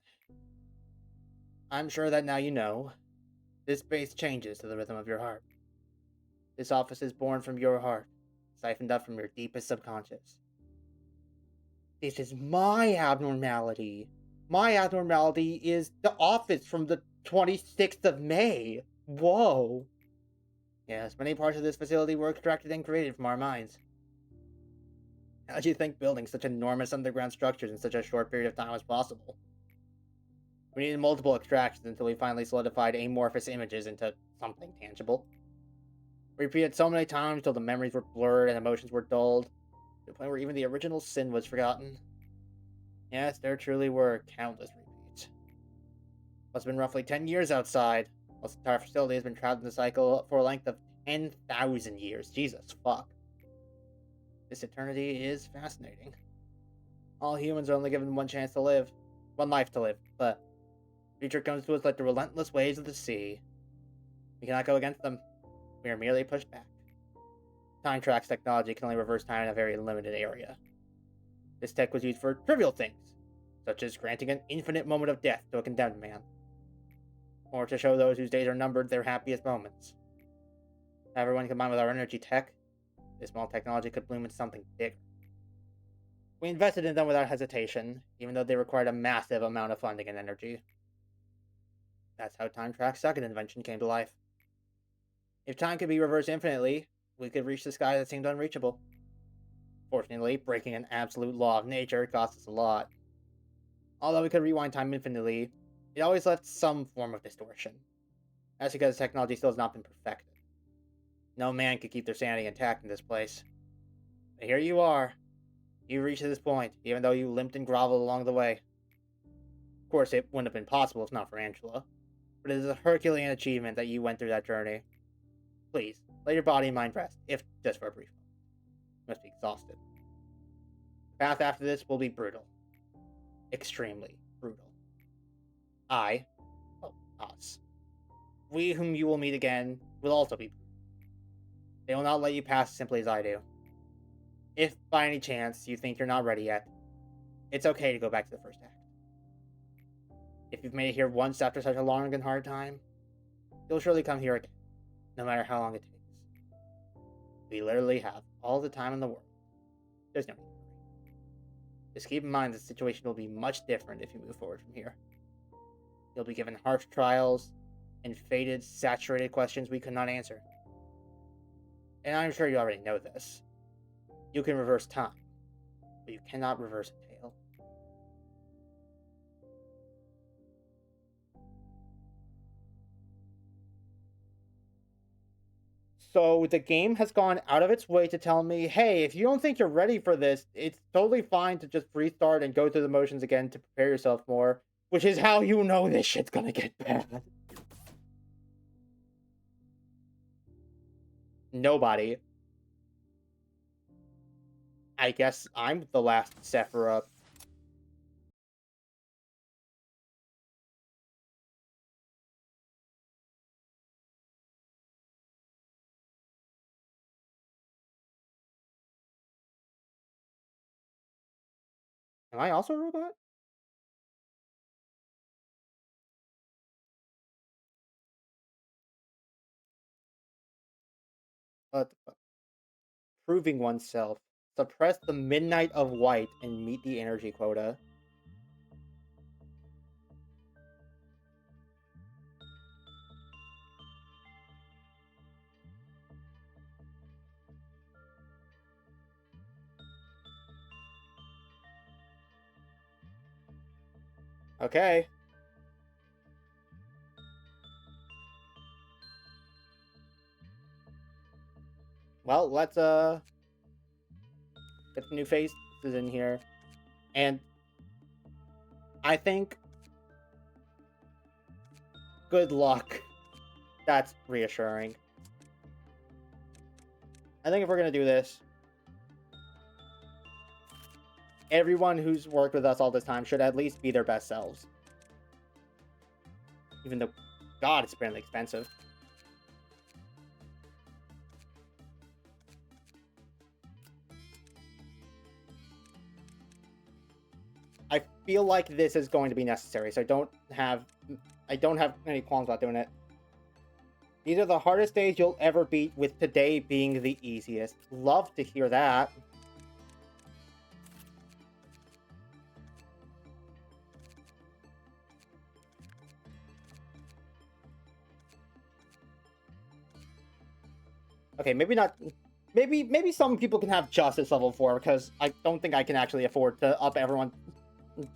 I'm sure that now you know. This space changes to the rhythm of your heart. This office is born from your heart, siphoned up from your deepest subconscious. This is my abnormality. My abnormality is the office from the 26th of May. Whoa. Yes, many parts of this facility were extracted and created from our minds. How do you think building such enormous underground structures in such a short period of time was possible? We needed multiple extractions until we finally solidified amorphous images into something tangible. We repeated so many times until the memories were blurred and emotions were dulled, to the point where even the original sin was forgotten. Yes, there truly were countless repeats. It's been roughly 10 years outside. This entire facility has been trapped in the cycle for a length of 10,000 years. Jesus fuck. This eternity is fascinating. All humans are only given one chance to live. One life to live. The future comes to us like the relentless waves of the sea. We cannot go against them. We are merely pushed back. Time Trax technology can only reverse time in a very limited area. This tech was used for trivial things, such as granting an infinite moment of death to a condemned man, or to show those whose days are numbered their happiest moments. However, when combined with our energy tech, this small technology could bloom into something bigger. We invested in them without hesitation, even though they required a massive amount of funding and energy. That's how Time Trax's second invention came to life. If time could be reversed infinitely, we could reach the sky that seemed unreachable. Fortunately, breaking an absolute law of nature cost us a lot. Although we could rewind time infinitely, it always left some form of distortion. That's because technology still has not been perfected. No man could keep their sanity intact in this place. But here you are. You reached this point, even though you limped and groveled along the way. Of course, it wouldn't have been possible if not for Angela, but it is a Herculean achievement that you went through that journey. Please, let your body and mind rest, if just for a brief moment. You must be exhausted. The path after this will be brutal. Extremely brutal. Us. We whom you will meet again will also be brutal. They will not let you pass simply as I do. If by any chance you think you're not ready yet, it's okay to go back to the first act. If you've made it here once after such a long and hard time, you'll surely come here again, no matter how long it takes. We literally have all the time in the world. There's no need to worry. Just keep in mind the situation will be much different if you move forward from here. You'll be given harsh trials and fated, saturated questions we could not answer. And I'm sure you already know this. You can reverse time, but you cannot reverse a tale. So the game has gone out of its way to tell me, hey, if you don't think you're ready for this, it's totally fine to just restart and go through the motions again to prepare yourself more, which is how you know this shit's gonna get bad. Nobody. I guess I'm the last Sephiroth. Am I also a robot? What the fuck? Proving oneself. Suppress the midnight of white and meet the energy quota. Okay. Well, let's get the new faces in here. And I think good luck. That's reassuring. I think if we're gonna do this, everyone who's worked with us all this time should at least be their best selves. Even though, God, it's apparently expensive. I feel like this is going to be necessary, so I don't have any qualms about doing it. These are the hardest days you'll ever beat, with today being the easiest. Love to hear that. Okay, maybe not. Maybe some people can have Justice level 4, because I don't think I can actually afford to up everyone to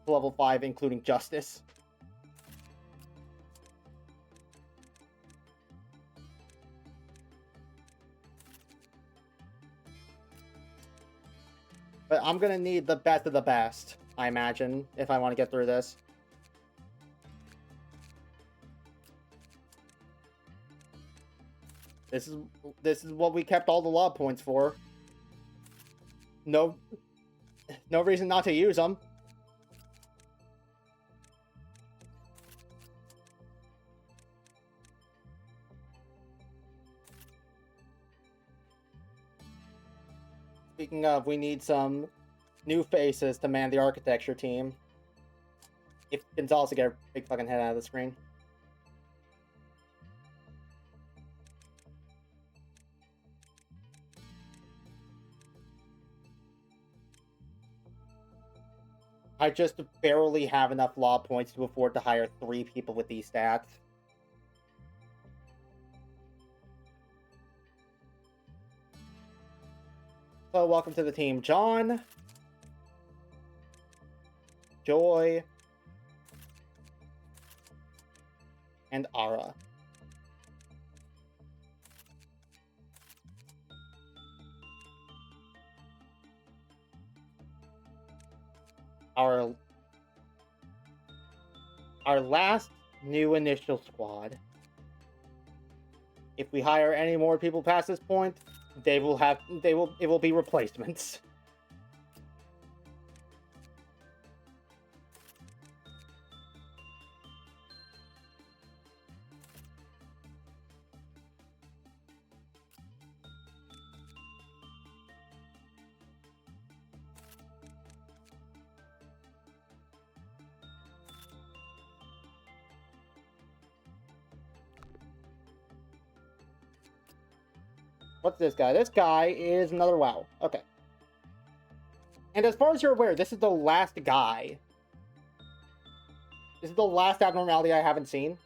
level 5, including Justice. But I'm gonna need the best of the best, I imagine, if I want to get through this. This is what we kept all the law points for. No, No reason not to use them. Speaking of, we need some new faces to man the architecture team. If Gonzalez to get a big fucking head out of the screen. I just barely have enough law points to afford to hire 3 people with these stats. So, welcome to the team, John, Joy, and Ara. Our last new initial squad. If we hire any more people past this point, it will be replacements. What's this guy? This guy is another WoW. Okay. And as far as you're aware, this is the last guy. This is the last abnormality I haven't seen.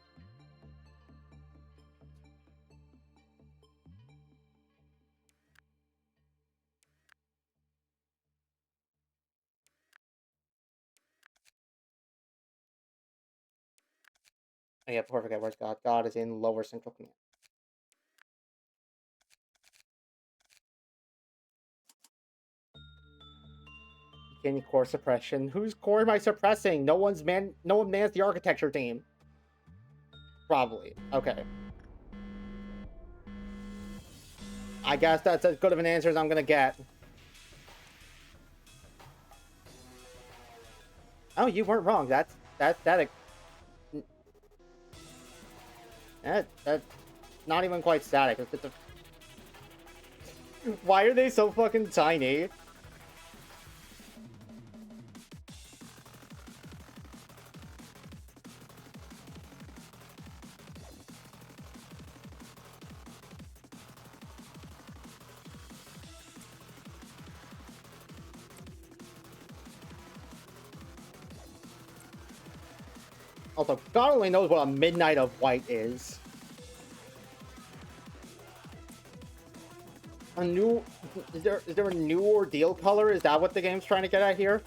Oh, yeah, before I forget, where's God? God is in lower central command. Getting core suppression. Whose core am I suppressing? No one mans the architecture team. Probably. Okay. I guess that's as good of an answer as I'm gonna get. Oh, you weren't wrong. That's not even quite static. Why are they so fucking tiny? Also, God only knows what a Midnight of White is. A new... Is there a new ordeal color? Is that what the game's trying to get at here?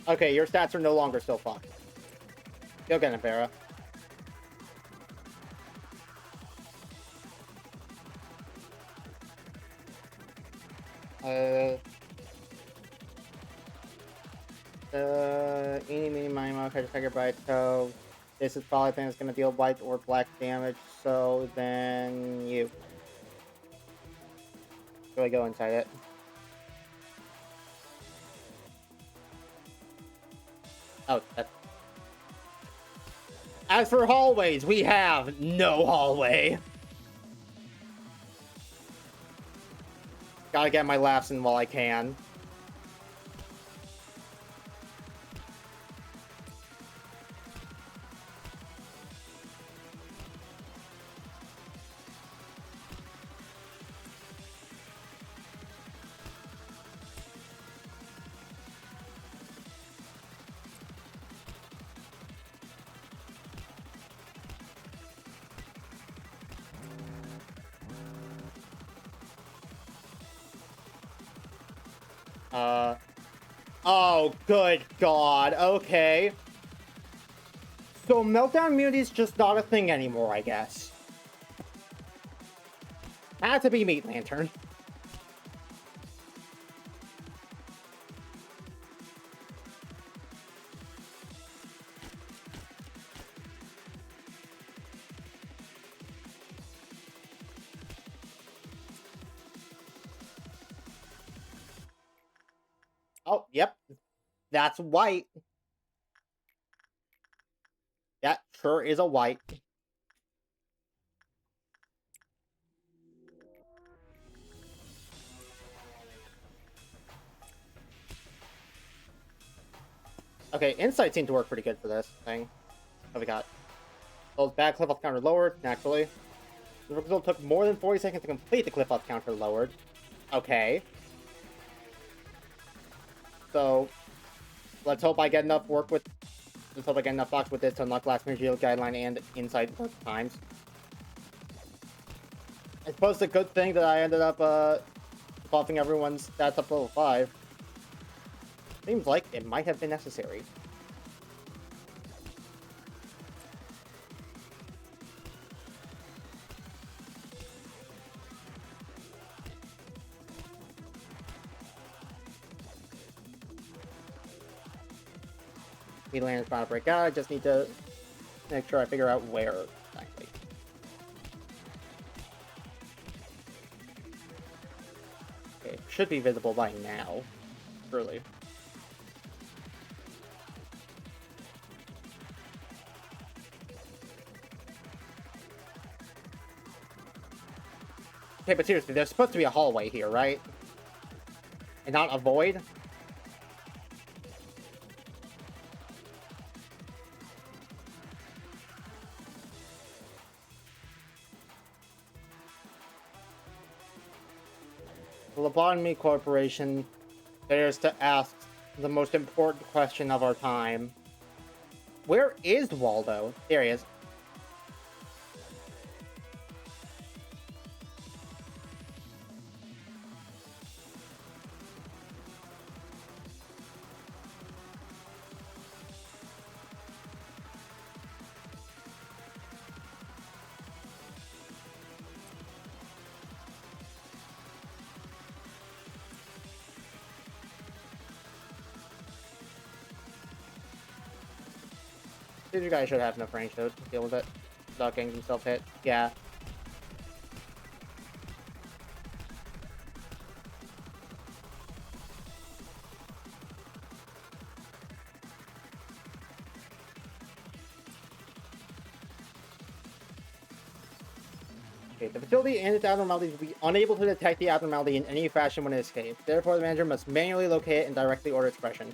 Okay, your stats are no longer so fucked. Go get him, Farah. Eeny, meeny, miny, mo, catch a tiger bite, so this is probably thing that's gonna deal white or black damage, so then you. Really go inside it. Oh, that's... As for hallways, we have no hallway. Gotta get my laughs in while I can. Oh, good God. Okay. So meltdown immunity is just not a thing anymore, I guess. Had to be Meat Lantern. Oh, yep. That's white. That sure is a white. Okay, insight seemed to work pretty good for this thing. What we got? Those bad cliff off counter lowered, naturally. The result took more than 40 seconds to complete the cliff off counter lowered. Okay. So, let's hope I get enough work with... Let's hope I get enough box with this to unlock last material guideline and insight work times. I suppose it's a good thing that I ended up, buffing everyone's stats up to level 5. Seems like it might have been necessary. Midland's about to break out. I just need to make sure I figure out where exactly. Okay, should be visible by now. Surely. Okay, but seriously, there's supposed to be a hallway here, right? And not a void? The Lobotomy Corporation dares to ask the most important question of our time. Where is Waldo? There he is. These guys should have enough range though to deal with it without getting themselves hit. Yeah. Okay, the facility and its abnormalities will be unable to detect the abnormality in any fashion when it escapes. Therefore, the manager must manually locate it and directly order expression.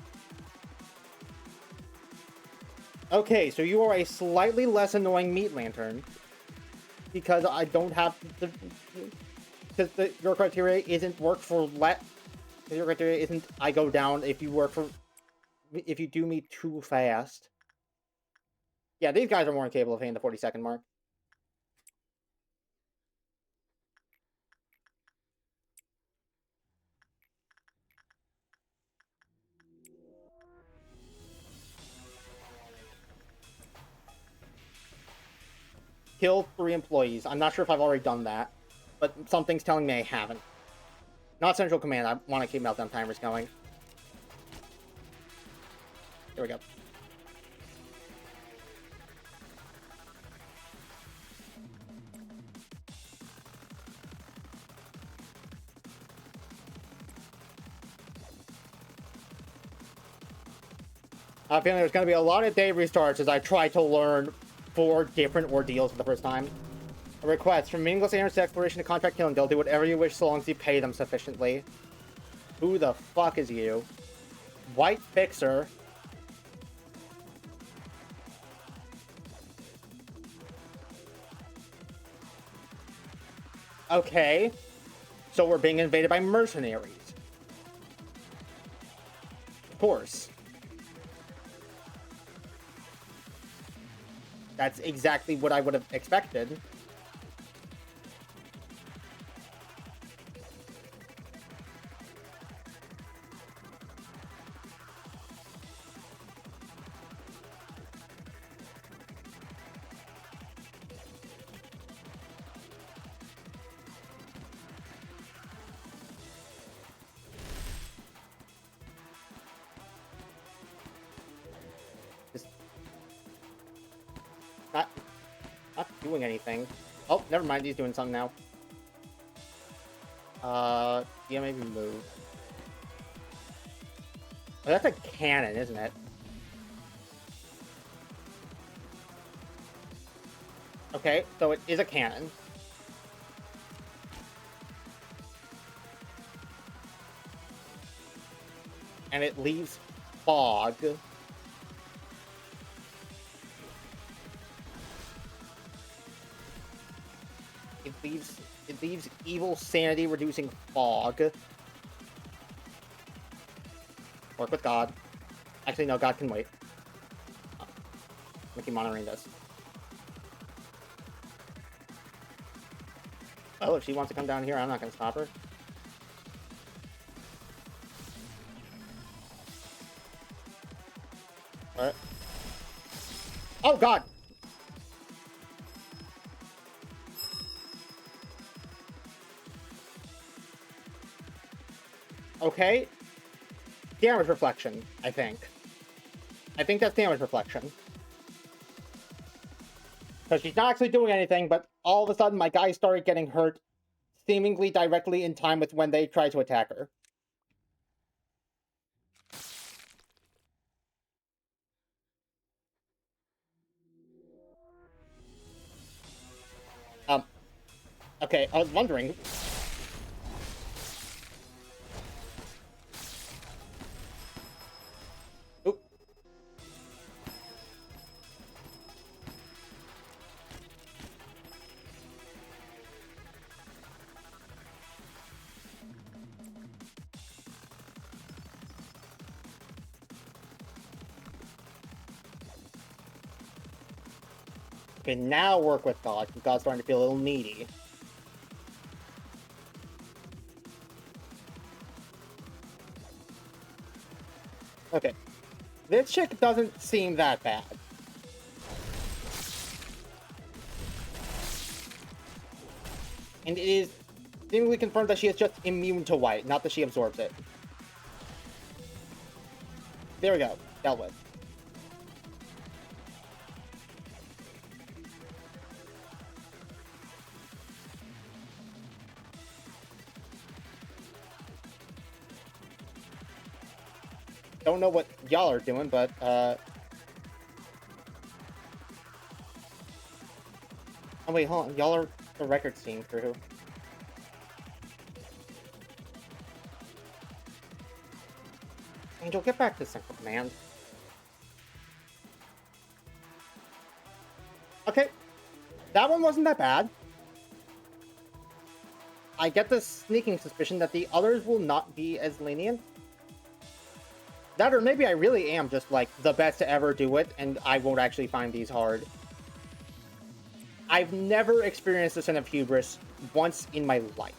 Okay, so you are a slightly less annoying meat lantern. Because I don't have the... Because your criteria isn't work for your criteria isn't I go down if you work for... If you do me too fast. Yeah, these guys are more capable of hitting the 40-second mark. Kill 3 employees. I'm not sure if I've already done that. But something's telling me I haven't. Not Central Command. I want to keep meltdown timers going. Here we go. I have a feeling there's going to be a lot of day restarts as I try to learn 4 different ordeals for the first time. A request. From meaningless errands to exploration to contract killing, they'll do whatever you wish so long as you pay them sufficiently. Who the fuck is you? White Fixer. Okay. So we're being invaded by mercenaries. Of course. That's exactly what I would have expected. Not doing anything. Oh, never mind. He's doing something now. Yeah, maybe move. Oh, that's a cannon, isn't it? Okay, so it is a cannon. And it leaves fog. It leaves evil sanity reducing fog. Work with God. Actually, no, God can wait. We keep monitoring this. Oh, if she wants to come down here, I'm not going to stop her. What? Oh, God! Okay. Damage reflection, I think. I think that's damage reflection. Because she's not actually doing anything, but all of a sudden my guy started getting hurt, seemingly directly in time with when they tried to attack her. Um, okay, I was wondering. Oop. Okay, now work with God, because God's starting to feel a little needy. Okay. This chick doesn't seem that bad. And it is seemingly confirmed that she is just immune to white, not that she absorbs it. There we go. Dealt with. Don't know what y'all are doing, but, Oh, wait, hold on. Y'all are the records team crew. Angel, get back to Central Command. Okay. That one wasn't that bad. I get the sneaking suspicion that the others will not be as lenient. That, or maybe I really am just, like, the best to ever do it, and I won't actually find these hard. I've never experienced a sin of hubris once in my life.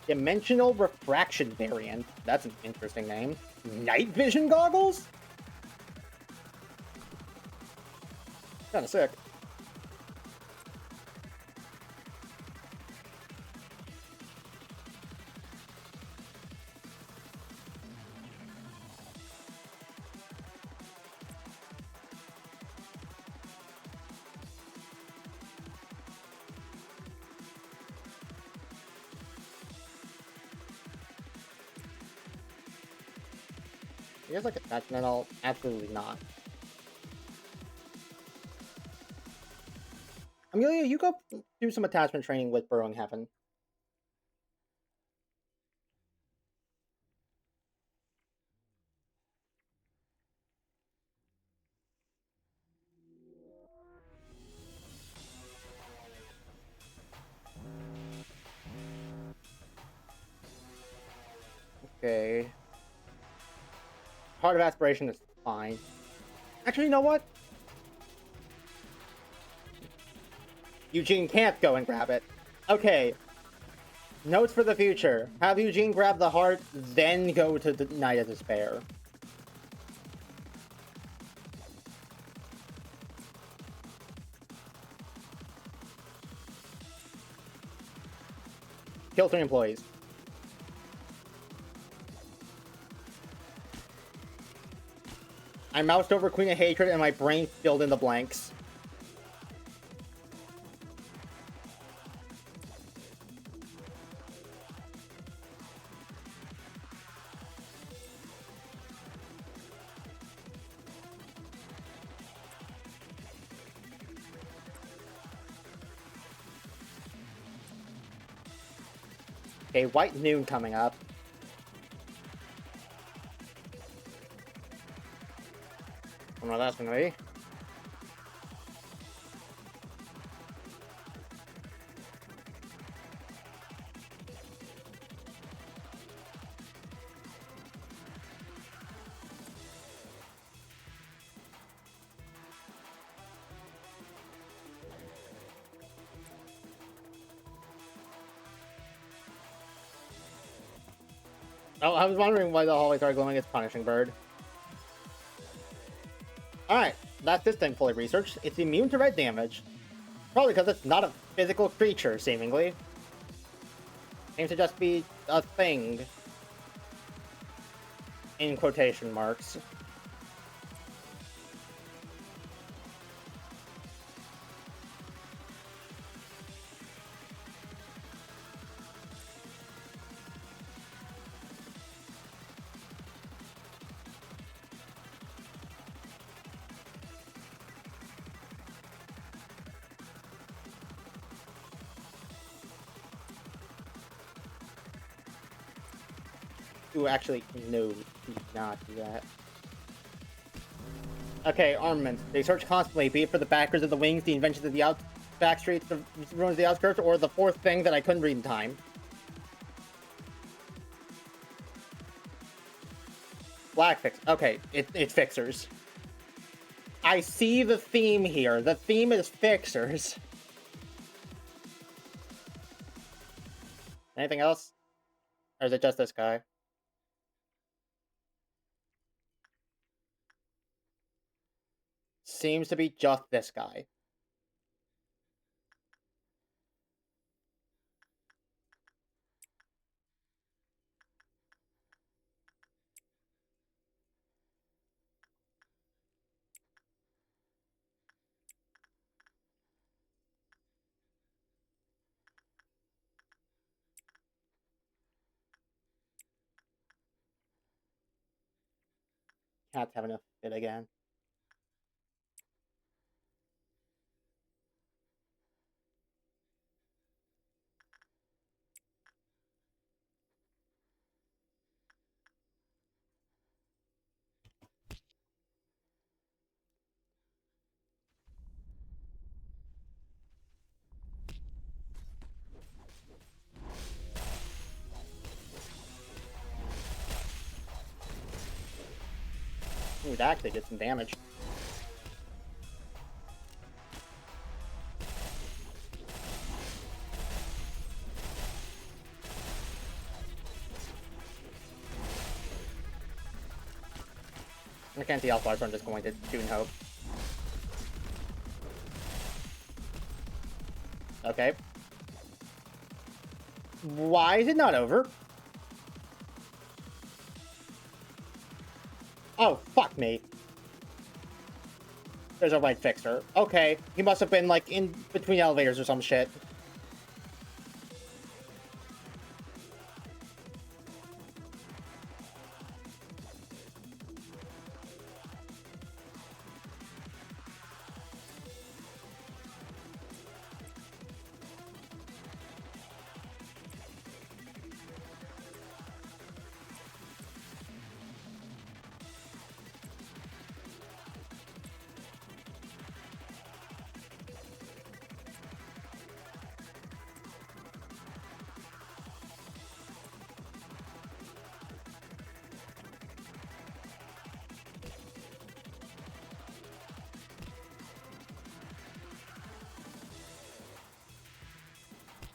Dimensional refraction variant. That's an interesting name. Night vision goggles? Kinda sick. You guys like attachment? I'll absolutely not. Amelia, you go do some attachment training with Burrowing Heaven. Okay. Heart of Aspiration is fine. Actually, you know what? Eugene can't go and grab it. Okay. Notes for the future. Have Eugene grab the heart, then go to the Night of Despair. Kill 3 employees. I moused over Queen of Hatred and my brain filled in the blanks. Okay, White Noon coming up. I don't know what that's gonna be. Oh, I was wondering why the hallways are glowing as Punishing Bird. Alright, that's this thing fully researched. It's immune to red damage. Probably because it's not a physical creature, seemingly. Seems to just be a thing. In quotation marks. Ooh, actually, no, do not do that. Okay, armament. They search constantly, be it for the backers of the wings, the inventions of the back streets, the ruins of the outskirts, or the fourth thing that I couldn't read in time. Black fix. Okay, it's fixers. I see the theme here. The theme is fixers. Anything else? Or is it just this guy? Seems to be just this guy. Cat's having a fit again. Ooh, that actually did some damage. I can't see how far, so I'm just going to Tune Hope. Okay. Why is it not over? Oh, fuck me. There's a right fixer. Okay, he must have been, like, in between elevators or some shit.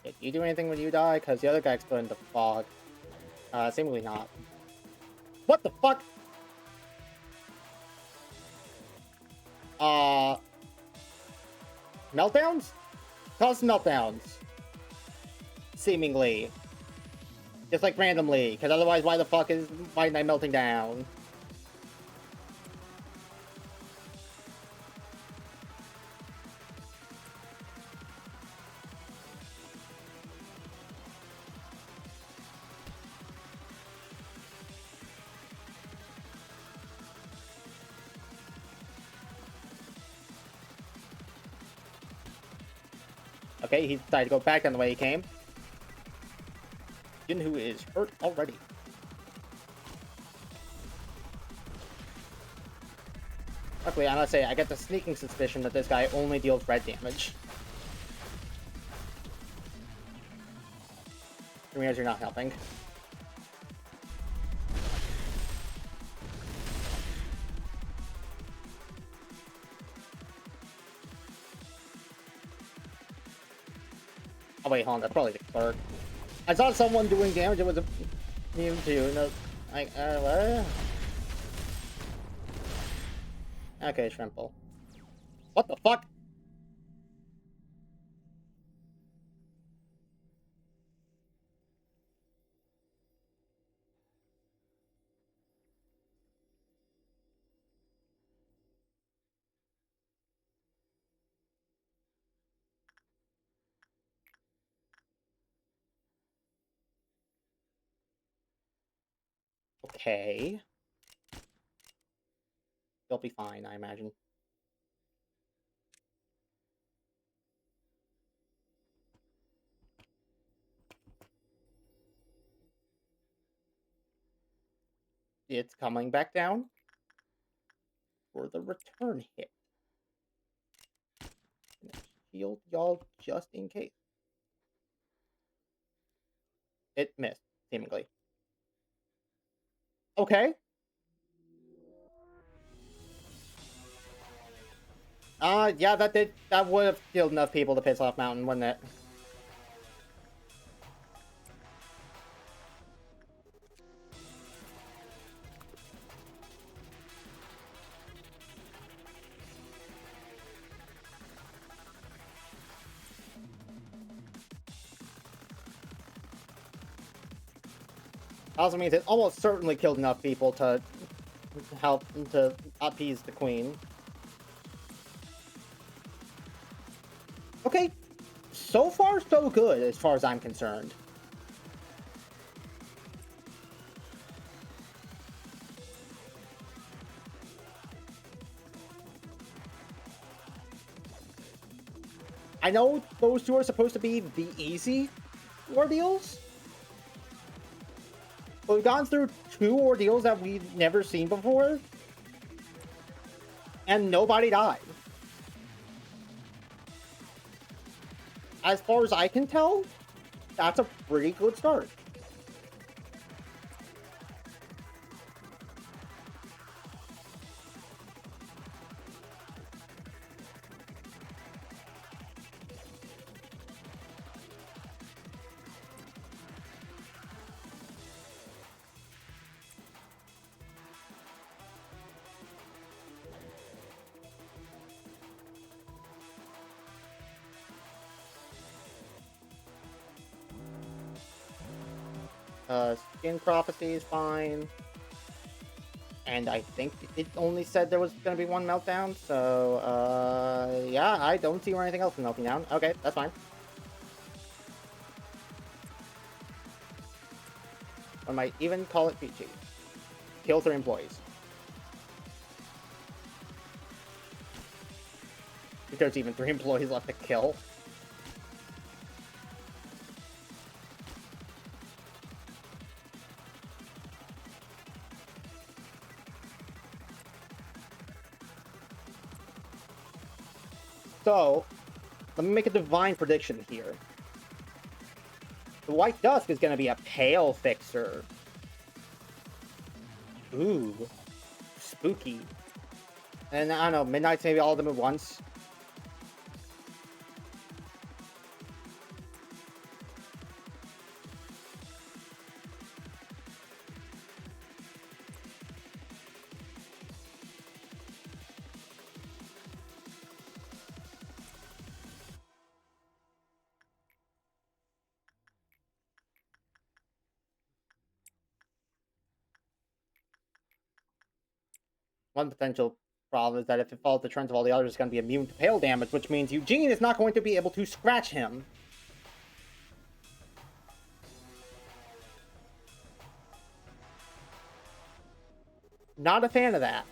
Did you do anything when you die? Because the other guy exploded into fog. Seemingly not. What the fuck? Meltdowns? Cause meltdowns. Seemingly. Just like randomly, because otherwise why the fuck is my night melting down? Okay, he decided to go back down the way he came. Jinhu is hurt already. Luckily, I must say, I get the sneaking suspicion that this guy only deals red damage. Ramirez, you're not helping. Oh wait, hold on, that's probably the clerk. I saw someone doing damage, it was a Mewtwo, no, like, what? Okay, Shrimple. What the fuck? Okay. They'll be fine, I imagine. It's coming back down for the return hit. Shield y'all just in case. It missed, seemingly. Okay. Yeah, that would have killed enough people to piss off Mountain, wouldn't it? Also means it almost certainly killed enough people to help to appease the queen. Okay, so far so good as far as I'm concerned. I know those two are supposed to be the easy ordeals, but we've gone through two ordeals that we've never seen before, and nobody died. As far as I can tell, that's a pretty good start. Skin Prophecy is fine. And I think it only said there was going to be one meltdown, so, yeah, I don't see where anything else is melting down. Okay, that's fine. I might even call it peachy. Kill 3 employees. If there's even 3 employees left to kill. So, let me make a divine prediction here. The White Dusk is going to be a Pale Fixer. Ooh. Spooky. And I don't know, Midnight's maybe all of them at once. One potential problem is that if it follows the trends of all the others, it's going to be immune to pale damage, which means Eugene is not going to be able to scratch him. Not a fan of that.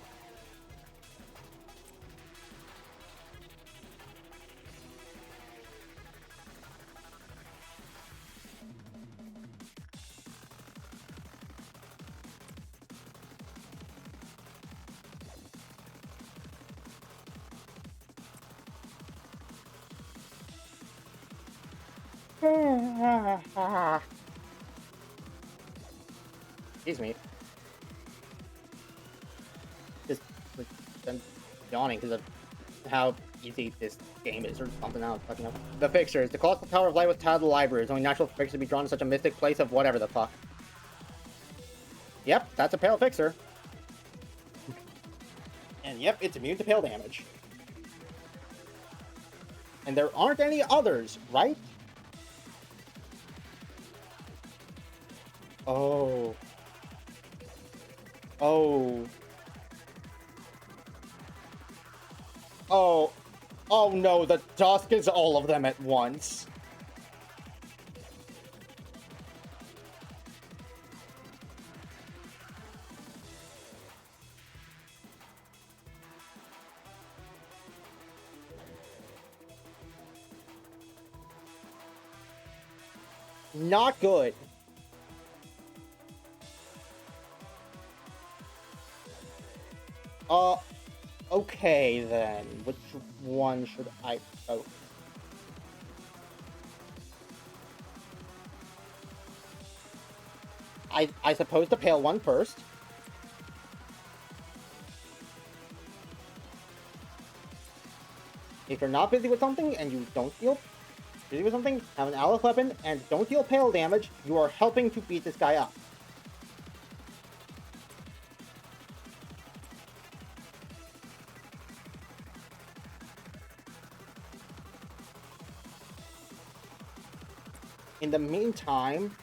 Excuse me. Just like I'm yawning because of how easy this game is, or something else. Fucking up. The fixtures. The colossal tower of light was tiled to the library. It's only natural for fixtures to be drawn in such a mystic place of whatever the fuck. Yep, that's a pale fixer. And yep, it's immune to pale damage. And there aren't any others, right? Oh. Oh. Oh. Oh no, the Dusk is all of them at once. Not good. Uh, okay then. Which one should I vote? I suppose the pale one first. If you're not busy with something and you don't feel busy with something, have an Aleph weapon and don't deal pale damage, you are helping to beat this guy up. In the meantime,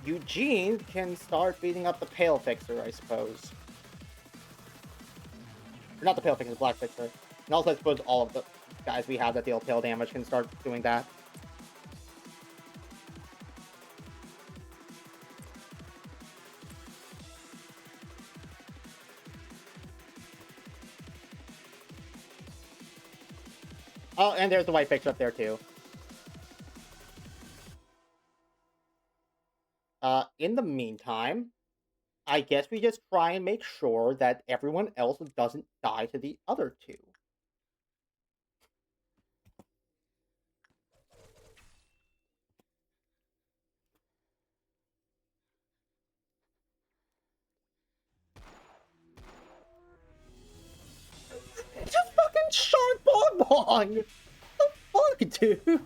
Eugene can start beating up the pale fixer, I suppose. Or not the pale fixer, the black fixer. And also, I suppose all of the guys we have that deal pale damage can start doing that. Oh, and there's the white fixer up there too. In the meantime, I guess we just try and make sure that everyone else doesn't die to the other two. Just fucking shark bonbon! What the fuck, dude?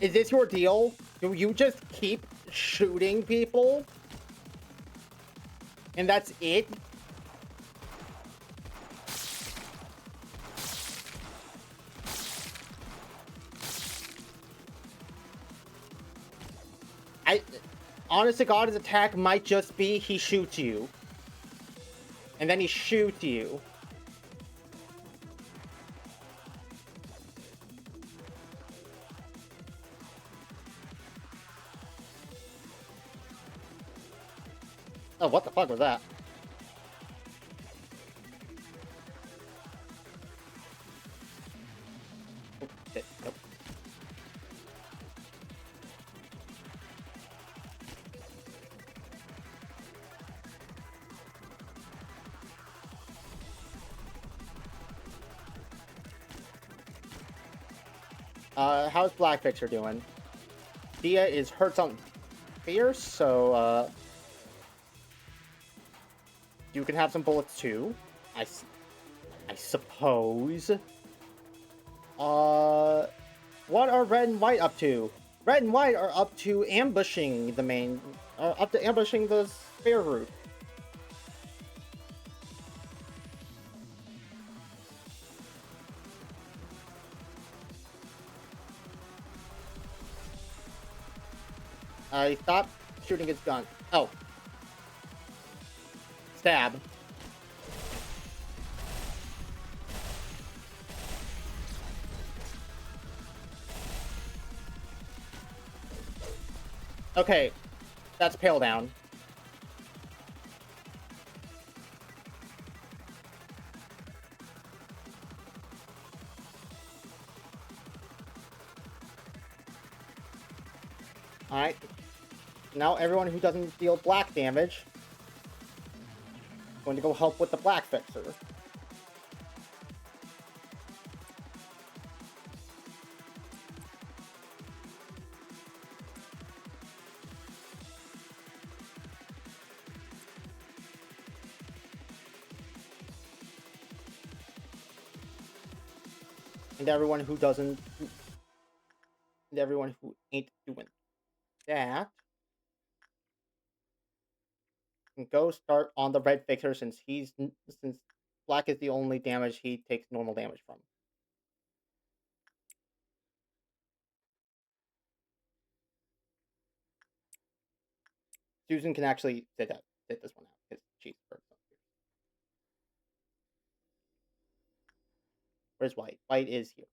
Is this your deal? Do you just keep shooting people? And that's it? Honest to God, his attack might just be he shoots you. And then he shoots you. Oh, what the fuck was that? Oh, shit. Nope. How's Black Fixer doing? Dia is hurt on fierce, so, you can have some bullets too. I suppose. What are red and white up to? Red and white are up to ambushing the main, up to ambushing the spare route. Stop shooting his gun. Oh. Stab. Okay. That's pale down. Alright. Now everyone who doesn't deal black damage is going to go help with the black fixer. And everyone who doesn't... And everyone who ain't doing that can go start on the red fixer since black is the only damage he takes normal damage from. Susan can actually sit this one out because she's hurt. Where's White? White is here.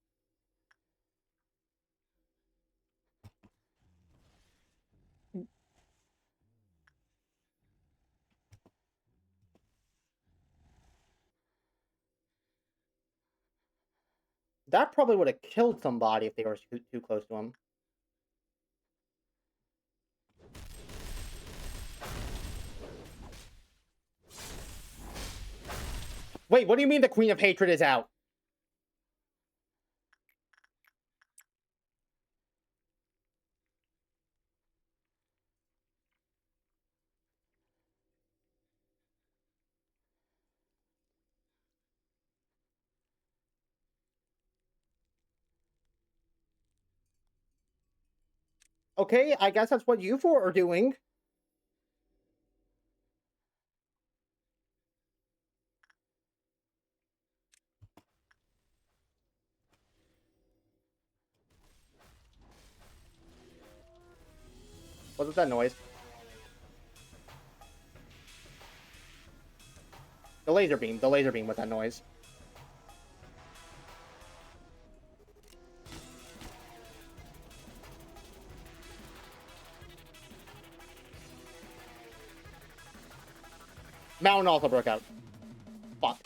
That probably would have killed somebody if they were too close to him. Wait, what do you mean the Queen of Hatred is out? Okay, I guess that's what you four are doing. What was that noise? The laser beam with that noise. Mountain also broke out. Fuck.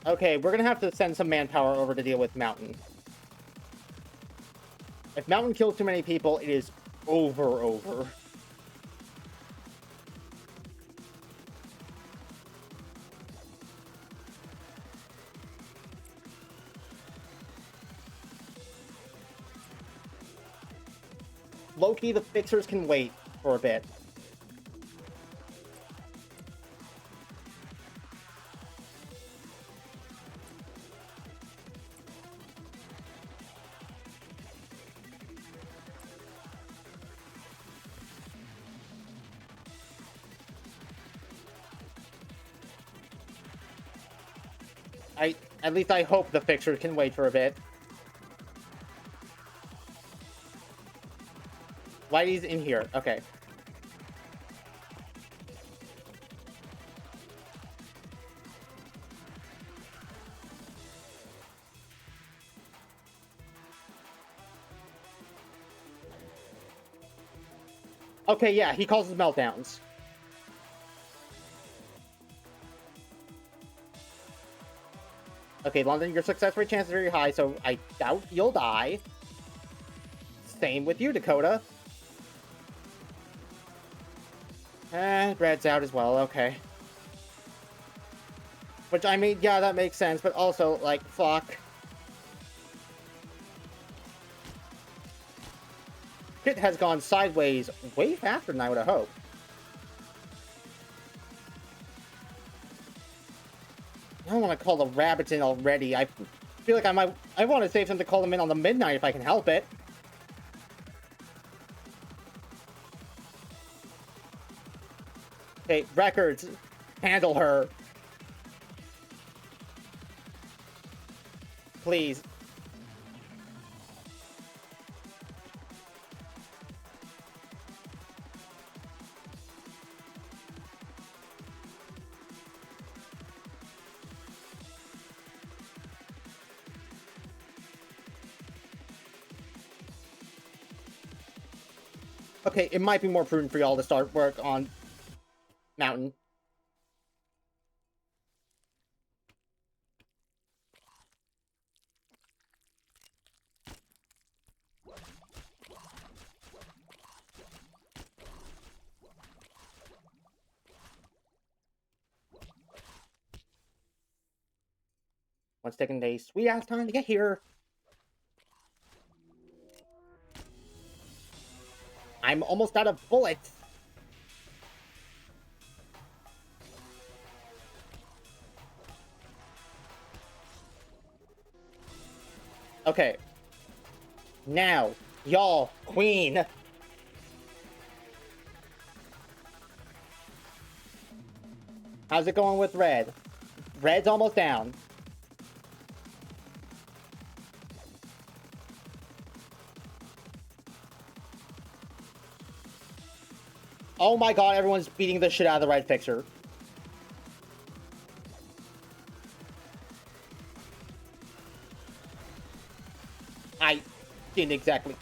Okay, we're gonna have to send some manpower over to deal with Mountain. If Mountain kills too many people, it is over. Loki, the fixers can wait for a bit. At least I hope the fixers can wait for a bit. Whitey's in here. Okay. Okay, yeah, he causes meltdowns. Okay, London, your success rate chance is very high, so I doubt you'll die. Same with you, Dakota. Red's out as well, okay. Which, I mean, yeah, that makes sense, but also, like, fuck. Shit has gone sideways way faster than I would have hoped. I don't want to call the rabbits in already. I feel like I want to save them to call them in on the midnight if I can help it. Okay, records. Handle her. Please. Okay, it might be more prudent for y'all to start work on Mountain. It's taking a sweet ass time to get here. I'm almost out of bullets. Okay. Now, y'all, queen. How's it going with red? Red's almost down. Oh my god, everyone's beating the shit out of the red fixer. I didn't exactly.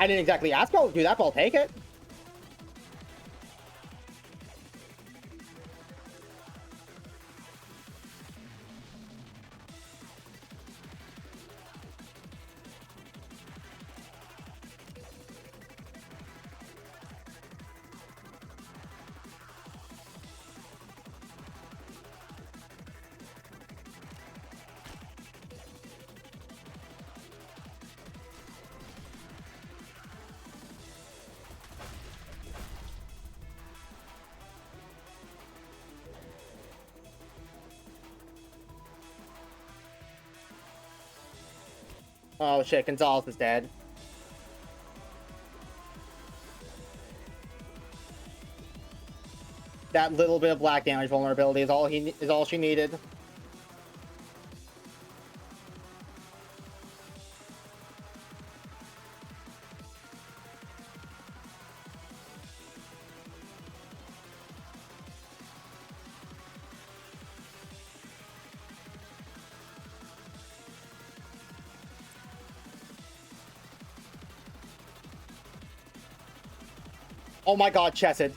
I didn't exactly ask y'all to do that, but I'll take it. Oh shit, Gonzalez is dead. That little bit of black damage vulnerability is all she needed. Oh my god, Chesed.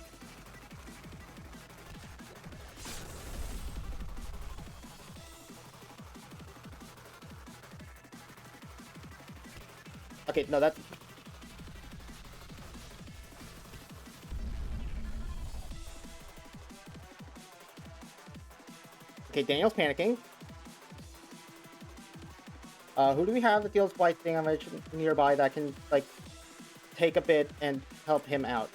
Okay, no, that's... Okay, Daniel's panicking. Who do we have that deals white damage nearby that can, like, take a bit and help him out?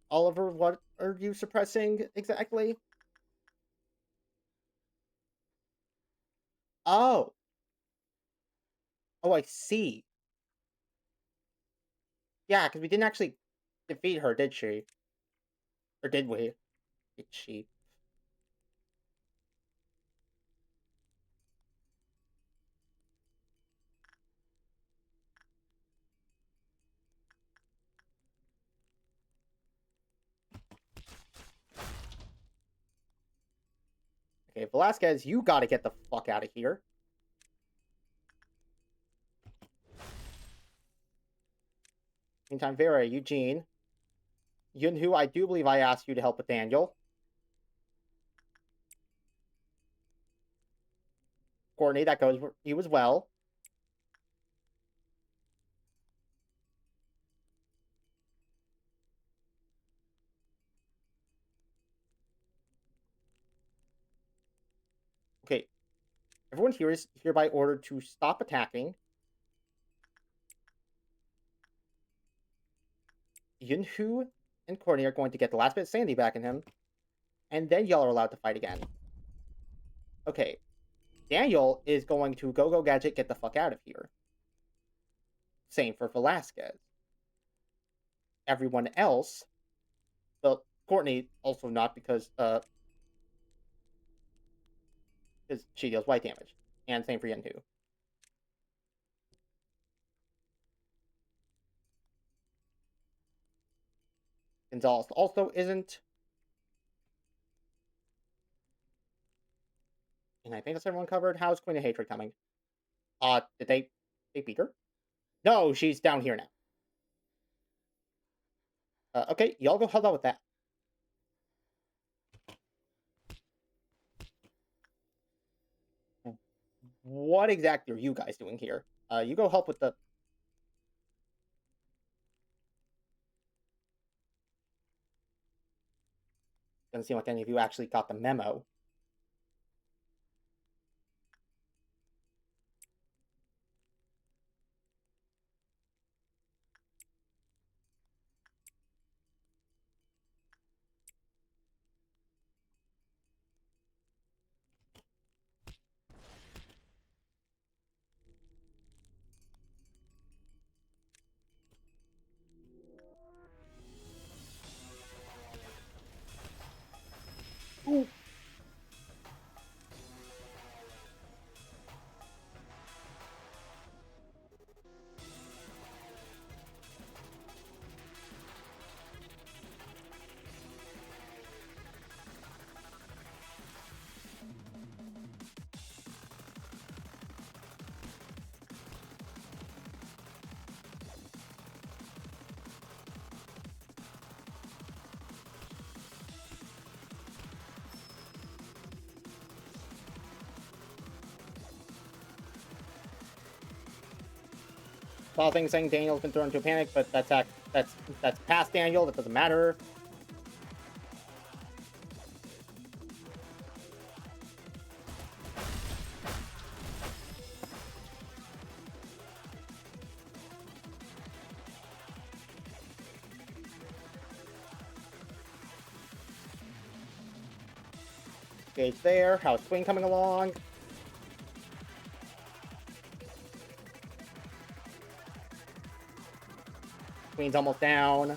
Oliver, what are you suppressing exactly? Oh. Oh, I see. Yeah, because we didn't actually defeat her, did she? Or did we? Did she? Okay, Velasquez, you gotta get the fuck out of here. Meantime, Vera, Eugene. Yunhu, I do believe I asked you to help with Daniel. Courtney, that goes for you as well. Okay, everyone here is hereby ordered to stop attacking. Yunhu and Courtney are going to get the last bit of sanity back in him, and then y'all are allowed to fight again. Okay, Daniel is going to go gadget, get the fuck out of here. Same for Velasquez. Everyone else, well, Courtney also not because she deals white damage, and same for Yunhu. Gonzalez also isn't. And I think that's everyone covered. How's Queen of Hatred coming? Did they beat her? No, she's down here now. Okay, y'all go help out with that. What exactly are you guys doing here? You go help with the... Doesn't seem like any of you actually got the memo. Ooh. Saw things saying Daniel's been thrown into a panic, but that's past Daniel. That doesn't matter. Gage there. How's Queen coming along? Queen's almost down.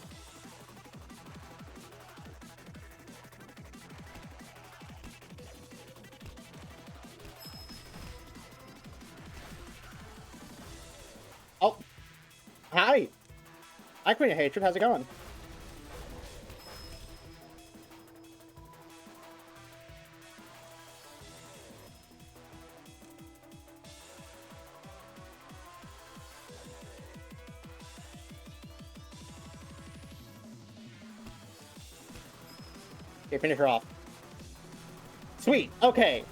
Oh, hi. Hi, Queen of Hatred. How's it going? Okay, finish her off. Sweet. Okay.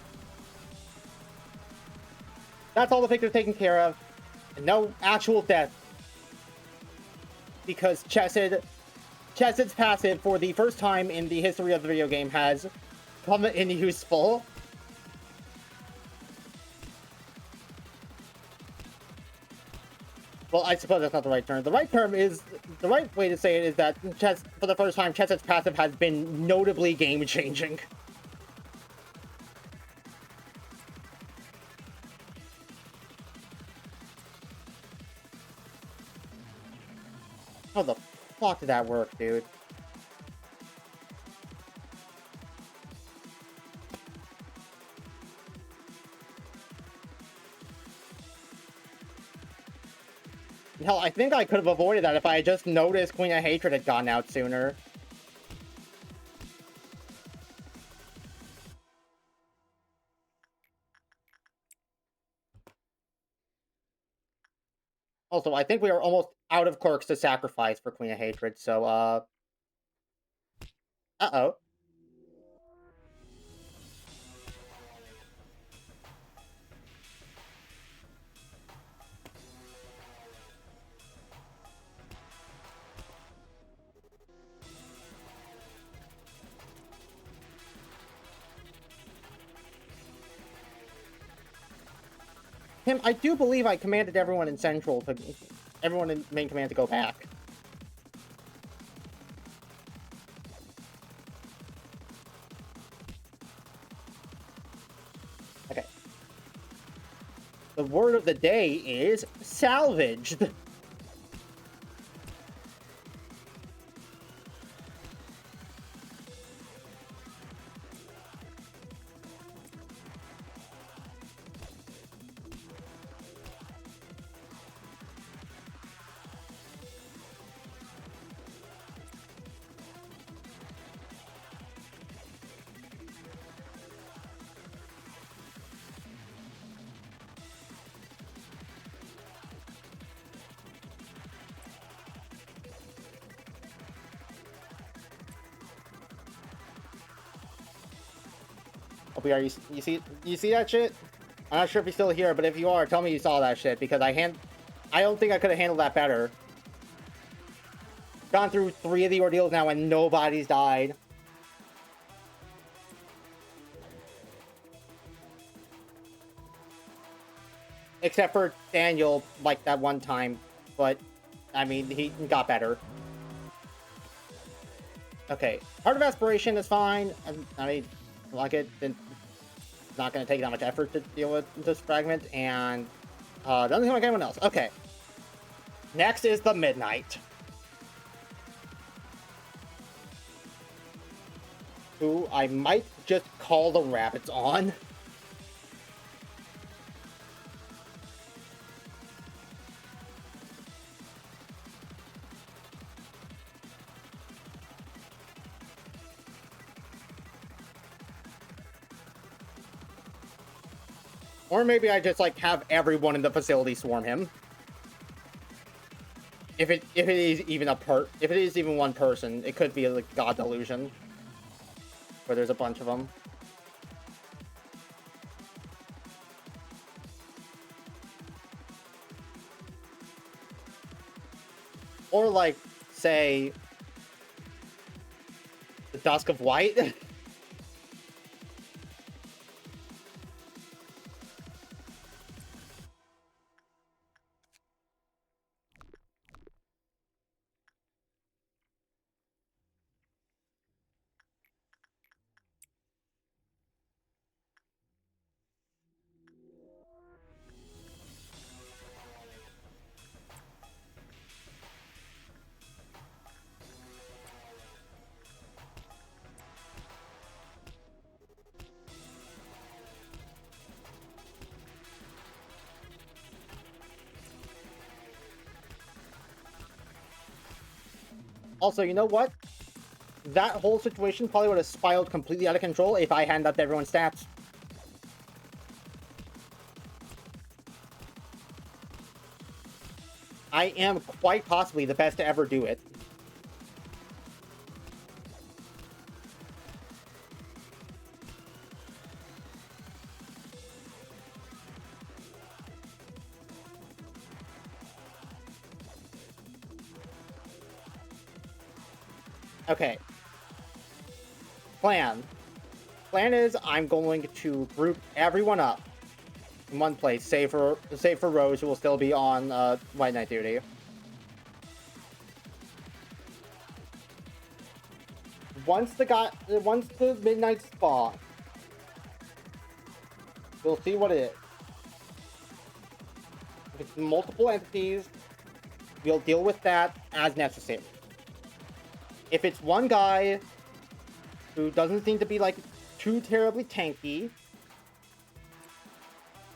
That's all the victims taken care of. And no actual death. Because Chesid's passive, for the first time in the history of the video game, has come in useful. Well, I suppose that's not the right term. The right way to say it is that for the first time, Chesid's passive has been notably game-changing. How the fuck did that work, dude? Hell, I think I could have avoided that if I had just noticed Queen of Hatred had gone out sooner. Also, I think we are almost out of clerks to sacrifice for Queen of Hatred, so, uh-oh. Tim, I do believe I commanded everyone in Central to... everyone in main command to go back. Okay. The word of the day is salvaged. OPR, you see that shit? I'm not sure if he's still here, but if you are, tell me you saw that shit, because I don't think I could have handled that better. Gone through 3 of the ordeals now and nobody's died. Except for Daniel, like that one time. But, I mean, he got better. Okay, Heart of Aspiration is fine. I mean, like it's not going to take that much effort to deal with this fragment, and doesn't seem like anyone else. Okay. Next is the Midnight, who I might just call the rabbits on. Or maybe I just, like, have everyone in the facility swarm him. If it is even if it is even one person, it could be like God Delusion, where there's a bunch of them. Or like, say, the Dusk of White. Also, you know what? That whole situation probably would have spiraled completely out of control if I hadn't upped everyone's stats. I am quite possibly the best to ever do it. Okay. Plan. Plan is I'm going to group everyone up in one place, save for Rose, who will still be on White Knight duty. Once the Midnight spawn, we'll see what it is. If it's multiple entities, we'll deal with that as necessary. If it's one guy who doesn't seem to be, like, too terribly tanky,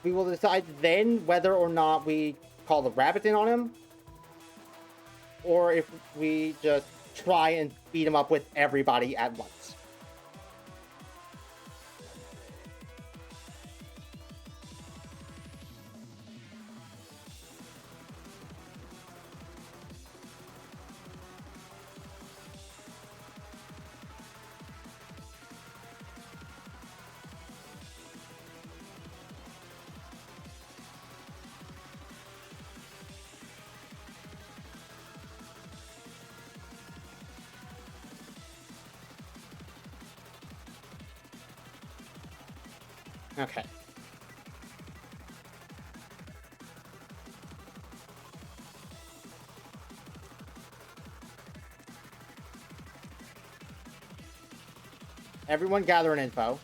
we will decide then whether or not we call the rabbit in on him, or if we just try and beat him up with everybody at once. Okay. Everyone gather an info.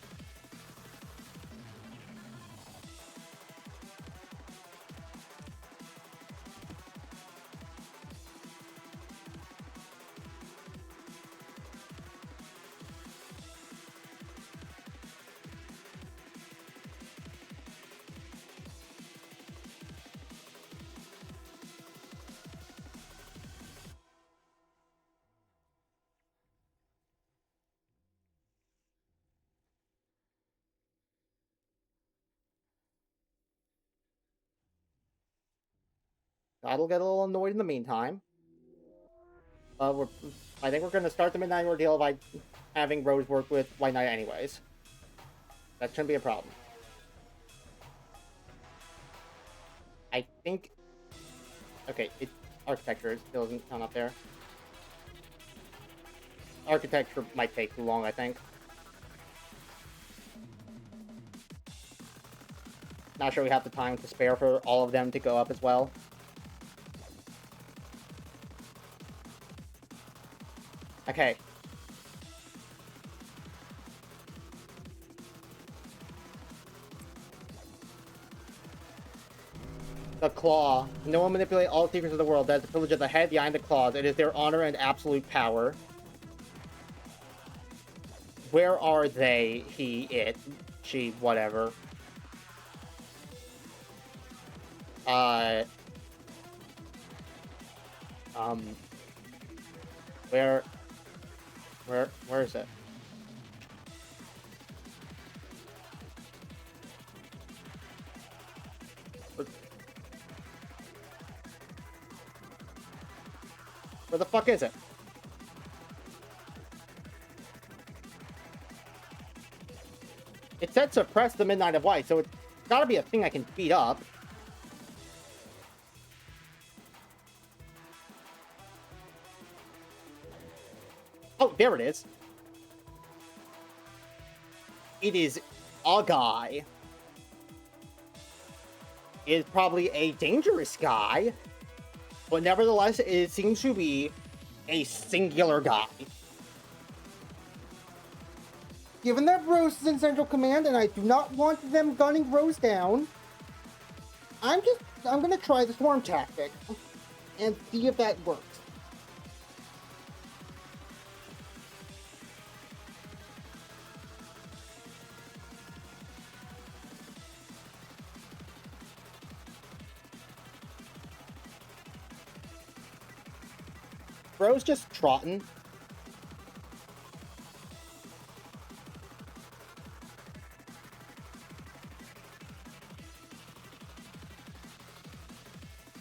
That'll get a little annoyed in the meantime. I think we're going to start the Midnight Ordeal by having Rose work with White Knight anyways. That shouldn't be a problem. I think... Okay, it's architecture. It still doesn't count up there. Architecture might take too long, I think. Not sure we have the time to spare for all of them to go up as well. Okay. The claw. No one manipulate all secrets of the world. That is the privilege of the head behind the claws. It is their honor and absolute power. Where are they? He, it, she, whatever. Where is it? Where the fuck is it? It said suppress the Midnight of Light, so it's gotta be a thing I can beat up. Oh, there it is. It is a guy. It is probably a dangerous guy, but nevertheless, it seems to be a singular guy. Given that Rose is in Central Command and I do not want them gunning Rose down, I'm gonna try the swarm tactic and see if that works. Rose just trotting.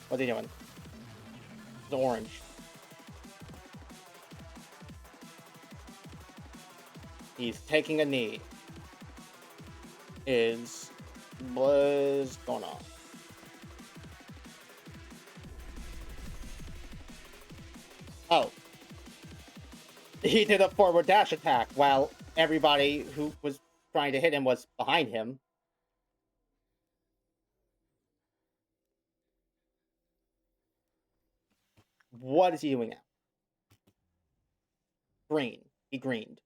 What's he doing? It's orange. He's taking a knee. What's going on? Oh. He did a forward dash attack while everybody who was trying to hit him was behind him. What is he doing now? Green. He greened.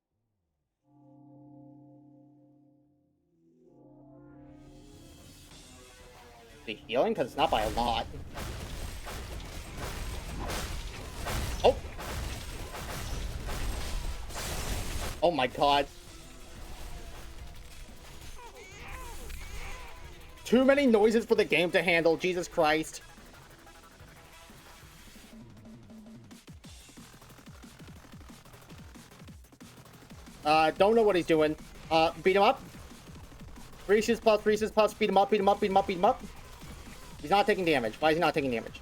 Is he healing? Because it's not by a lot. Oh! Oh my god. Too many noises for the game to handle, Jesus Christ. Don't know what he's doing. Beat him up. Reese's plus, beat him up, beat him up, beat him up, beat him up. He's not taking damage. Why is he not taking damage?